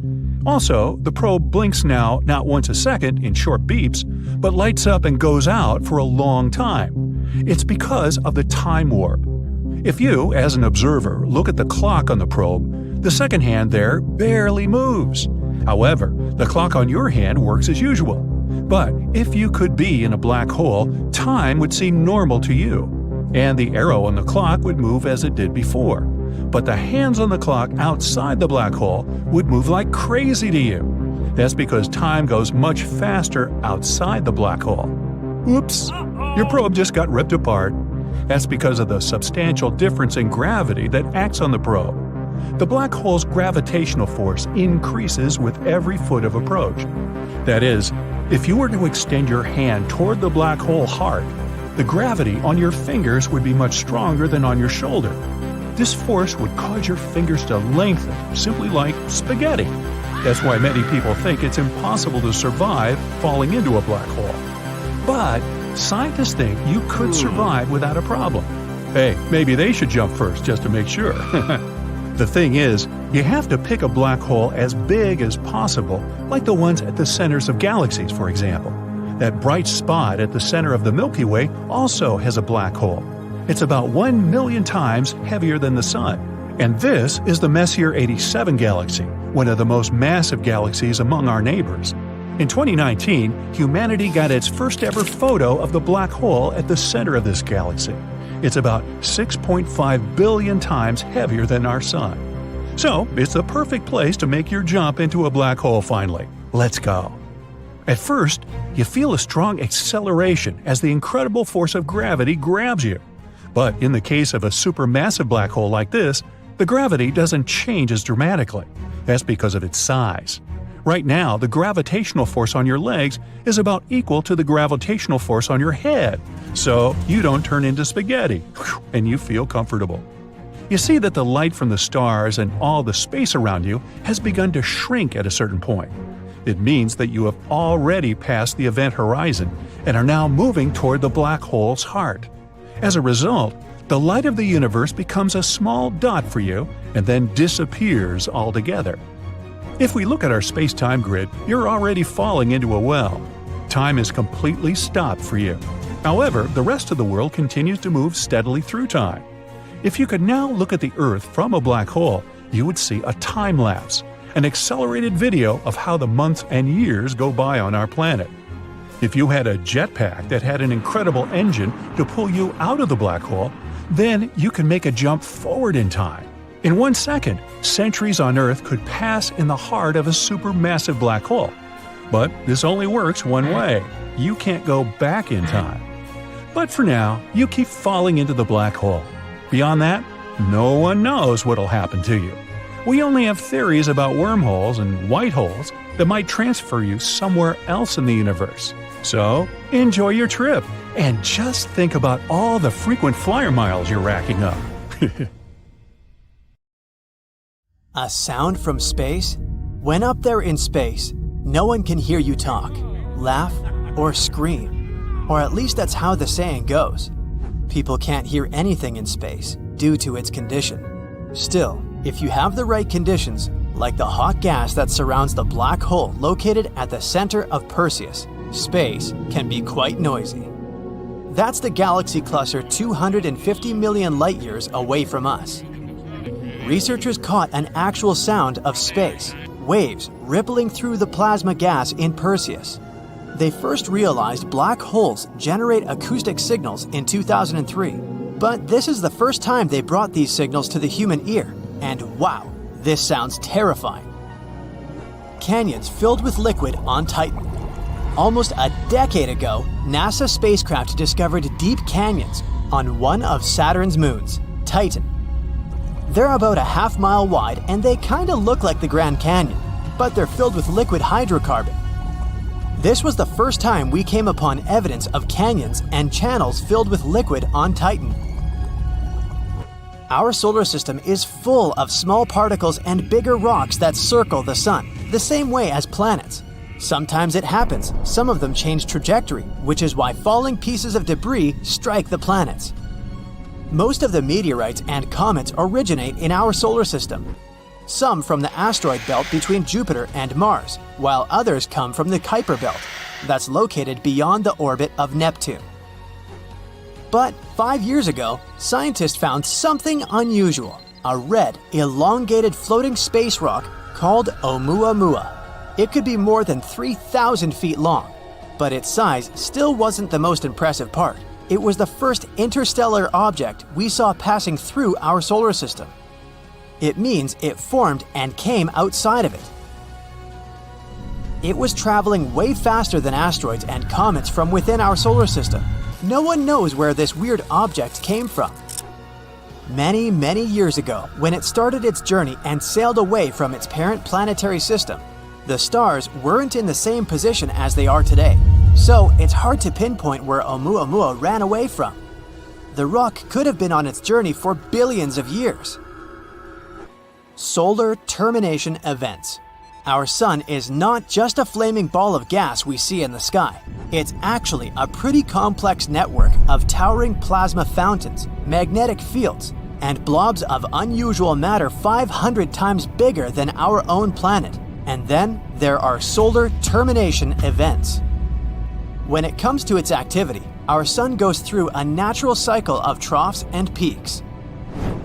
Speaker 2: Also, the probe blinks now not once a second in short beeps, but lights up and goes out for a long time. It's because of the time warp. If you, as an observer, look at the clock on the probe, the second hand there barely moves. However, the clock on your hand works as usual. But if you could be in a black hole, time would seem normal to you, and the arrow on the clock would move as it did before. But the hands on the clock outside the black hole would move like crazy to you. That's because time goes much faster outside the black hole. Oops, your probe just got ripped apart. That's because of the substantial difference in gravity that acts on the probe. The black hole's gravitational force increases with every foot of approach. That is, if you were to extend your hand toward the black hole hard, the gravity on your fingers would be much stronger than on your shoulder. This force would cause your fingers to lengthen, simply like spaghetti. That's why many people think it's impossible to survive falling into a black hole. But scientists think you could survive without a problem. Hey, maybe they should jump first just to make sure. The thing is, you have to pick a black hole as big as possible, like the ones at the centers of galaxies, for example. That bright spot at the center of the Milky Way also has a black hole. It's about 1 million times heavier than the Sun. And this is the Messier 87 galaxy, one of the most massive galaxies among our neighbors. In 2019, humanity got its first ever photo of the black hole at the center of this galaxy. It's about 6.5 billion times heavier than our Sun. So, it's the perfect place to make your jump into a black hole finally. Let's go. At first, you feel a strong acceleration as the incredible force of gravity grabs you. But in the case of a supermassive black hole like this, the gravity doesn't change as dramatically. That's because of its size. Right now, the gravitational force on your legs is about equal to the gravitational force on your head, so you don't turn into spaghetti, and you feel comfortable. You see that the light from the stars and all the space around you has begun to shrink at a certain point. It means that you have already passed the event horizon and are now moving toward the black hole's heart. As a result, the light of the universe becomes a small dot for you and then disappears altogether. If we look at our space-time grid, you're already falling into a well. Time is completely stopped for you. However, the rest of the world continues to move steadily through time. If you could now look at the Earth from a black hole, you would see a time lapse, an accelerated video of how the months and years go by on our planet. If you had a jetpack that had an incredible engine to pull you out of the black hole, then you could make a jump forward in time. In 1 second, centuries on Earth could pass in the heart of a supermassive black hole. But this only works one way. You can't go back in time. But for now, you keep falling into the black hole. Beyond that, no one knows what'll happen to you. We only have theories about wormholes and white holes that might transfer you somewhere else in the universe. So, enjoy your trip, and just think about all the frequent flyer miles you're racking up.
Speaker 1: A sound from space? When up there in space, no one can hear you talk, laugh, or scream. Or at least that's how the saying goes. People can't hear anything in space due to its condition. Still, if you have the right conditions, like the hot gas that surrounds the black hole located at the center of Perseus, space can be quite noisy. That's the galaxy cluster 250 million light-years away from us. Researchers caught an actual sound of space, waves rippling through the plasma gas in Perseus. They first realized black holes generate acoustic signals in 2003, but this is the first time they brought these signals to the human ear, and wow, this sounds terrifying. Canyons filled with liquid on Titan. Almost a decade ago, NASA spacecraft discovered deep canyons on one of Saturn's moons, Titan. They're about a half-mile wide and they kinda look like the Grand Canyon, but they're filled with liquid hydrocarbon. This was the first time we came upon evidence of canyons and channels filled with liquid on Titan. Our solar system is full of small particles and bigger rocks that circle the sun, the same way as planets. Sometimes it happens, some of them change trajectory, which is why falling pieces of debris strike the planets. Most of the meteorites and comets originate in our solar system. Some from the asteroid belt between Jupiter and Mars, while others come from the Kuiper belt, that's located beyond the orbit of Neptune. But 5 years ago, scientists found something unusual, a red, elongated floating space rock called Oumuamua. It could be more than 3,000 feet long, but its size still wasn't the most impressive part. It was the first interstellar object we saw passing through our solar system. It means it formed and came outside of it. It was traveling way faster than asteroids and comets from within our solar system. No one knows where this weird object came from. Many, many years ago, when it started its journey and sailed away from its parent planetary system, the stars weren't in the same position as they are today, so it's hard to pinpoint where Oumuamua ran away from. The rock could have been on its journey for billions of years. Solar termination events. Our sun is not just a flaming ball of gas we see in the sky. It's actually a pretty complex network of towering plasma fountains, magnetic fields, and blobs of unusual matter 500 times bigger than our own planet. And then there are solar termination events. When it comes to its activity, our sun goes through a natural cycle of troughs and peaks.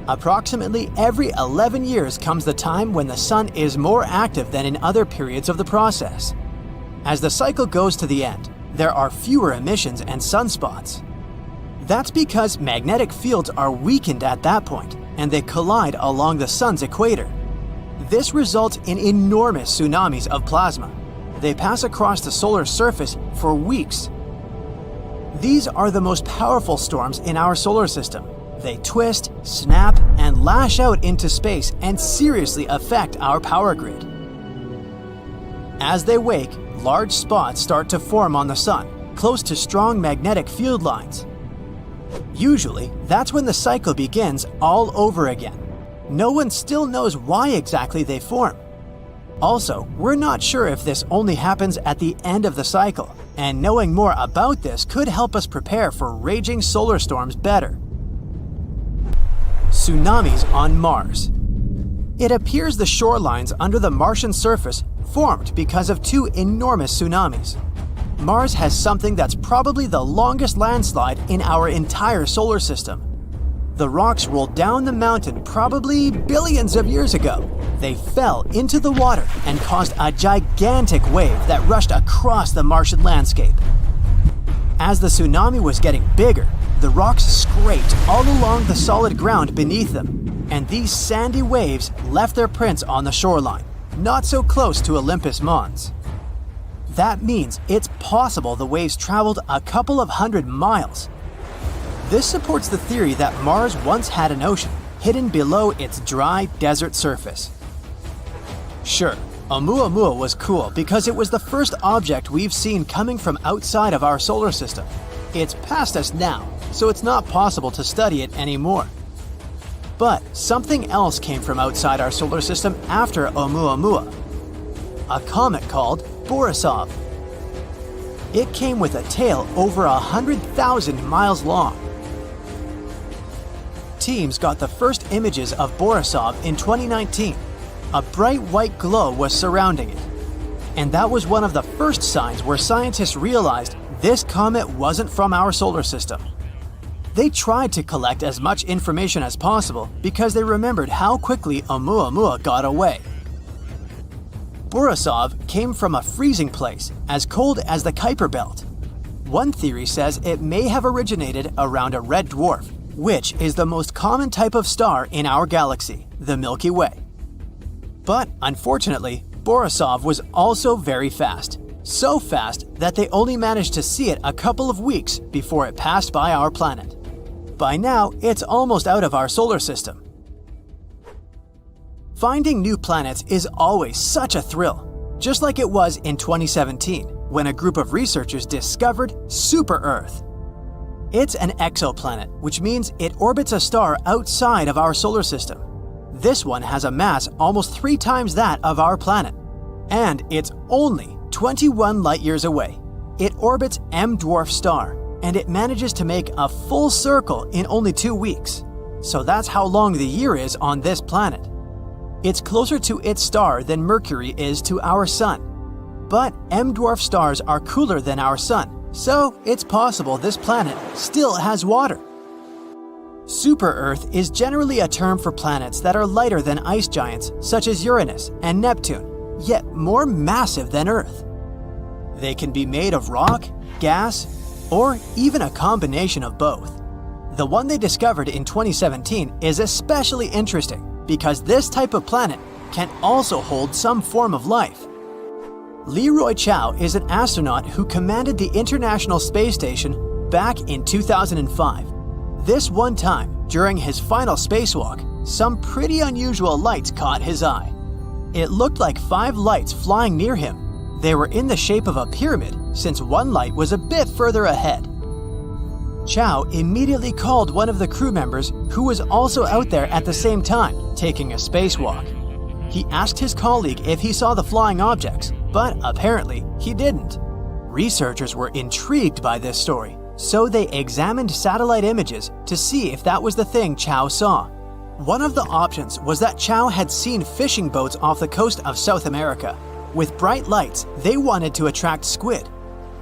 Speaker 1: Approximately every 11 years comes the time when the sun is more active than in other periods of the process. As the cycle goes to the end, there are fewer emissions and sunspots. That's because magnetic fields are weakened at that point, and they collide along the sun's equator. This results in enormous tsunamis of plasma. They pass across the solar surface for weeks. These are the most powerful storms in our solar system. They twist, snap, and lash out into space and seriously affect our power grid. As they wake, large spots start to form on the sun, close to strong magnetic field lines. Usually, that's when the cycle begins all over again. No one still knows why exactly they form. Also, we're not sure if this only happens at the end of the cycle, and knowing more about this could help us prepare for raging solar storms better. Tsunamis on Mars. It appears the shorelines under the Martian surface formed because of two enormous tsunamis. Mars has something that's probably the longest landslide in our entire solar system. The rocks rolled down the mountain probably billions of years ago. They fell into the water and caused a gigantic wave that rushed across the Martian landscape. As the tsunami was getting bigger, the rocks scraped all along the solid ground beneath them, and these sandy waves left their prints on the shoreline, not so close to Olympus Mons. That means it's possible the waves traveled a couple of hundred miles. This supports the theory that Mars once had an ocean hidden below its dry desert surface. Sure, Oumuamua was cool because it was the first object we've seen coming from outside of our solar system. It's past us now, so it's not possible to study it anymore. But something else came from outside our solar system after Oumuamua. A comet called Borisov. It came with a tail over 100,000 miles long. Teams got the first images of Borisov in 2019. A bright white glow was surrounding it. And that was one of the first signs where scientists realized this comet wasn't from our solar system. They tried to collect as much information as possible because they remembered how quickly Oumuamua got away. Borisov came from a freezing place as cold as the Kuiper Belt. One theory says it may have originated around a red dwarf, which is the most common type of star in our galaxy, the Milky Way. But unfortunately, Borisov was also very fast. So fast that they only managed to see it a couple of weeks before it passed by our planet. By now, it's almost out of our solar system. Finding new planets is always such a thrill, just like it was in 2017 when a group of researchers discovered Super-Earth. It's an exoplanet, which means it orbits a star outside of our solar system. This one has a mass almost 3 times that of our planet, and it's only 21 light-years away. It orbits M-dwarf star, and it manages to make a full circle in only 2 weeks. So that's how long the year is on this planet. It's closer to its star than Mercury is to our sun. But M-dwarf stars are cooler than our sun, so it's possible this planet still has water. Super-Earth is generally a term for planets that are lighter than ice giants such as Uranus and Neptune, yet more massive than Earth. They can be made of rock, gas, or even a combination of both. The one they discovered in 2017 is especially interesting because this type of planet can also hold some form of life. Leroy Chiao is an astronaut who commanded the International Space Station back in 2005. This one time, during his final spacewalk, some pretty unusual lights caught his eye. It looked like 5 lights flying near him. They were in the shape of a pyramid, since one light was a bit further ahead. Chiao immediately called one of the crew members who was also out there at the same time, taking a spacewalk. He asked his colleague if he saw the flying objects, but apparently he didn't. Researchers were intrigued by this story, so they examined satellite images to see if that was the thing Chiao saw. One of the options was that Chiao had seen fishing boats off the coast of South America. With bright lights, they wanted to attract squid.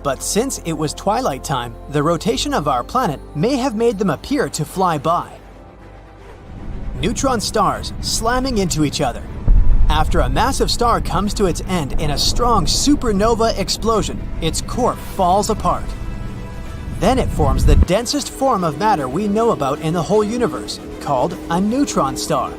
Speaker 1: But since it was twilight time, the rotation of our planet may have made them appear to fly by. Neutron stars slamming into each other. After a massive star comes to its end in a strong supernova explosion, its core falls apart. Then it forms the densest form of matter we know about in the whole universe, called a neutron star.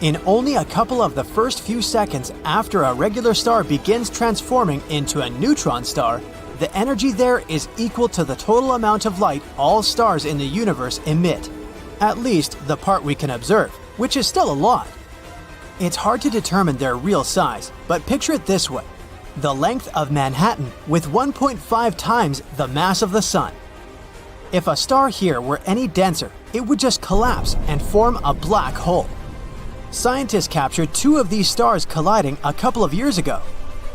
Speaker 1: In only a couple of the first few seconds after a regular star begins transforming into a neutron star, the energy there is equal to the total amount of light all stars in the universe emit. At least the part we can observe, which is still a lot. It's hard to determine their real size, but picture it this way. The length of Manhattan with 1.5 times the mass of the Sun. If a star here were any denser, it would just collapse and form a black hole. Scientists captured 2 of these stars colliding a couple of years ago,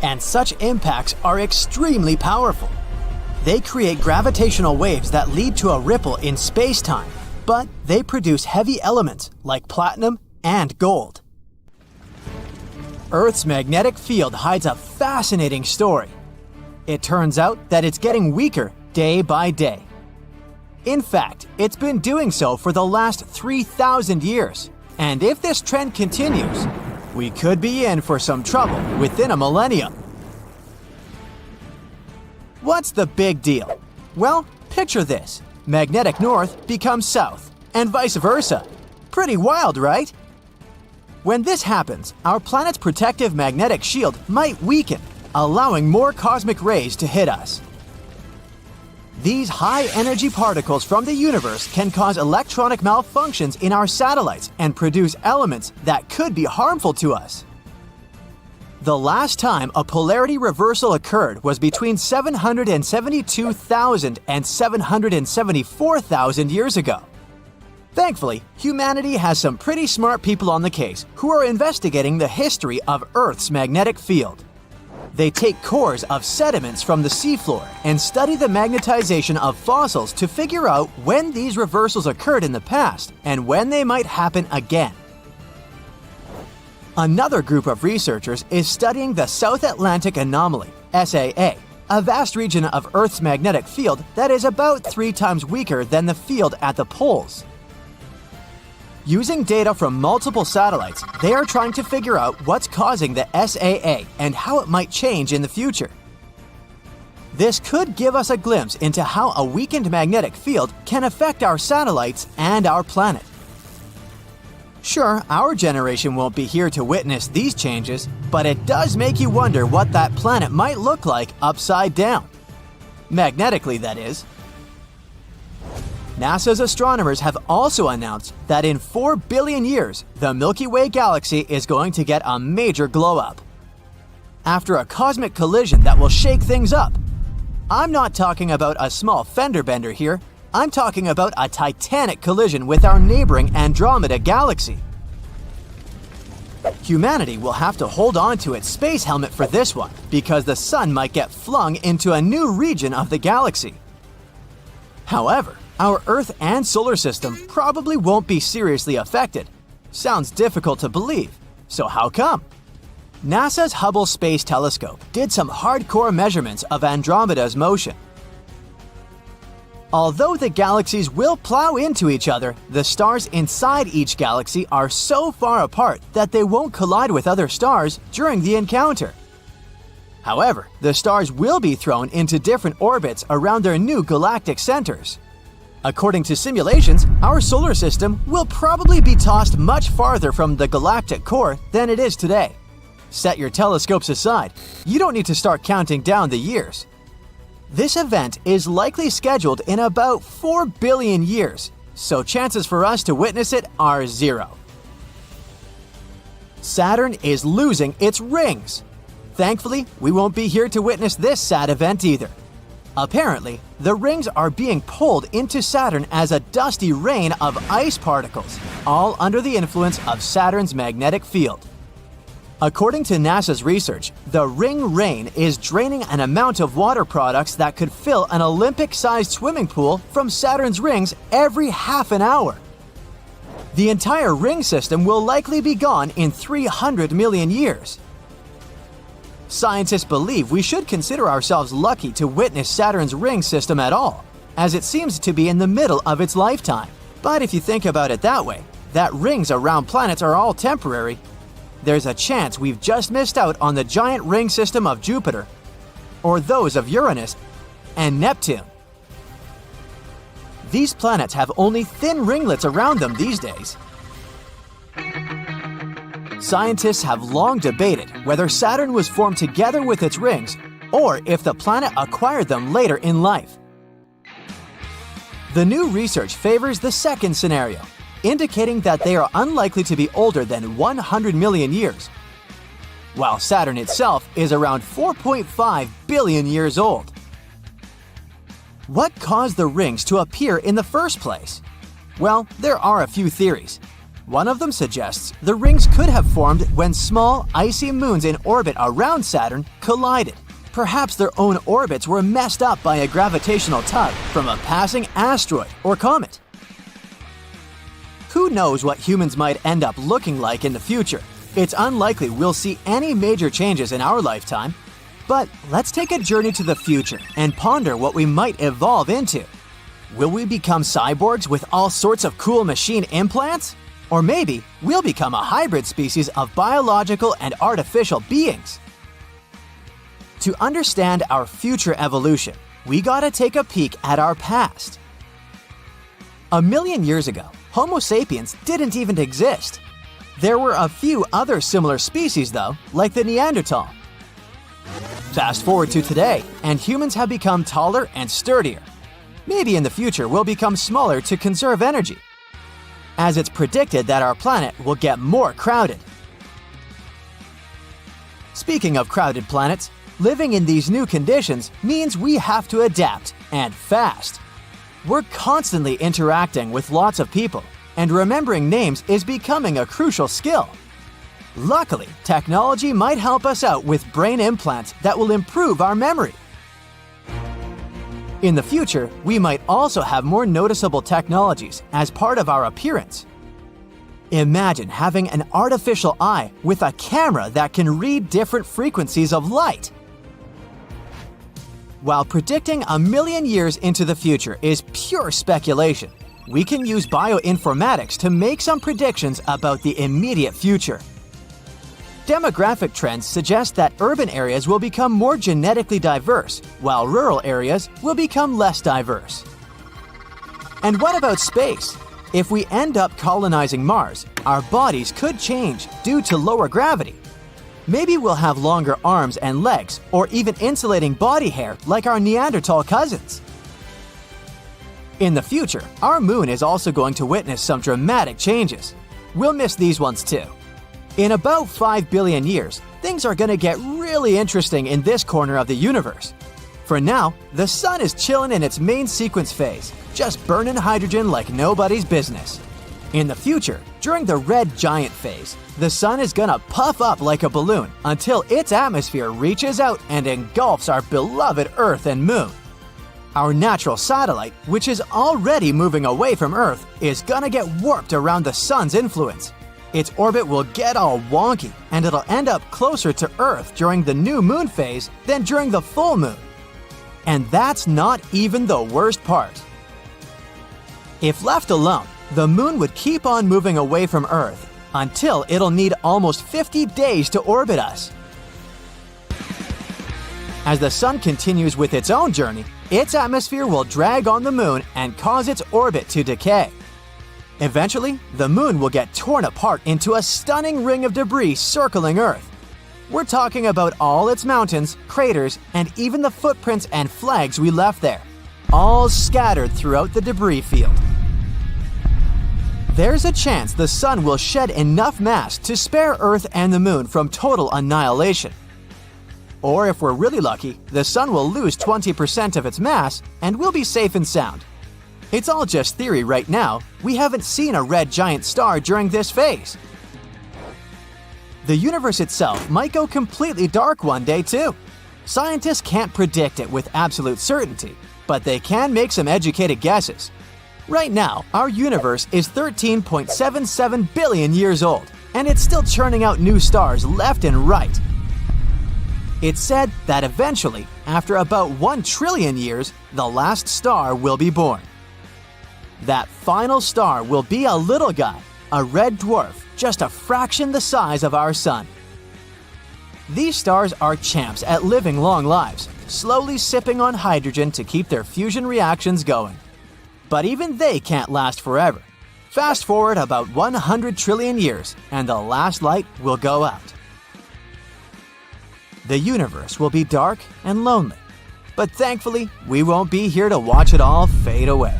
Speaker 1: and such impacts are extremely powerful. They create gravitational waves that lead to a ripple in space-time, but they produce heavy elements like platinum and gold. Earth's magnetic field hides a fascinating story. It turns out that it's getting weaker day by day. In fact, it's been doing so for the last 3,000 years. And if this trend continues, we could be in for some trouble within a millennium. What's the big deal? Well, picture this. Magnetic north becomes south, and vice versa. Pretty wild, right? When this happens, our planet's protective magnetic shield might weaken, allowing more cosmic rays to hit us. These high-energy particles from the universe can cause electronic malfunctions in our satellites and produce elements that could be harmful to us. The last time a polarity reversal occurred was between 772,000 and 774,000 years ago. Thankfully, humanity has some pretty smart people on the case who are investigating the history of Earth's magnetic field. They take cores of sediments from the seafloor and study the magnetization of fossils to figure out when these reversals occurred in the past and when they might happen again. Another group of researchers is studying the South Atlantic Anomaly, SAA, a vast region of Earth's magnetic field that is about 3 times weaker than the field at the poles. Using data from multiple satellites, they are trying to figure out what's causing the SAA and how it might change in the future. This could give us a glimpse into how a weakened magnetic field can affect our satellites and our planet. Sure, our generation won't be here to witness these changes, but it does make you wonder what that planet might look like upside down. Magnetically, that is. NASA's astronomers have also announced that in 4 billion years, the Milky Way galaxy is going to get a major glow-up. After a cosmic collision that will shake things up. I'm not talking about a small fender bender here, I'm talking about a titanic collision with our neighboring Andromeda galaxy. Humanity will have to hold on to its space helmet for this one, because the sun might get flung into a new region of the galaxy. However, our Earth and solar system probably won't be seriously affected. Sounds difficult to believe, so how come? NASA's Hubble Space Telescope did some hardcore measurements of Andromeda's motion. Although the galaxies will plow into each other, the stars inside each galaxy are so far apart that they won't collide with other stars during the encounter. However, the stars will be thrown into different orbits around their new galactic centers. According to simulations, our solar system will probably be tossed much farther from the galactic core than it is today. Set your telescopes aside. You don't need to start counting down the years. This event is likely scheduled in about 4 billion years, so chances for us to witness it are 0. Saturn is losing its rings. Thankfully, we won't be here to witness this sad event either. Apparently, the rings are being pulled into Saturn as a dusty rain of ice particles, all under the influence of Saturn's magnetic field. According to NASA's research, the ring rain is draining an amount of water products that could fill an Olympic-sized swimming pool from Saturn's rings every half an hour. The entire ring system will likely be gone in 300 million years. Scientists believe we should consider ourselves lucky to witness Saturn's ring system at all, as it seems to be in the middle of its lifetime. But if you think about it that way, that rings around planets are all temporary, there's a chance we've just missed out on the giant ring system of Jupiter, or those of Uranus and Neptune. These planets have only thin ringlets around them these days. Scientists have long debated whether Saturn was formed together with its rings or if the planet acquired them later in life. The new research favors the second scenario, indicating that they are unlikely to be older than 100 million years, while Saturn itself is around 4.5 billion years old. What caused the rings to appear in the first place? Well, there are a few theories. One of them suggests the rings could have formed when small, icy moons in orbit around Saturn collided. Perhaps their own orbits were messed up by a gravitational tug from a passing asteroid or comet. Who knows what humans might end up looking like in the future? It's unlikely we'll see any major changes in our lifetime. But let's take a journey to the future and ponder what we might evolve into. Will we become cyborgs with all sorts of cool machine implants? Or maybe we'll become a hybrid species of biological and artificial beings. To understand our future evolution, we gotta take a peek at our past. 1 million years ago, Homo sapiens didn't even exist. There were a few other similar species though, like the Neanderthal. Fast forward to today, and humans have become taller and sturdier. maybe in the future will become smaller to conserve energy, as it's predicted that our planet will get more crowded. Speaking of crowded planets, living in these new conditions means we have to adapt, and fast. We're constantly interacting with lots of people, and remembering names is becoming a crucial skill. Luckily, technology might help us out with brain implants that will improve our memory. In the future, we might also have more noticeable technologies as part of our appearance. Imagine having an artificial eye with a camera that can read different frequencies of light. While predicting 1,000,000 years into the future is pure speculation, we can use bioinformatics to make some predictions about the immediate future. Demographic trends suggest that urban areas will become more genetically diverse, while rural areas will become less diverse. And what about space? If we end up colonizing Mars, our bodies could change due to lower gravity. Maybe we'll have longer arms and legs, or even insulating body hair like our Neanderthal cousins. In the future, our moon is also going to witness some dramatic changes. We'll miss these ones too. In about 5 billion years, things are going to get really interesting in this corner of the universe. For now, the sun is chilling in its main sequence phase, just burning hydrogen like nobody's business. In the future, during the red giant phase, the sun is gonna puff up like a balloon until its atmosphere reaches out and engulfs our beloved Earth and Moon. Our natural satellite, which is already moving away from Earth, is gonna get warped around the sun's influence. Its orbit will get all wonky, and it'll end up closer to Earth during the new moon phase than during the full moon. And that's not even the worst part. If left alone, the moon would keep on moving away from Earth until it'll need almost 50 days to orbit us. As the sun continues with its own journey, its atmosphere will drag on the moon and cause its orbit to decay. Eventually, the moon will get torn apart into a stunning ring of debris circling Earth. We're talking about all its mountains, craters, and even the footprints and flags we left there, all scattered throughout the debris field. There's a chance the sun will shed enough mass to spare Earth and the moon from total annihilation. Or if we're really lucky, the sun will lose 20% of its mass and we'll be safe and sound. It's all just theory right now. We haven't seen a red giant star during this phase. The universe itself might go completely dark one day too. Scientists can't predict it with absolute certainty, but they can make some educated guesses. Right now, our universe is 13.77 billion years old, and it's still churning out new stars left and right. It's said that eventually, after about 1 trillion years, the last star will be born. That final star will be a little guy, a red dwarf, just a fraction the size of our sun. These stars are champs at living long lives, slowly sipping on hydrogen to keep their fusion reactions going. But even they can't last forever. Fast forward about 100 trillion years, and the last light will go out. The universe will be dark and lonely, but thankfully, we won't be here to watch it all fade away.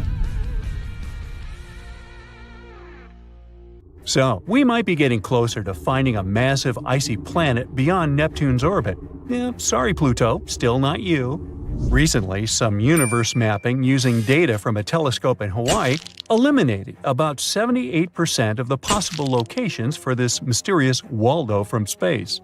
Speaker 2: So, we might be getting closer to finding a massive icy planet beyond Neptune's orbit. Yeah, sorry Pluto, still not you. Recently, some universe mapping using data from a telescope in Hawaii eliminated about 78% of the possible locations for this mysterious Waldo from space.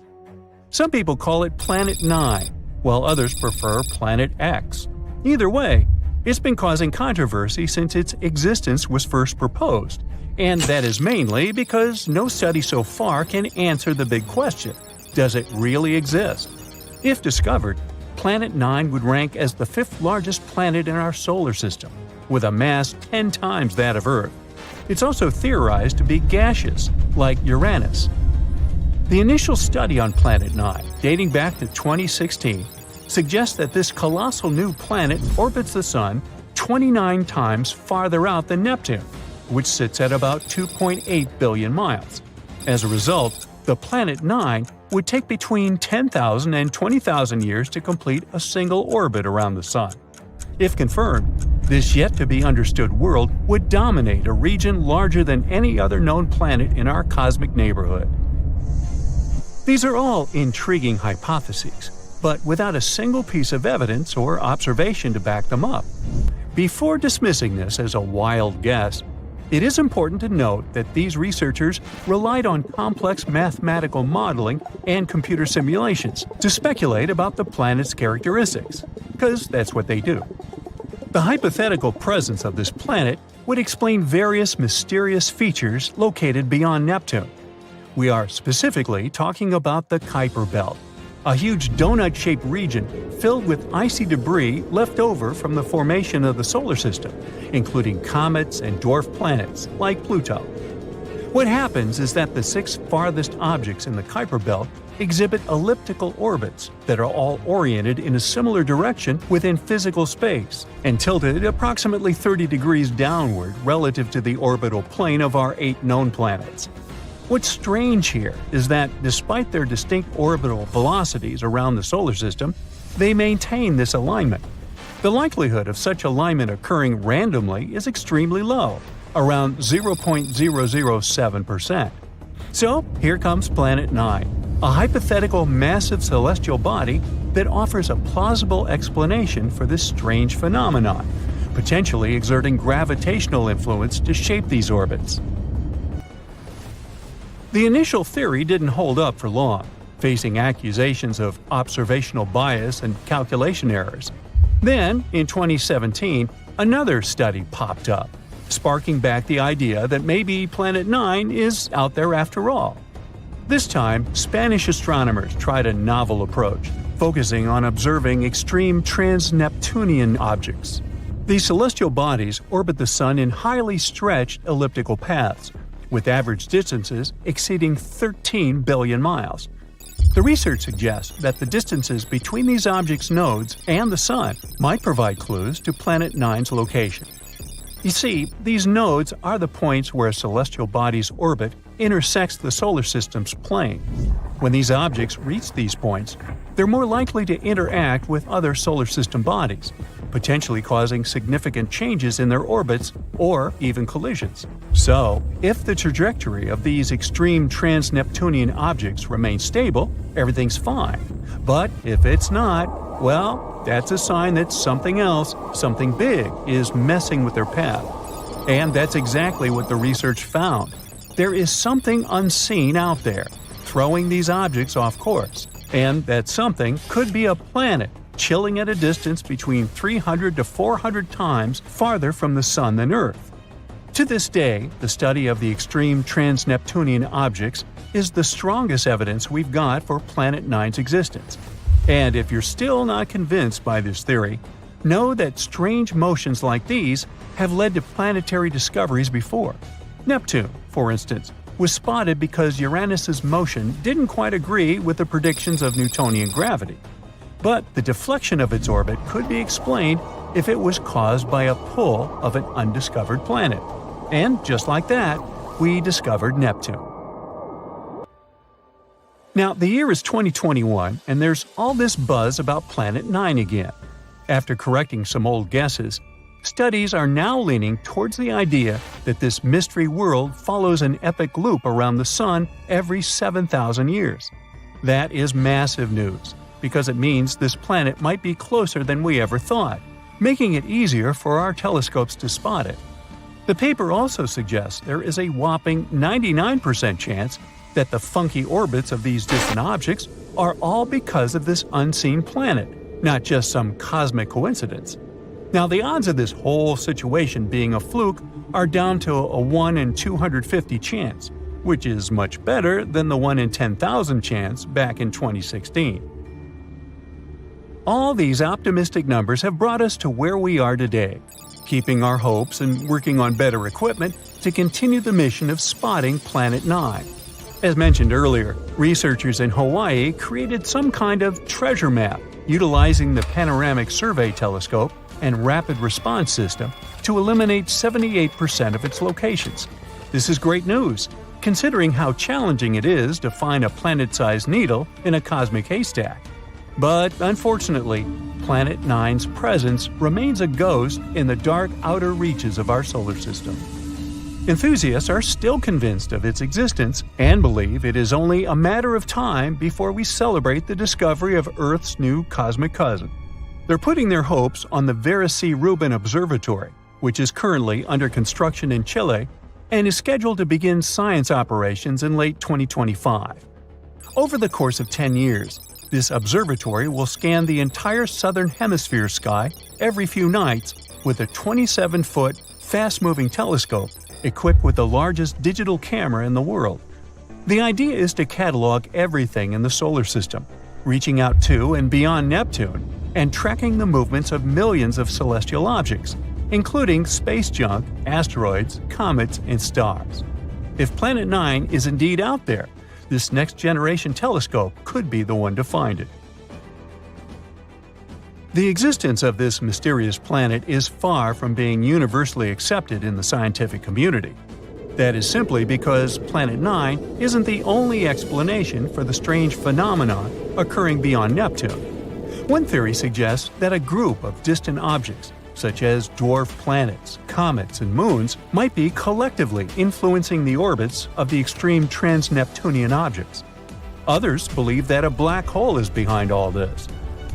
Speaker 2: Some people call it Planet 9, while others prefer Planet X. Either way, it's been causing controversy since its existence was first proposed. And that is mainly because no study so far can answer the big question: does it really exist? If discovered, Planet 9 would rank as the 5th largest planet in our solar system, with a mass 10 times that of Earth. It's also theorized to be gaseous, like Uranus. The initial study on Planet 9, dating back to 2016, suggests that this colossal new planet orbits the Sun 29 times farther out than Neptune, which sits at about 2.8 billion miles. As a result, the Planet 9 would take between 10,000 and 20,000 years to complete a single orbit around the Sun. If confirmed, This yet-to-be-understood world would dominate a region larger than any other known planet in our cosmic neighborhood. These are all intriguing hypotheses, but without a single piece of evidence or observation to back them up. Before dismissing this as a wild guess, it is important to note that these researchers relied on complex mathematical modeling and computer simulations to speculate about the planet's characteristics, because that's what they do. The hypothetical presence of this planet would explain various mysterious features located beyond Neptune. We are specifically talking about the Kuiper Belt, a huge donut-shaped region filled with icy debris left over from the formation of the solar system, including comets and dwarf planets like Pluto. What happens is that the 6 farthest objects in the Kuiper Belt exhibit elliptical orbits that are all oriented in a similar direction within physical space and tilted approximately 30 degrees downward relative to the orbital plane of our 8 known planets. What's strange here is that, despite their distinct orbital velocities around the solar system, they maintain this alignment. The likelihood of such alignment occurring randomly is extremely low, around 0.007%. So, here comes Planet 9, a hypothetical massive celestial body that offers a plausible explanation for this strange phenomenon, potentially exerting gravitational influence to shape these orbits. The initial theory didn't hold up for long, facing accusations of observational bias and calculation errors. Then, in 2017, another study popped up, sparking back the idea that maybe Planet 9 is out there after all. This time, Spanish astronomers tried a novel approach, focusing on observing extreme trans-Neptunian objects. These celestial bodies orbit the Sun in highly stretched elliptical paths, with average distances exceeding 13 billion miles. The research suggests that the distances between these objects' nodes and the Sun might provide clues to Planet 9's location. You see, these nodes are the points where a celestial body's orbit intersects the solar system's plane. When these objects reach these points, they're more likely to interact with other solar system bodies, potentially causing significant changes in their orbits or even collisions. So, if the trajectory of these extreme trans-Neptunian objects remains stable, everything's fine. But if it's not, well, that's a sign that something else, something big, is messing with their path. And that's exactly what the research found. There is something unseen out there, throwing these objects off course. And that something could be a planet chilling at a distance between 300 to 400 times farther from the Sun than Earth. To this day, the study of the extreme trans-Neptunian objects is the strongest evidence we've got for Planet 9's existence. And if you're still not convinced by this theory, know that strange motions like these have led to planetary discoveries before. Neptune, for instance, was spotted because Uranus's motion didn't quite agree with the predictions of Newtonian gravity. But the deflection of its orbit could be explained if it was caused by a pull of an undiscovered planet. And just like that, we discovered Neptune. Now, the year is 2021, and there's all this buzz about Planet 9 again. After correcting some old guesses, studies are now leaning towards the idea that this mystery world follows an epic loop around the Sun every 7,000 years. That is massive news, because it means this planet might be closer than we ever thought, making it easier for our telescopes to spot it. The paper also suggests there is a whopping 99% chance that the funky orbits of these distant objects are all because of this unseen planet, not just some cosmic coincidence. Now, the odds of this whole situation being a fluke are down to a 1 in 250 chance, which is much better than the 1 in 10,000 chance back in 2016. All these optimistic numbers have brought us to where we are today, keeping our hopes and working on better equipment to continue the mission of spotting Planet 9. As mentioned earlier, researchers in Hawaii created some kind of treasure map utilizing the Panoramic Survey Telescope and Rapid Response System to eliminate 78% of its locations. This is great news, considering how challenging it is to find a planet-sized needle in a cosmic haystack. But unfortunately, Planet 9's presence remains a ghost in the dark outer reaches of our solar system. Enthusiasts are still convinced of its existence and believe it is only a matter of time before we celebrate the discovery of Earth's new cosmic cousin. They're putting their hopes on the Vera C. Rubin Observatory, which is currently under construction in Chile and is scheduled to begin science operations in late 2025. Over the course of 10 years, this observatory will scan the entire southern hemisphere sky every few nights with a 27-foot, fast-moving telescope equipped with the largest digital camera in the world. The idea is to catalog everything in the solar system, reaching out to and beyond Neptune, and tracking the movements of millions of celestial objects, including space junk, asteroids, comets, and stars. If Planet 9 is indeed out there, this next-generation telescope could be the one to find it. The existence of this mysterious planet is far from being universally accepted in the scientific community. That is simply because Planet 9 isn't the only explanation for the strange phenomenon occurring beyond Neptune. One theory suggests that a group of distant objects, such as dwarf planets, comets, and moons, might be collectively influencing the orbits of the extreme trans-Neptunian objects. Others believe that a black hole is behind all this.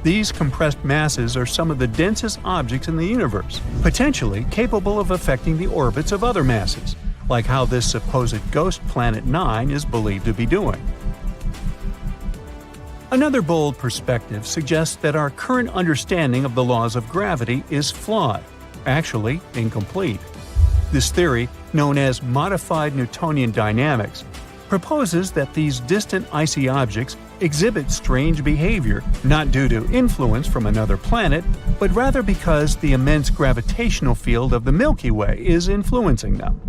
Speaker 2: These compressed masses are some of the densest objects in the universe, potentially capable of affecting the orbits of other masses, like how this supposed ghost Planet 9 is believed to be doing. Another bold perspective suggests that our current understanding of the laws of gravity is flawed, actually incomplete. This theory, known as modified Newtonian dynamics, proposes that these distant icy objects exhibit strange behavior not due to influence from another planet, but rather because the immense gravitational field of the Milky Way is influencing them.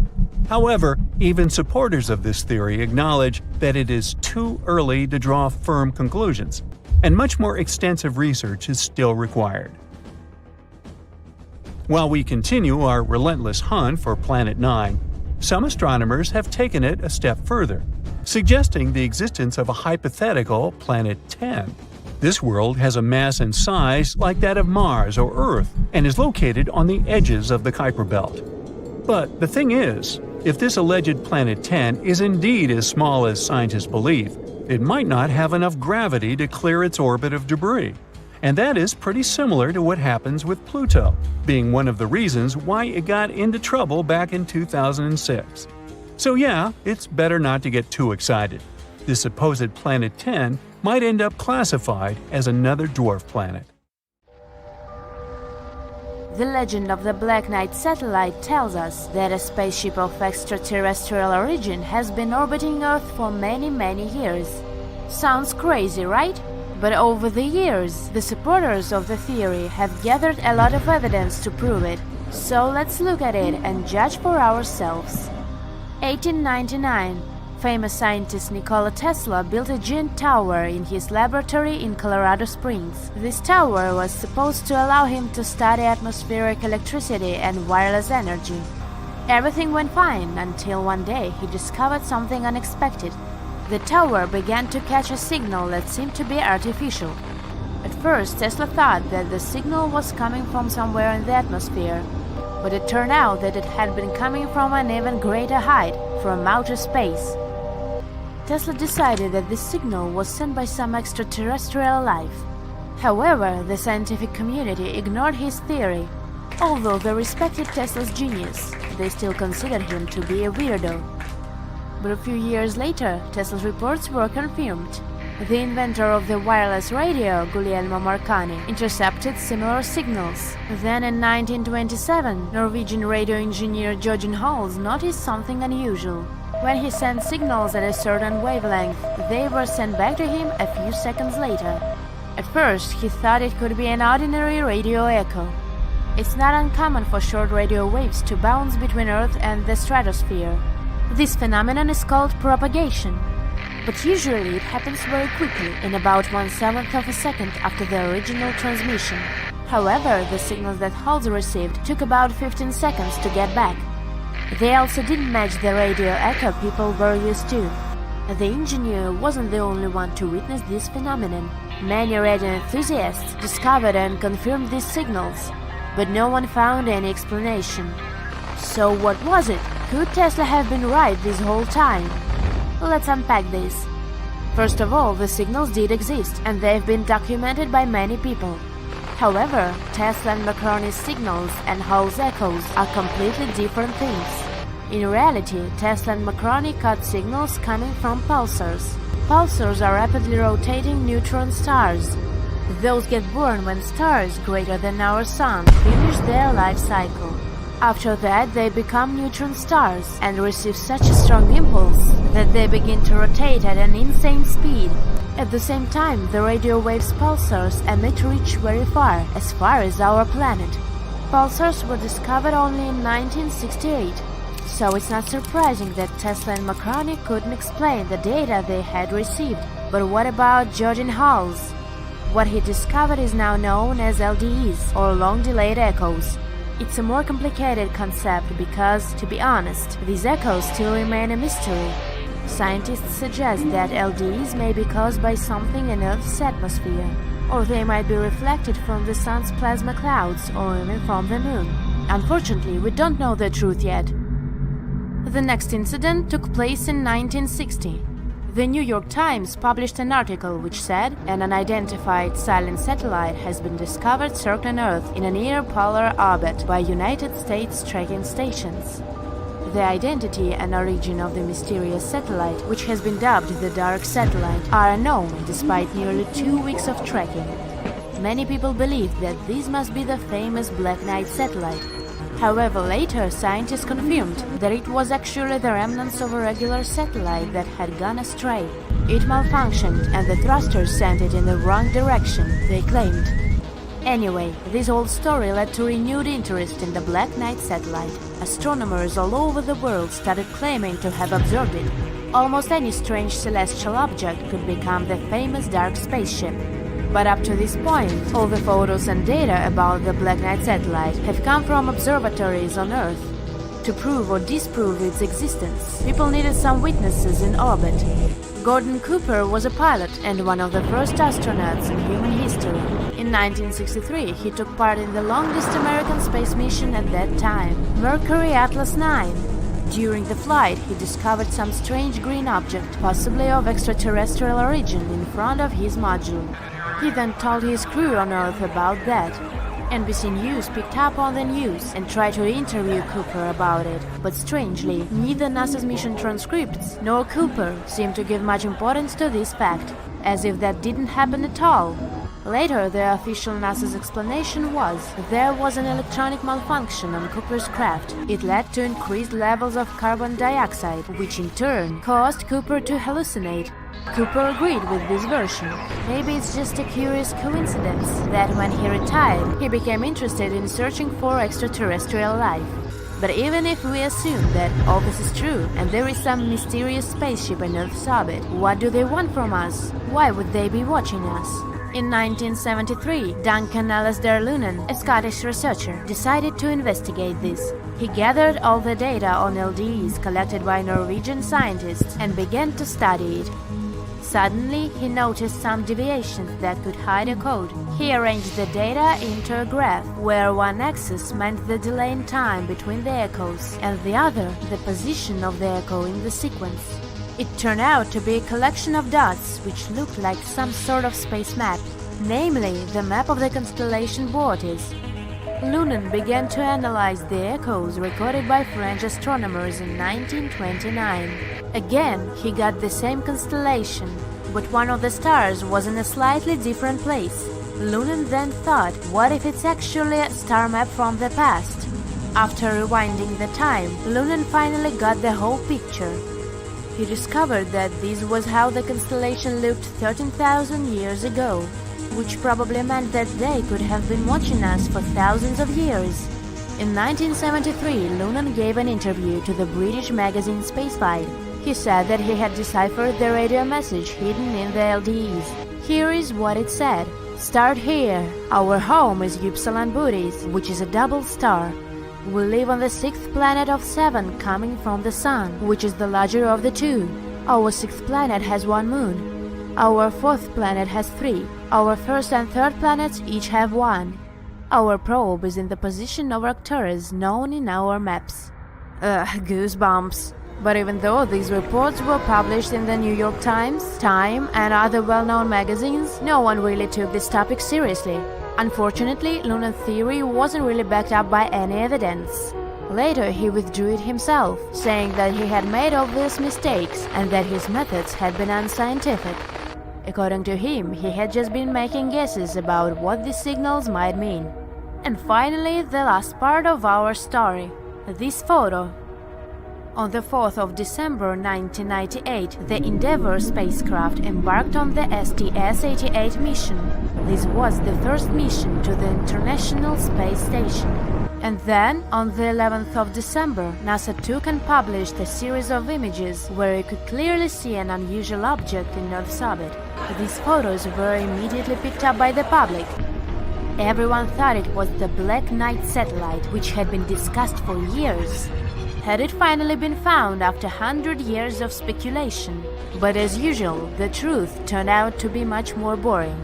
Speaker 2: However, even supporters of this theory acknowledge that it is too early to draw firm conclusions, and much more extensive research is still required. While we continue our relentless hunt for Planet 9, some astronomers have taken it a step further, suggesting the existence of a hypothetical Planet 10. This world has a mass and size like that of Mars or Earth and is located on the edges of the Kuiper Belt. But the thing is, if this alleged Planet 10 is indeed as small as scientists believe, it might not have enough gravity to clear its orbit of debris. And that is pretty similar to what happens with Pluto, being one of the reasons why it got into trouble back in 2006. So yeah, it's better not to get too excited. This supposed Planet 10 might end up classified as another dwarf planet.
Speaker 5: The legend of the Black Knight satellite tells us that a spaceship of extraterrestrial origin has been orbiting Earth for many years. Sounds crazy, right? But over the years, the supporters of the theory have gathered a lot of evidence to prove it. So let's look at it and judge for ourselves. 1899. Famous scientist Nikola Tesla built a giant tower in his laboratory in Colorado Springs. This tower was supposed to allow him to study atmospheric electricity and wireless energy. Everything went fine until one day he discovered something unexpected. The tower began to catch a signal that seemed to be artificial. At first, Tesla thought that the signal was coming from somewhere in the atmosphere, but it turned out that it had been coming from an even greater height, from outer space. Tesla decided that this signal was sent by some extraterrestrial life. However, the scientific community ignored his theory. Although they respected Tesla's genius, they still considered him to be a weirdo. But a few years later, Tesla's reports were confirmed. The inventor of the wireless radio, Guglielmo Marconi, intercepted similar signals. Then in 1927, Norwegian radio engineer Jørgen Machholz noticed something unusual. When he sent signals at a certain wavelength, they were sent back to him a few seconds later. At first, he thought it could be an ordinary radio echo. It's not uncommon for short radio waves to bounce between Earth and the stratosphere. This phenomenon is called propagation, but usually it happens very quickly, in about 1/7 of a second after the original transmission. However, the signals that Machholz received took about 15 seconds to get back. They also didn't match the radio echo people were used to. The engineer wasn't the only one to witness this phenomenon. Many radio enthusiasts discovered and confirmed these signals, but no one found any explanation. So what was it? Could Tesla have been right this whole time? Let's unpack this. First of all, the signals did exist, and they've been documented by many people. However, Tesla and Marconi's signals and Hall's echoes are completely different things. In reality, Tesla and Marconi caught signals coming from pulsars. Pulsars are rapidly rotating neutron stars. Those get born when stars greater than our Sun finish their life cycle. After that, they become neutron stars and receive such a strong impulse that they begin to rotate at an insane speed. At the same time, the radio waves pulsars emit reach very far as our planet. Pulsars were discovered only in 1968, so it's not surprising that Tesla and Marconi couldn't explain the data they had received. But what about Georgian Hall's? What he discovered is now known as LDEs, or long-delayed echoes. It's a more complicated concept because, to be honest, these echoes still remain a mystery. Scientists suggest that LDEs may be caused by something in Earth's atmosphere, or they might be reflected from the Sun's plasma clouds or even from the Moon. Unfortunately, we don't know the truth yet. The next incident took place in 1960. The New York Times published an article which said an unidentified silent satellite has been discovered circling Earth in a near-polar orbit by United States tracking stations. The identity and origin of the mysterious satellite, which has been dubbed the Dark Satellite, are unknown despite nearly 2 weeks of tracking. Many people believe that this must be the famous Black Knight satellite. However, later scientists confirmed that it was actually the remnants of a regular satellite that had gone astray. It malfunctioned and the thrusters sent it in the wrong direction, they claimed. Anyway, this whole story led to renewed interest in the Black Knight satellite. Astronomers all over the world started claiming to have observed it. Almost any strange celestial object could become the famous dark spaceship. But up to this point, all the photos and data about the Black Knight satellite have come from observatories on Earth. To prove or disprove its existence, people needed some witnesses in orbit. Gordon Cooper was a pilot and one of the first astronauts in human history. In 1963, he took part in the longest American space mission at that time, Mercury Atlas 9. During the flight, he discovered some strange green object, possibly of extraterrestrial origin, in front of his module. He then told his crew on Earth about that. NBC News picked up on the news and tried to interview Cooper about it, but strangely, neither NASA's mission transcripts nor Cooper seemed to give much importance to this fact, as if that didn't happen at all. Later, the official NASA's explanation was there was an electronic malfunction on Cooper's craft. It led to increased levels of carbon dioxide, which in turn caused Cooper to hallucinate. Cooper agreed with this version. Maybe it's just a curious coincidence that when he retired, he became interested in searching for extraterrestrial life. But even if we assume that all this is true and there is some mysterious spaceship in Earth's orbit, what do they want from us? Why would they be watching us? In 1973, Duncan Alasdair Lunan, a Scottish researcher, decided to investigate this. He gathered all the data on LDEs collected by Norwegian scientists and began to study it. Suddenly, he noticed some deviations that could hide a code. He arranged the data into a graph, where one axis meant the delay in time between the echoes, and the other the position of the echo in the sequence. It turned out to be a collection of dots which looked like some sort of space map, namely the map of the constellation Borisov. Lunan began to analyze the echoes recorded by French astronomers in 1929. Again, he got the same constellation, but one of the stars was in a slightly different place. Lunan then thought, what if it's actually a star map from the past? After rewinding the time, Lunan finally got the whole picture. He discovered that this was how the constellation looked 13,000 years ago, which probably meant that they could have been watching us for thousands of years. In 1973, Lunan gave an interview to the British magazine Spaceflight. He said that he had deciphered the radio message hidden in the LDEs. Here is what it said. Start here. Our home is Upsilon Bootes, which is a double star. We live on the 6th planet of 7 coming from the Sun, which is the larger of the two. Our sixth planet has one moon. Our fourth planet has 3. Our first and third planets each have 1. Our probe is in the position of Arcturus known in our maps. Goosebumps. But even though these reports were published in the New York Times, Time, and other well-known magazines, no one really took this topic seriously. Unfortunately, Lunan's theory wasn't really backed up by any evidence. Later, he withdrew it himself, saying that he had made obvious mistakes and that his methods had been unscientific. According to him, he had just been making guesses about what these signals might mean. And finally, the last part of our story. This photo. On the 4th of December 1998, the Endeavour spacecraft embarked on the STS-88 mission. This was the first mission to the International Space Station. And then, on the 11th of December, NASA took and published a series of images where you could clearly see an unusual object in Earth's orbit. These photos were immediately picked up by the public. Everyone thought it was the Black Knight satellite, which had been discussed for years. Had it finally been found after 100 years of speculation? But as usual, the truth turned out to be much more boring.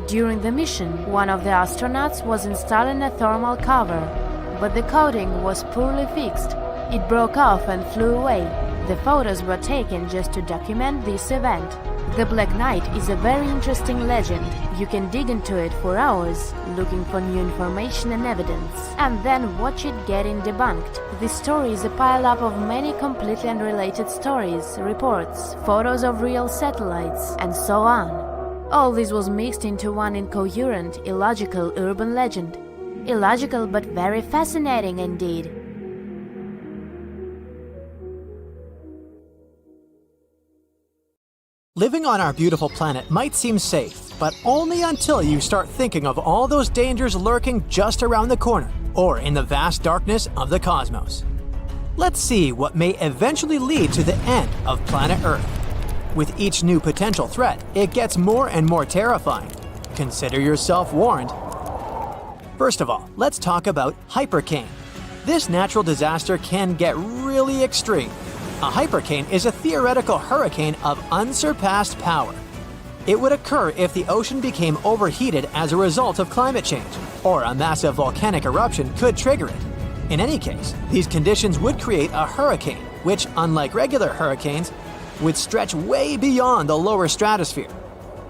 Speaker 5: During the mission, one of the astronauts was installing a thermal cover, but the coating was poorly fixed. It broke off and flew away. The photos were taken just to document this event. The Black Knight is a very interesting legend. You can dig into it for hours, looking for new information and evidence, and then watch it getting debunked. This story is a pile-up of many completely unrelated stories, reports, photos of real satellites, and so on. All this was mixed into one incoherent, illogical urban legend. Illogical but very fascinating indeed.
Speaker 1: Living on our beautiful planet might seem safe, but only until you start thinking of all those dangers lurking just around the corner, or in the vast darkness of the cosmos. Let's see what may eventually lead to the end of planet Earth. With each new potential threat, it gets more and more terrifying. Consider yourself warned. First of all, let's talk about hypercane. This natural disaster can get really extreme. A hypercane is a theoretical hurricane of unsurpassed power. It would occur if the ocean became overheated as a result of climate change, or a massive volcanic eruption could trigger it. In any case, these conditions would create a hurricane, which, unlike regular hurricanes, would stretch way beyond the lower stratosphere.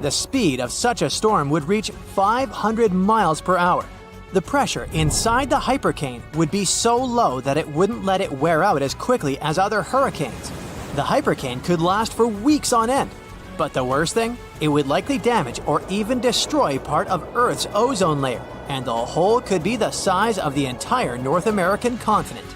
Speaker 1: The speed of such a storm would reach 500 miles per hour. The pressure inside the hypercane would be so low that it wouldn't let it wear out as quickly as other hurricanes. The hypercane could last for weeks on end. But the worst thing? It would likely damage or even destroy part of Earth's ozone layer, and the hole could be the size of the entire North American continent.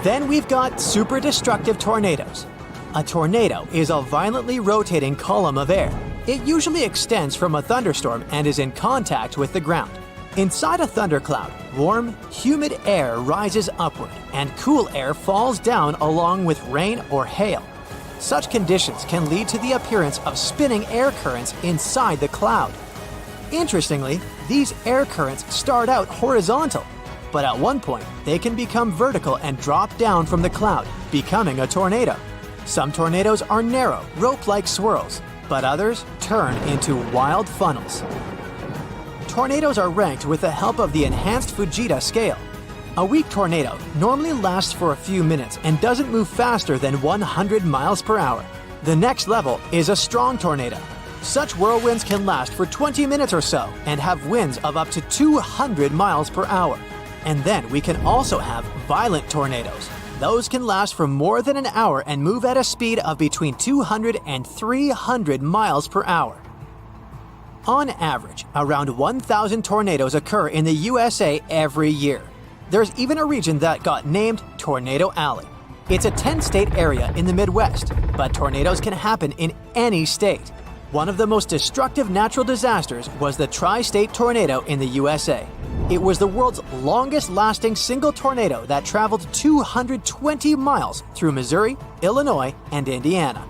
Speaker 1: Then we've got super destructive tornadoes. A tornado is a violently rotating column of air. It usually extends from a thunderstorm and is in contact with the ground. Inside a thundercloud, warm, humid air rises upward, and cool air falls down along with rain or hail. Such conditions can lead to the appearance of spinning air currents inside the cloud. Interestingly, these air currents start out horizontal, but at one point they can become vertical and drop down from the cloud, becoming a tornado. Some tornadoes are narrow, rope-like swirls, but others turn into wild funnels. Tornadoes are ranked with the help of the enhanced Fujita scale. A weak tornado normally lasts for a few minutes and doesn't move faster than 100 miles per hour. The next level is a strong tornado. Such whirlwinds can last for 20 minutes or so and have winds of up to 200 miles per hour. And then we can also have violent tornadoes. Those can last for more than an hour and move at a speed of between 200 and 300 miles per hour. On average, around 1,000 tornadoes occur in the USA every year. There's even a region that got named Tornado Alley. It's a 10-state area in the Midwest, but tornadoes can happen in any state. One of the most destructive natural disasters was the Tri-State Tornado in the USA. It was the world's longest-lasting single tornado that traveled 220 miles through Missouri, Illinois, and Indiana.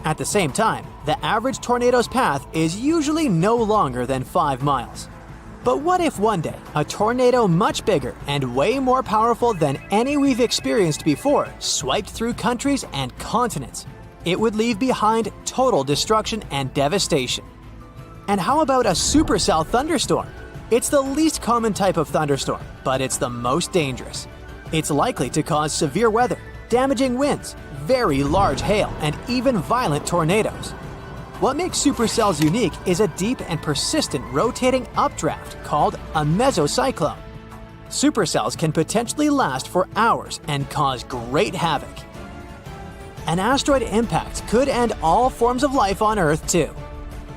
Speaker 1: At the same time, the average tornado's path is usually no longer than 5 miles. But what if one day, a tornado much bigger and way more powerful than any we've experienced before swiped through countries and continents? it would leave behind total destruction and devastation. And how about a supercell thunderstorm? It's the least common type of thunderstorm, but it's the most dangerous. It's likely to cause severe weather, damaging winds, very large hail, and even violent tornadoes. What makes supercells unique is a deep and persistent rotating updraft called a mesocyclone. Supercells can potentially last for hours and cause great havoc. An asteroid impact could end all forms of life on Earth too.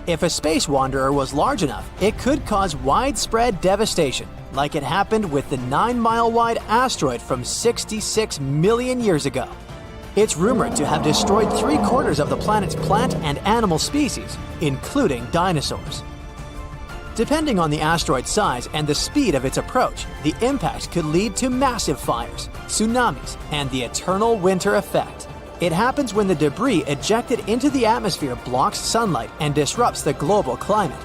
Speaker 1: If a space wanderer was large enough, it could cause widespread devastation, like it happened with the 9-mile-wide asteroid from 66 million years ago. It's rumored to have destroyed 3/4 of the planet's plant and animal species, including dinosaurs. Depending on the asteroid's size and the speed of its approach, the impact could lead to massive fires, tsunamis, and the eternal winter effect. It happens when the debris ejected into the atmosphere blocks sunlight and disrupts the global climate.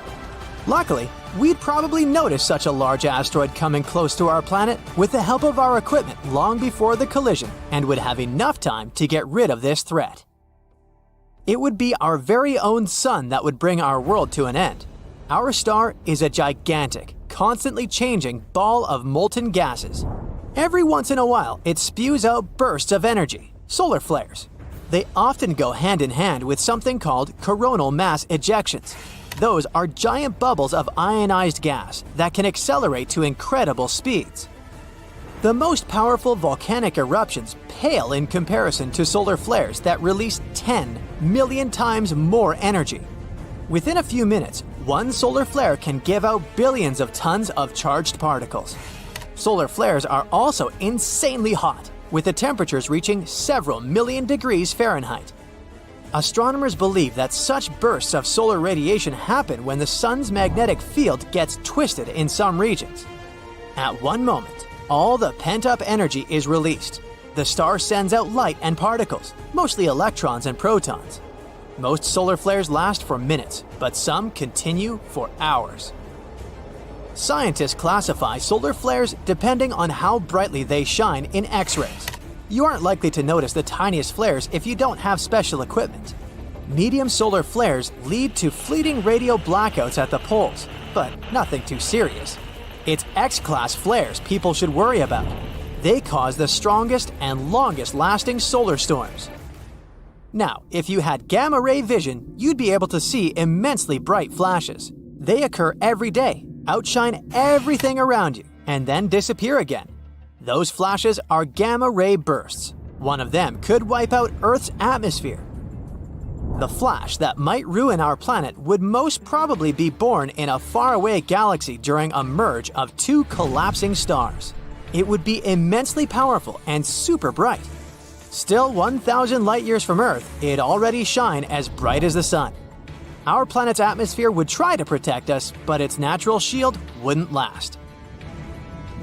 Speaker 1: Luckily, we'd probably notice such a large asteroid coming close to our planet with the help of our equipment long before the collision and would have enough time to get rid of this threat. It would be our very own sun that would bring our world to an end. Our star is a gigantic, constantly changing ball of molten gases. Every once in a while, it spews out bursts of energy, solar flares. They often go hand in hand with something called coronal mass ejections. Those are giant bubbles of ionized gas that can accelerate to incredible speeds. The most powerful volcanic eruptions pale in comparison to solar flares that release 10 million times more energy. Within a few minutes, one solar flare can give out billions of tons of charged particles. Solar flares are also insanely hot, with the temperatures reaching several million degrees Fahrenheit. Astronomers believe that such bursts of solar radiation happen when the sun's magnetic field gets twisted in some regions. At one moment, all the pent-up energy is released. The star sends out light and particles, mostly electrons and protons. Most solar flares last for minutes, but some continue for hours. Scientists classify solar flares depending on how brightly they shine in X-rays. You aren't likely to notice the tiniest flares if you don't have special equipment. Medium solar flares lead to fleeting radio blackouts at the poles, but nothing too serious. It's X-class flares people should worry about. They cause the strongest and longest-lasting solar storms. Now, if you had gamma-ray vision, you'd be able to see immensely bright flashes. They occur every day, outshine everything around you, and then disappear again. Those flashes are gamma-ray bursts. One of them could wipe out Earth's atmosphere. The flash that might ruin our planet would most probably be born in a faraway galaxy during a merge of two collapsing stars. It would be immensely powerful and super bright. Still 1,000 light-years from Earth, it'd already shine as bright as the sun. Our planet's atmosphere would try to protect us, but its natural shield wouldn't last.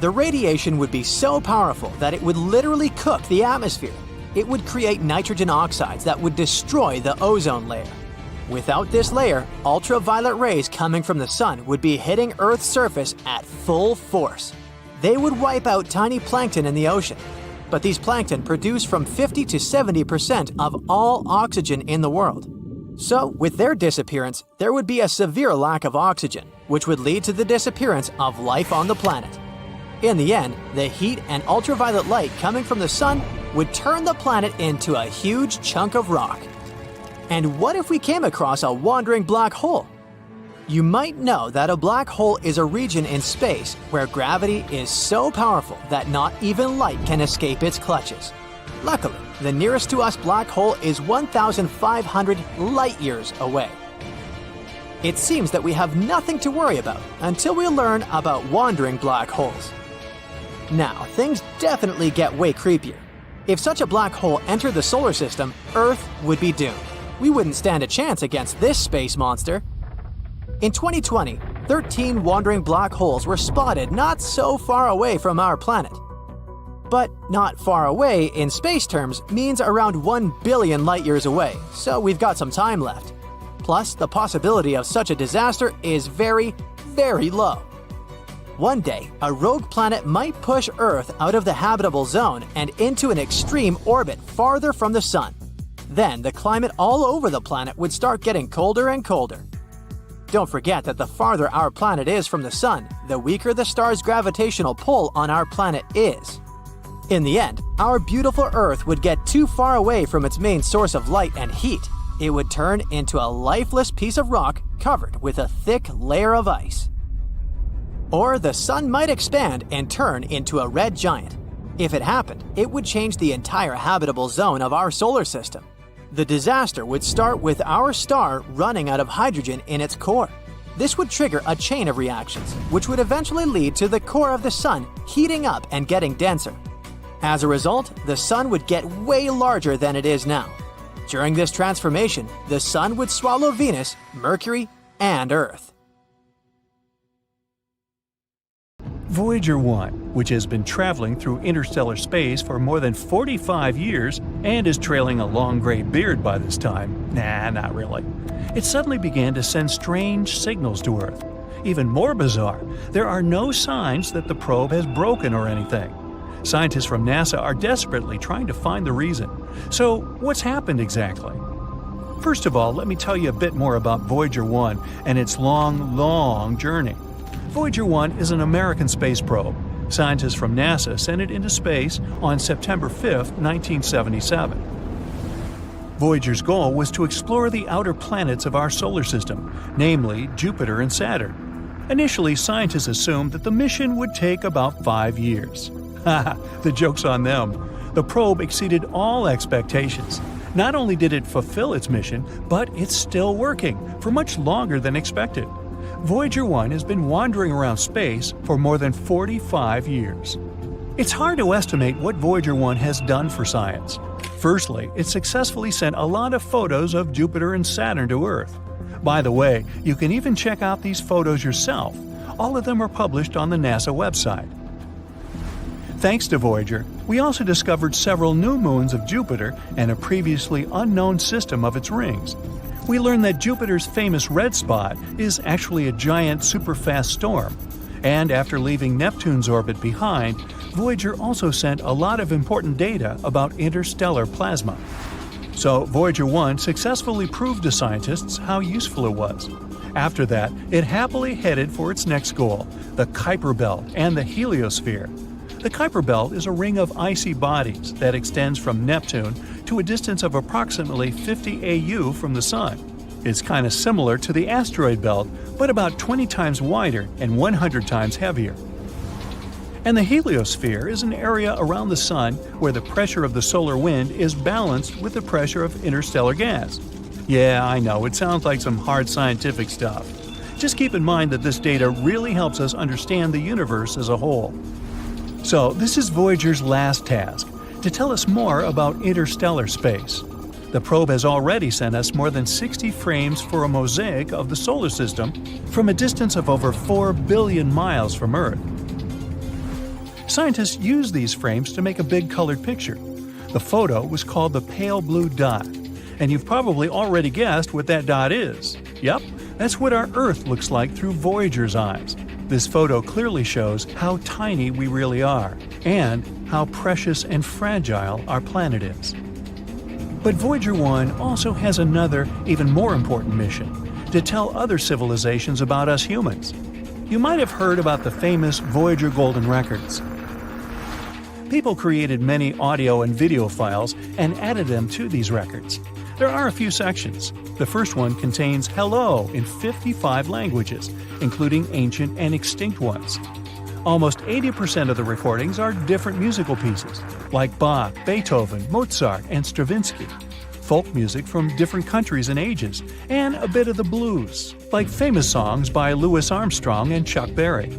Speaker 1: The radiation would be so powerful that it would literally cook the atmosphere. It would create nitrogen oxides that would destroy the ozone layer. Without this layer, ultraviolet rays coming from the sun would be hitting Earth's surface at full force. They would wipe out tiny plankton in the ocean. But these plankton produce from 50 to 70% of all oxygen in the world. So, with their disappearance, there would be a severe lack of oxygen, which would lead to the disappearance of life on the planet. In the end, the heat and ultraviolet light coming from the sun would turn the planet into a huge chunk of rock. And what if we came across a wandering black hole? You might know that a black hole is a region in space where gravity is so powerful that not even light can escape its clutches. Luckily, the nearest to us black hole is 1,500 light-years away. It seems that we have nothing to worry about until we learn about wandering black holes. Now, things definitely get way creepier. If such a black hole entered the solar system, Earth would be doomed. We wouldn't stand a chance against this space monster. In 2020, 13 wandering black holes were spotted not so far away from our planet. But not far away in space terms means around 1 billion light-years away, so we've got some time left. Plus, the possibility of such a disaster is very, very low. One day, a rogue planet might push Earth out of the habitable zone and into an extreme orbit farther from the sun. Then the climate all over the planet would start getting colder and colder. Don't forget that the farther our planet is from the Sun, the weaker the star's gravitational pull on our planet is. In the end, our beautiful Earth would get too far away from its main source of light and heat. It would turn into a lifeless piece of rock covered with a thick layer of ice. Or the Sun might expand and turn into a red giant. If it happened, it would change the entire habitable zone of our solar system. The disaster would start with our star running out of hydrogen in its core. This would trigger a chain of reactions, which would eventually lead to the core of the Sun heating up and getting denser. As a result, the Sun would get way larger than it is now. During this transformation, the Sun would swallow Venus, Mercury, and Earth.
Speaker 2: Voyager 1, which has been traveling through interstellar space for more than 45 years and is trailing a long gray beard by this time, not really, it suddenly began to send strange signals to Earth. Even more bizarre, there are no signs that the probe has broken or anything. Scientists from NASA are desperately trying to find the reason. So, what's happened exactly? First of all, let me tell you a bit more about Voyager 1 and its long journey. Voyager 1 is an American space probe. Scientists from NASA sent it into space on September 5, 1977. Voyager's goal was to explore the outer planets of our solar system, namely Jupiter and Saturn. Initially, scientists assumed that the mission would take about 5 years. Haha, the joke's on them. The probe exceeded all expectations. Not only did it fulfill its mission, but it's still working for much longer than expected. Voyager 1 has been wandering around space for more than 45 years. It's hard to estimate what Voyager 1 has done for science. Firstly, it successfully sent a lot of photos of Jupiter and Saturn to Earth. By the way, you can even check out these photos yourself. All of them are published on the NASA website. Thanks to Voyager, we also discovered several new moons of Jupiter and a previously unknown system of its rings. We learned that Jupiter's famous red spot is actually a giant superfast storm. And after leaving Neptune's orbit behind, Voyager also sent a lot of important data about interstellar plasma. So Voyager 1 successfully proved to scientists how useful it was. After that, it happily headed for its next goal, the Kuiper Belt and the heliosphere. The Kuiper Belt is a ring of icy bodies that extends from Neptune to a distance of approximately 50 AU from the Sun. It's kind of similar to the asteroid belt, but about 20 times wider and 100 times heavier. And the heliosphere is an area around the Sun where the pressure of the solar wind is balanced with the pressure of interstellar gas. Yeah, I know, it sounds like some hard scientific stuff. Just keep in mind that this data really helps us understand the universe as a whole. So, this is Voyager's last task, to tell us more about interstellar space. The probe has already sent us more than 60 frames for a mosaic of the solar system from a distance of over 4 billion miles from Earth. Scientists used these frames to make a big colored picture. The photo was called the pale blue dot, and you've probably already guessed what that dot is. Yep, that's what our Earth looks like through Voyager's eyes. This photo clearly shows how tiny we really are, and how precious and fragile our planet is. But Voyager 1 also has another, even more important mission, to tell other civilizations about us humans. You might have heard about the famous Voyager Golden Records. People created many audio and video files and added them to these records. There are a few sections. The first one contains hello in 55 languages, including ancient and extinct ones. Almost 80% of the recordings are different musical pieces, like Bach, Beethoven, Mozart, and Stravinsky, folk music from different countries and ages, and a bit of the blues, like famous songs by Louis Armstrong and Chuck Berry.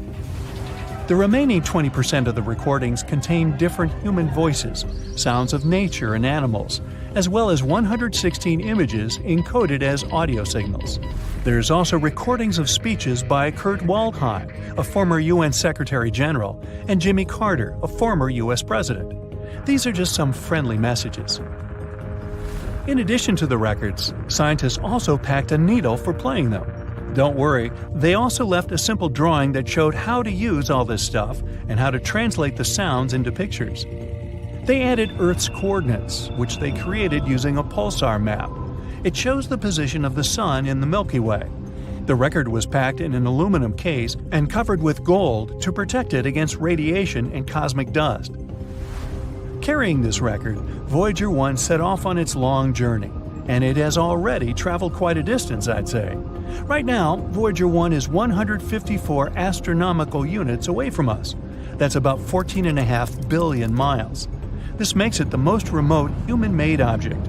Speaker 2: The remaining 20% of the recordings contain different human voices, sounds of nature and animals, as well as 116 images encoded as audio signals. There's also recordings of speeches by Kurt Waldheim, a former UN Secretary General, and Jimmy Carter, a former US President. These are just some friendly messages. In addition to the records, scientists also packed a needle for playing them. Don't worry, they also left a simple drawing that showed how to use all this stuff and how to translate the sounds into pictures. They added Earth's coordinates, which they created using a pulsar map. It shows the position of the Sun in the Milky Way. The record was packed in an aluminum case and covered with gold to protect it against radiation and cosmic dust. Carrying this record, Voyager 1 set off on its long journey, and it has already traveled quite a distance, I'd say. Right now, Voyager 1 is 154 astronomical units away from us. That's about 14.5 billion miles. This makes it the most remote human-made object.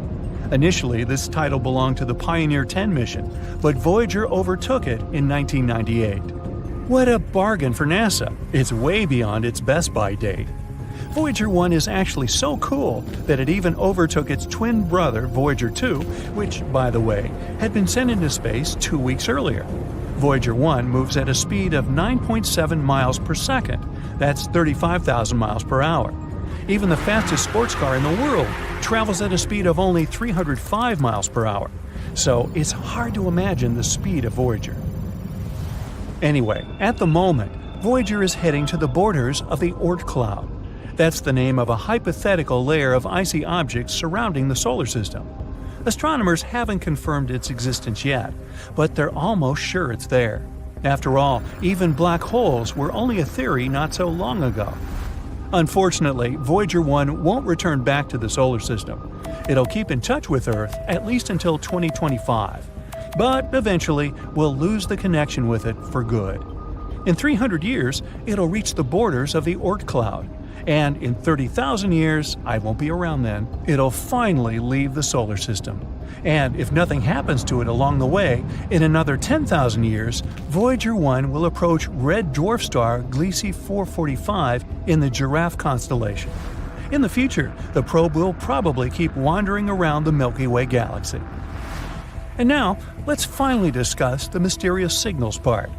Speaker 2: Initially, this title belonged to the Pioneer 10 mission, but Voyager overtook it in 1998. What a bargain for NASA! It's way beyond its best-by date. Voyager 1 is actually so cool that it even overtook its twin brother, Voyager 2, which, by the way, had been sent into space 2 weeks earlier. Voyager 1 moves at a speed of 9.7 miles per second. That's 35,000 miles per hour. Even the fastest sports car in the world travels at a speed of only 305 miles per hour. So it's hard to imagine the speed of Voyager. Anyway, at the moment, Voyager is heading to the borders of the Oort cloud. That's the name of a hypothetical layer of icy objects surrounding the solar system. Astronomers haven't confirmed its existence yet, but they're almost sure it's there. After all, even black holes were only a theory not so long ago. Unfortunately, Voyager 1 won't return back to the solar system. It'll keep in touch with Earth at least until 2025. But eventually, we'll lose the connection with it for good. In 300 years, it'll reach the borders of the Oort cloud. And in 30,000 years, I won't be around then, it'll finally leave the solar system. And if nothing happens to it along the way, in another 10,000 years, Voyager 1 will approach red dwarf star Gliese 445 in the Giraffe constellation. In the future, the probe will probably keep wandering around the Milky Way galaxy. And now, let's finally discuss the mysterious signals part.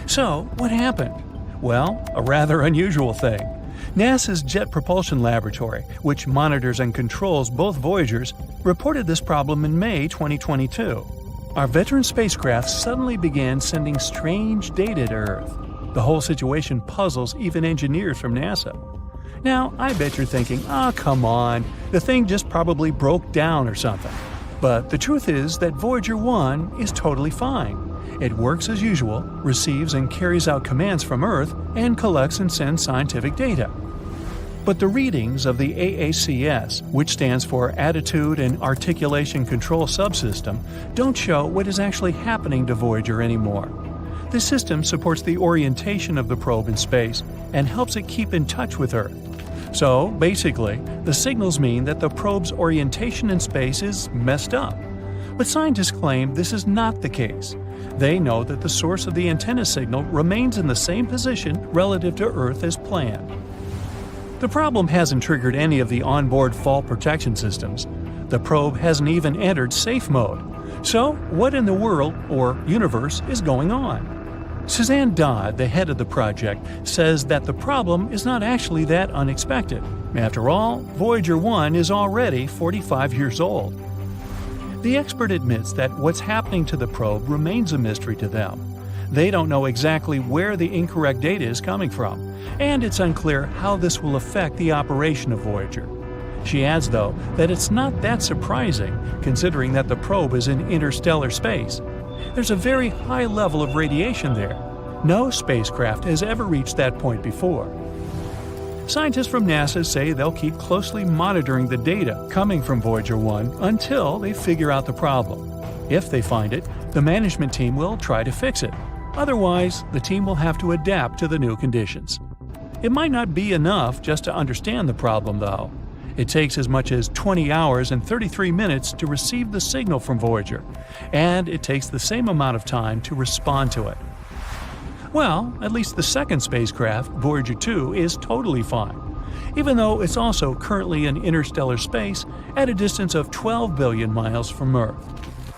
Speaker 2: So, what happened? Well, a rather unusual thing. NASA's Jet Propulsion Laboratory, which monitors and controls both Voyagers, reported this problem in May 2022. Our veteran spacecraft suddenly began sending strange data to Earth. The whole situation puzzles even engineers from NASA. Now, I bet you're thinking, come on, the thing just probably broke down or something. But the truth is that Voyager 1 is totally fine. It works as usual, receives and carries out commands from Earth, and collects and sends scientific data. But the readings of the AACS, which stands for Attitude and Articulation Control Subsystem, don't show what is actually happening to Voyager anymore. This system supports the orientation of the probe in space and helps it keep in touch with Earth. So, basically, the signals mean that the probe's orientation in space is messed up. But scientists claim this is not the case. They know that the source of the antenna signal remains in the same position relative to Earth as planned. The problem hasn't triggered any of the onboard fault protection systems. The probe hasn't even entered safe mode. So, what in the world, or universe, is going on? Suzanne Dodd, the head of the project, says that the problem is not actually that unexpected. After all, Voyager 1 is already 45 years old. The expert admits that what's happening to the probe remains a mystery to them. They don't know exactly where the incorrect data is coming from, and it's unclear how this will affect the operation of Voyager. She adds, though, that it's not that surprising, considering that the probe is in interstellar space. There's a very high level of radiation there. No spacecraft has ever reached that point before. Scientists from NASA say they'll keep closely monitoring the data coming from Voyager 1 until they figure out the problem. If they find it, the management team will try to fix it. Otherwise, the team will have to adapt to the new conditions. It might not be enough just to understand the problem, though. It takes as much as 20 hours and 33 minutes to receive the signal from Voyager, and it takes the same amount of time to respond to it. Well, at least the second spacecraft, Voyager 2, is totally fine, even though it's also currently in interstellar space at a distance of 12 billion miles from Earth.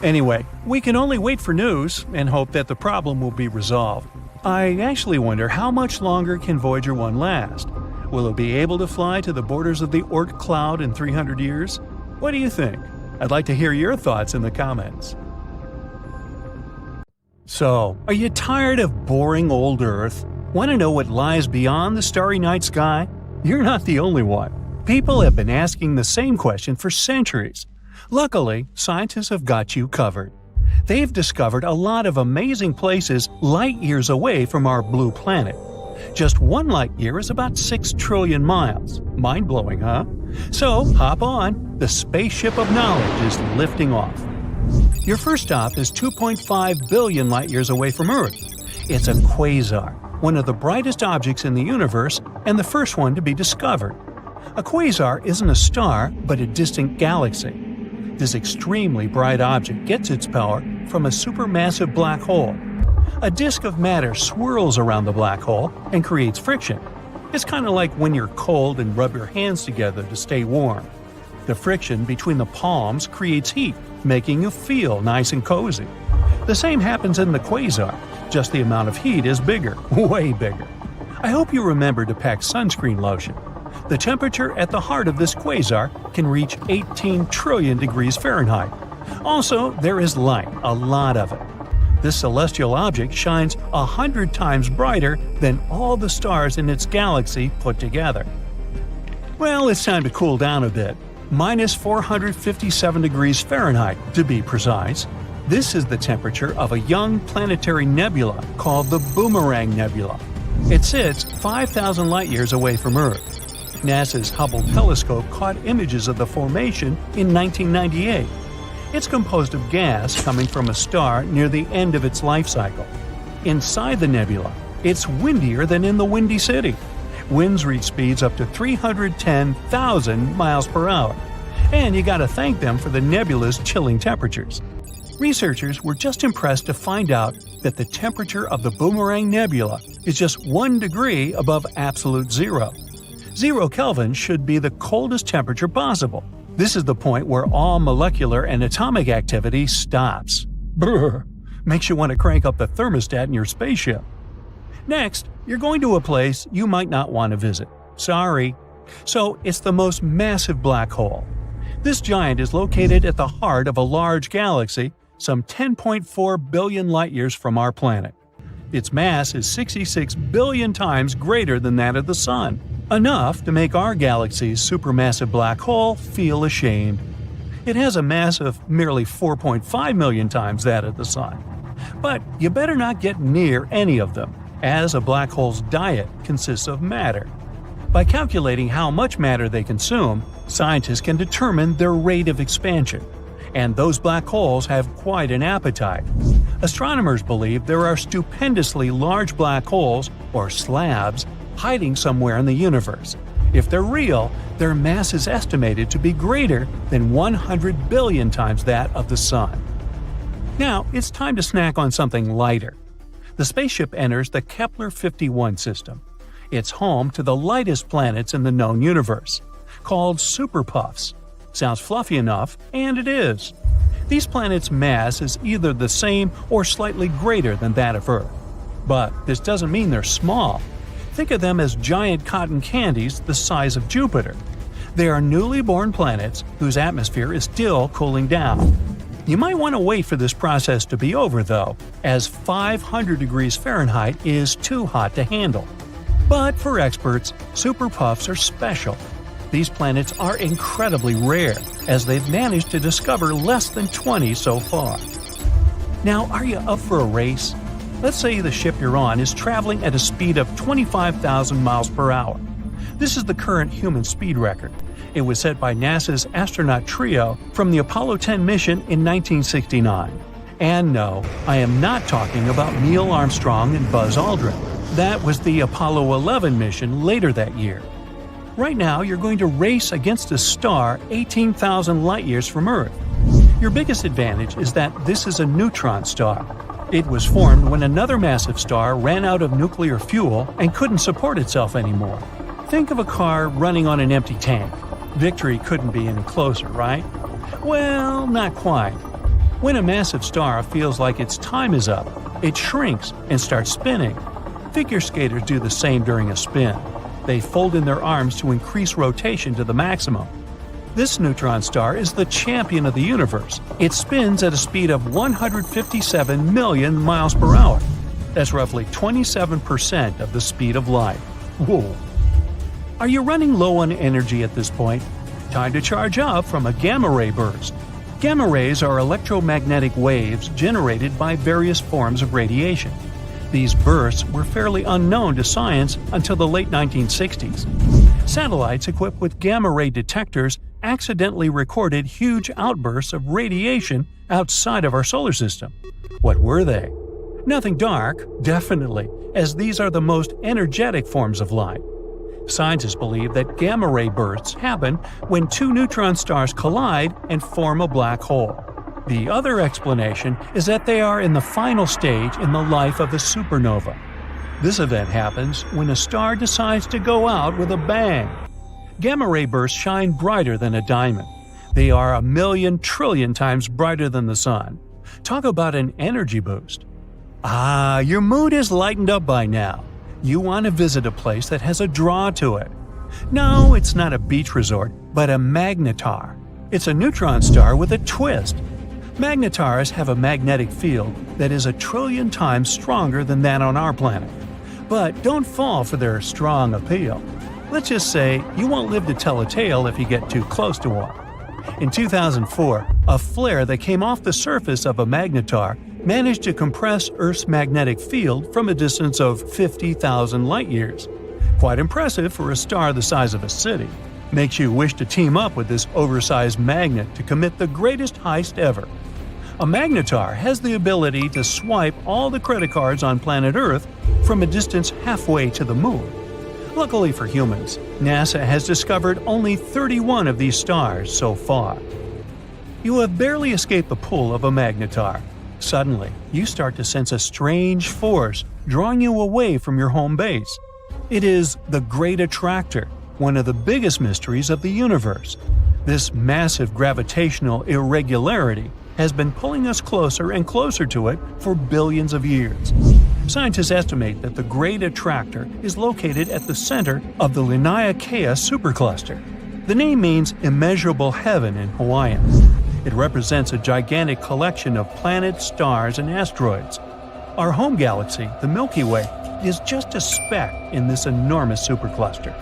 Speaker 2: Anyway, we can only wait for news and hope that the problem will be resolved. I actually wonder how much longer can Voyager 1 last? Will it be able to fly to the borders of the Oort cloud in 300 years? What do you think? I'd like to hear your thoughts in the comments. So, are you tired of boring old Earth? Want to know what lies beyond the starry night sky? You're not the only one. People have been asking the same question for centuries. Luckily, scientists have got you covered. They've discovered a lot of amazing places light years away from our blue planet. Just 1 light year is about 6 trillion miles. Mind-blowing, huh? So, hop on. The spaceship of knowledge is lifting off. Your first stop is 2.5 billion light years away from Earth. It's a quasar, one of the brightest objects in the universe and the first one to be discovered. A quasar isn't a star, but a distant galaxy. This extremely bright object gets its power from a supermassive black hole. A disk of matter swirls around the black hole and creates friction. It's kind of like when you're cold and rub your hands together to stay warm. The friction between the palms creates heat, making you feel nice and cozy. The same happens in the quasar, just the amount of heat is bigger, way bigger. I hope you remember to pack sunscreen lotion. The temperature at the heart of this quasar can reach 18 trillion degrees Fahrenheit. Also, there is light, a lot of it. This celestial object shines 100 times brighter than all the stars in its galaxy put together. Well, it's time to cool down a bit. Minus 457 degrees Fahrenheit, to be precise. This is the temperature of a young planetary nebula called the Boomerang Nebula. It sits 5,000 light-years away from Earth. NASA's Hubble telescope caught images of the formation in 1998. It's composed of gas coming from a star near the end of its life cycle. Inside the nebula, it's windier than in the Windy City. Winds reach speeds up to 310,000 miles per hour. And you gotta thank them for the nebula's chilling temperatures. Researchers were just impressed to find out that the temperature of the Boomerang Nebula is just 1 degree above absolute zero. 0 Kelvin should be the coldest temperature possible. This is the point where all molecular and atomic activity stops. Brr! Makes you want to crank up the thermostat in your spaceship. Next, you're going to a place you might not want to visit. Sorry. So, it's the most massive black hole. This giant is located at the heart of a large galaxy, some 10.4 billion light-years from our planet. Its mass is 66 billion times greater than that of the Sun. Enough to make our galaxy's supermassive black hole feel ashamed. It has a mass of merely 4.5 million times that of the Sun. But you better not get near any of them, as a black hole's diet consists of matter. By calculating how much matter they consume, scientists can determine their rate of expansion. And those black holes have quite an appetite. Astronomers believe there are stupendously large black holes, or slabs, hiding somewhere in the universe. If they're real, their mass is estimated to be greater than 100 billion times that of the Sun. Now, it's time to snack on something lighter. The spaceship enters the Kepler-51 system. It's home to the lightest planets in the known universe, called superpuffs. Sounds fluffy enough, and it is. These planets' mass is either the same or slightly greater than that of Earth. But this doesn't mean they're small. Think of them as giant cotton candies the size of Jupiter. They are newly born planets whose atmosphere is still cooling down. You might want to wait for this process to be over, though, as 500 degrees Fahrenheit is too hot to handle. But for experts, superpuffs are special. These planets are incredibly rare, as they've managed to discover less than 20 so far. Now, are you up for a race? Let's say the ship you're on is traveling at a speed of 25,000 miles per hour. This is the current human speed record. It was set by NASA's astronaut trio from the Apollo 10 mission in 1969. And no, I am not talking about Neil Armstrong and Buzz Aldrin. That was the Apollo 11 mission later that year. Right now, you're going to race against a star 18,000 light-years from Earth. Your biggest advantage is that this is a neutron star. It was formed when another massive star ran out of nuclear fuel and couldn't support itself anymore. Think of a car running on an empty tank. Victory couldn't be any closer, right? Well, not quite. When a massive star feels like its time is up, it shrinks and starts spinning. Figure skaters do the same during a spin. They fold in their arms to increase rotation to the maximum. This neutron star is the champion of the universe. It spins at a speed of 157 million miles per hour. That's roughly 27% of the speed of light. Whoa! Are you running low on energy at this point? Time to charge up from a gamma ray burst. Gamma rays are electromagnetic waves generated by various forms of radiation. These bursts were fairly unknown to science until the late 1960s. Satellites equipped with gamma ray detectors accidentally recorded huge outbursts of radiation outside of our solar system. What were they? Nothing dark, definitely, as these are the most energetic forms of light. Scientists believe that gamma ray bursts happen when two neutron stars collide and form a black hole. The other explanation is that they are in the final stage in the life of a supernova. This event happens when a star decides to go out with a bang. Gamma ray bursts shine brighter than a diamond. They are 1,000,000 trillion times brighter than the sun. Talk about an energy boost. Your mood is lightened up by now. You want to visit a place that has a draw to it. No, it's not a beach resort, but a magnetar. It's a neutron star with a twist. Magnetars have a magnetic field that is 1,000,000,000,000 times stronger than that on our planet. But don't fall for their strong appeal. Let's just say you won't live to tell a tale if you get too close to one. In 2004, a flare that came off the surface of a magnetar managed to compress Earth's magnetic field from a distance of 50,000 light-years. Quite impressive for a star the size of a city. Makes you wish to team up with this oversized magnet to commit the greatest heist ever. A magnetar has the ability to swipe all the credit cards on planet Earth from a distance halfway to the moon. Luckily for humans, NASA has discovered only 31 of these stars so far. You have barely escaped the pull of a magnetar. Suddenly, you start to sense a strange force drawing you away from your home base. It is the Great Attractor, one of the biggest mysteries of the universe. This massive gravitational irregularity has been pulling us closer and closer to it for billions of years. Scientists estimate that the Great Attractor is located at the center of the Laniakea supercluster. The name means immeasurable heaven in Hawaiian. It represents a gigantic collection of planets, stars, and asteroids. Our home galaxy, the Milky Way, is just a speck in this enormous supercluster.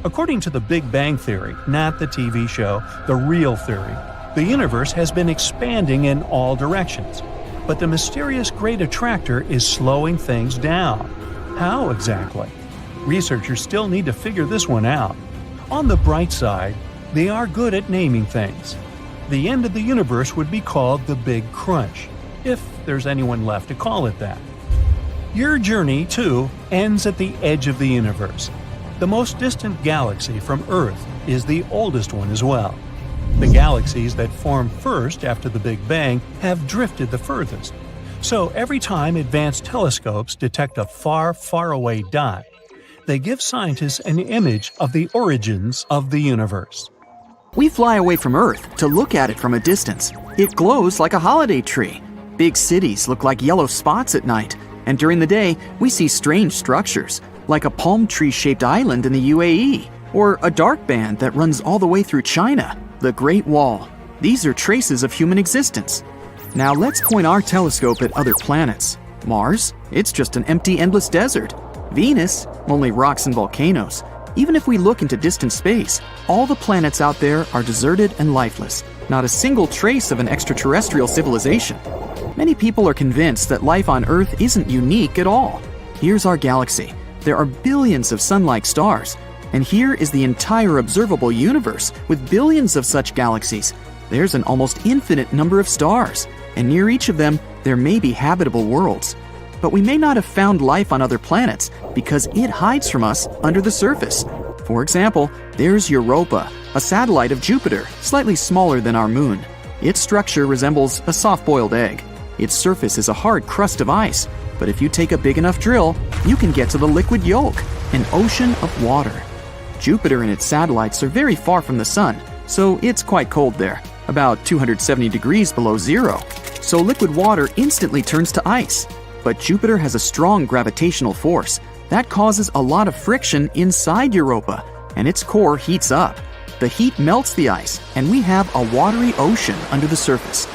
Speaker 2: According to the Big Bang Theory, not the TV show, the real theory, the universe has been expanding in all directions. But the mysterious Great Attractor is slowing things down. How exactly? Researchers still need to figure this one out. On the bright side, they are good at naming things. The end of the universe would be called the Big Crunch, if there's anyone left to call it that. Your journey, too, ends at the edge of the universe. The most distant galaxy from Earth is the oldest one as well. The galaxies that formed first after the Big Bang have drifted the furthest. So every time advanced telescopes detect a far, far away dot, they give scientists an image of the origins of the universe.
Speaker 4: We fly away from Earth to look at it from a distance. It glows like a holiday tree. Big cities look like yellow spots at night, and during the day, we see strange structures, like a palm tree-shaped island in the UAE, or a dark band that runs all the way through China, the Great Wall. These are traces of human existence. Now let's point our telescope at other planets. Mars, it's just an empty, endless desert. Venus, only rocks and volcanoes. Even if we look into distant space, all the planets out there are deserted and lifeless. Not a single trace of an extraterrestrial civilization. Many people are convinced that life on Earth isn't unique at all. Here's our galaxy. There are billions of sun-like stars. And here is the entire observable universe with billions of such galaxies. There's an almost infinite number of stars, and near each of them, there may be habitable worlds. But we may not have found life on other planets because it hides from us under the surface. For example, there's Europa, a satellite of Jupiter, slightly smaller than our moon. Its structure resembles a soft-boiled egg. Its surface is a hard crust of ice, but if you take a big enough drill, you can get to the liquid yolk, an ocean of water. Jupiter and its satellites are very far from the sun, so it's quite cold there, about 270 degrees below zero. So liquid water instantly turns to ice. But Jupiter has a strong gravitational force that causes a lot of friction inside Europa, and its core heats up. The heat melts the ice, and we have a watery ocean under the surface.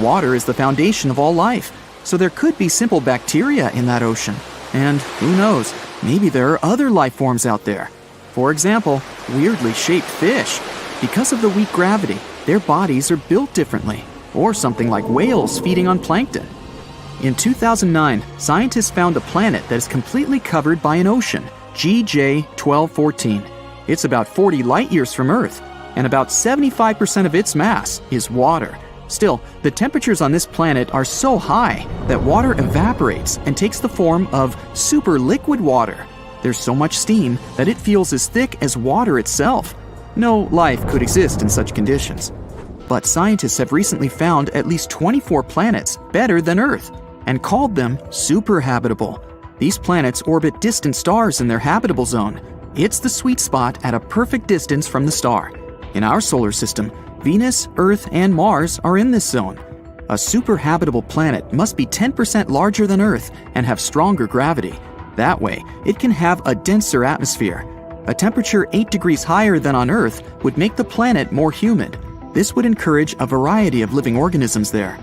Speaker 4: Water is the foundation of all life, so there could be simple bacteria in that ocean. And who knows, maybe there are other life forms out there. For example, weirdly shaped fish. Because of the weak gravity, their bodies are built differently, or something like whales feeding on plankton. In 2009, scientists found a planet that is completely covered by an ocean, GJ 1214. It's about 40 light-years from Earth, and about 75% of its mass is water. Still, the temperatures on this planet are so high that water evaporates and takes the form of super liquid water. There's so much steam that it feels as thick as water itself. No life could exist in such conditions. But scientists have recently found at least 24 planets better than Earth and called them superhabitable. These planets orbit distant stars in their habitable zone. It's the sweet spot at a perfect distance from the star. In our solar system, Venus, Earth, and Mars are in this zone. A superhabitable planet must be 10% larger than Earth and have stronger gravity. That way, it can have a denser atmosphere. A temperature 8 degrees higher than on Earth would make the planet more humid. This would encourage a variety of living organisms there.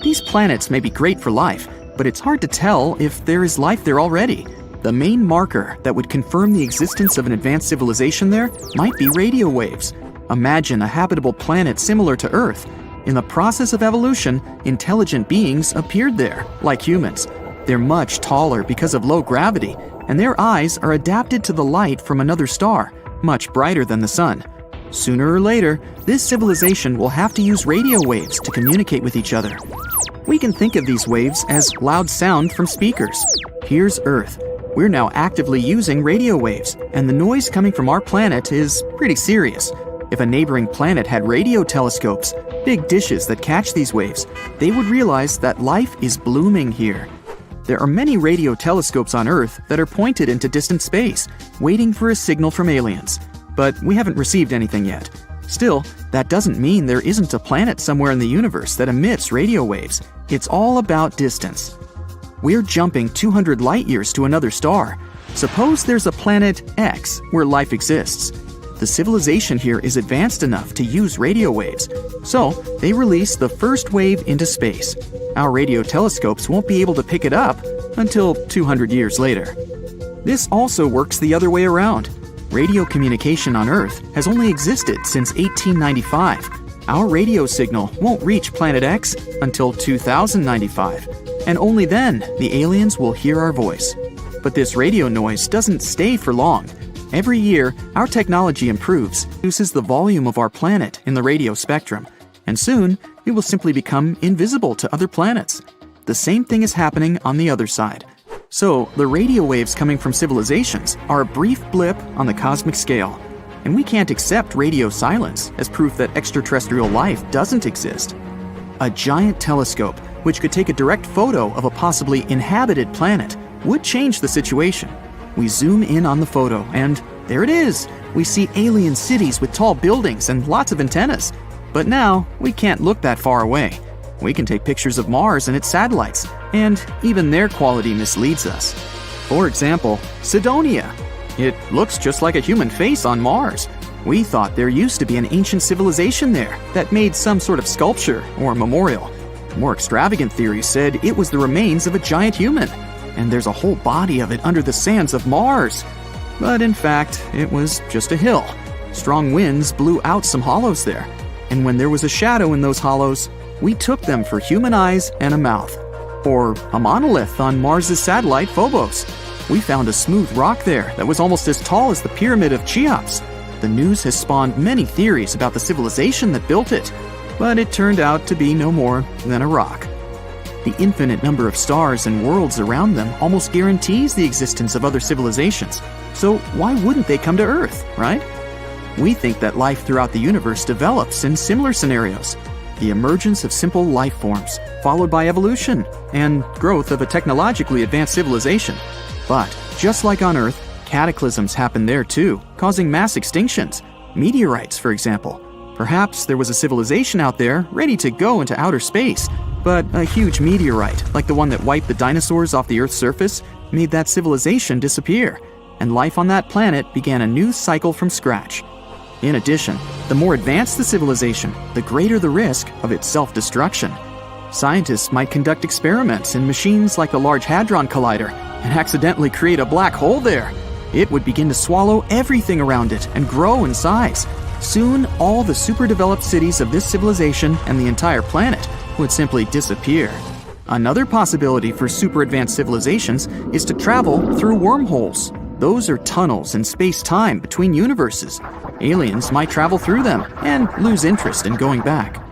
Speaker 4: These planets may be great for life, but it's hard to tell if there is life there already. The main marker that would confirm the existence of an advanced civilization there might be radio waves. Imagine a habitable planet similar to Earth. In the process of evolution, intelligent beings appeared there, like humans. They're much taller because of low gravity, and their eyes are adapted to the light from another star, much brighter than the sun. Sooner or later, this civilization will have to use radio waves to communicate with each other. We can think of these waves as loud sound from speakers. Here's Earth. We're now actively using radio waves, and the noise coming from our planet is pretty serious. If a neighboring planet had radio telescopes, big dishes that catch these waves, they would realize that life is blooming here. There are many radio telescopes on Earth that are pointed into distant space, waiting for a signal from aliens. But we haven't received anything yet. Still, that doesn't mean there isn't a planet somewhere in the universe that emits radio waves. It's all about distance. We're jumping 200 light-years to another star. Suppose there's a planet X where life exists. The civilization here is advanced enough to use radio waves, so they release the first wave into space. Our radio telescopes won't be able to pick it up until 200 years later. This also works the other way around. Radio communication on Earth has only existed since 1895. Our radio signal won't reach Planet X until 2095, and only then the aliens will hear our voice. But this radio noise doesn't stay for long. Every year, our technology improves, reduces the volume of our planet in the radio spectrum, and soon it will simply become invisible to other planets. The same thing is happening on the other side. So, the radio waves coming from civilizations are a brief blip on the cosmic scale, and we can't accept radio silence as proof that extraterrestrial life doesn't exist. A giant telescope, which could take a direct photo of a possibly inhabited planet, would change the situation. We zoom in on the photo, and there it is! We see alien cities with tall buildings and lots of antennas. But now, we can't look that far away. We can take pictures of Mars and its satellites, and even their quality misleads us. For example, Cydonia. It looks just like a human face on Mars. We thought there used to be an ancient civilization there that made some sort of sculpture or memorial. More extravagant theories said it was the remains of a giant human, and there's a whole body of it under the sands of Mars. But in fact, it was just a hill. Strong winds blew out some hollows there, and when there was a shadow in those hollows, we took them for human eyes and a mouth. Or a monolith on Mars' satellite Phobos. We found a smooth rock there that was almost as tall as the pyramid of Cheops. The news has spawned many theories about the civilization that built it, but it turned out to be no more than a rock. The infinite number of stars and worlds around them almost guarantees the existence of other civilizations. So why wouldn't they come to Earth, right? We think that life throughout the universe develops in similar scenarios. The emergence of simple life forms, followed by evolution and growth of a technologically advanced civilization. But just like on Earth, cataclysms happen there too, causing mass extinctions. Meteorites, for example. Perhaps there was a civilization out there ready to go into outer space, but a huge meteorite, like the one that wiped the dinosaurs off the Earth's surface, made that civilization disappear, and life on that planet began a new cycle from scratch. In addition, the more advanced the civilization, the greater the risk of its self-destruction. Scientists might conduct experiments in machines like the Large Hadron Collider and accidentally create a black hole there. It would begin to swallow everything around it and grow in size. Soon, all the super-developed cities of this civilization and the entire planet would simply disappear. Another possibility for super-advanced civilizations is to travel through wormholes. Those are tunnels in space-time between universes. Aliens might travel through them and lose interest in going back.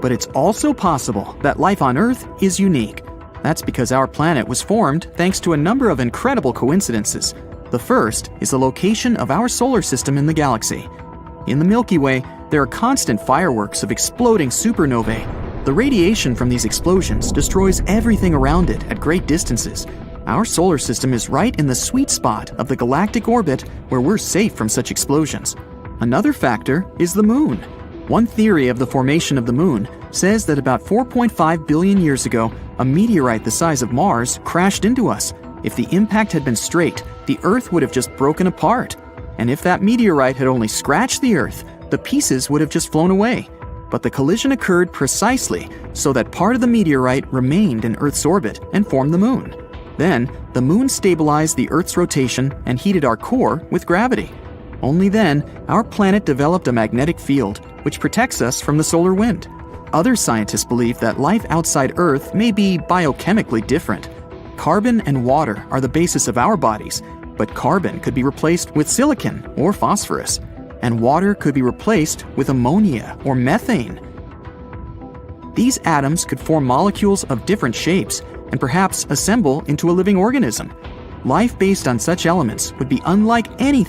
Speaker 4: But it's also possible that life on Earth is unique. That's because our planet was formed thanks to a number of incredible coincidences. The first is the location of our solar system in the galaxy. In the Milky Way, there are constant fireworks of exploding supernovae. The radiation from these explosions destroys everything around it at great distances. Our solar system is right in the sweet spot of the galactic orbit where we're safe from such explosions. Another factor is the moon. One theory of the formation of the moon says that about 4.5 billion years ago, a meteorite the size of Mars crashed into us. If the impact had been straight, the Earth would have just broken apart. And if that meteorite had only scratched the Earth, the pieces would have just flown away. But the collision occurred precisely so that part of the meteorite remained in Earth's orbit and formed the moon. Then, the moon stabilized the Earth's rotation and heated our core with gravity. Only then, our planet developed a magnetic field, which protects us from the solar wind. Other scientists believe that life outside Earth may be biochemically different. Carbon and water are the basis of our bodies, but carbon could be replaced with silicon or phosphorus, and water could be replaced with ammonia or methane. These atoms could form molecules of different shapes and perhaps assemble into a living organism. Life based on such elements would be unlike anything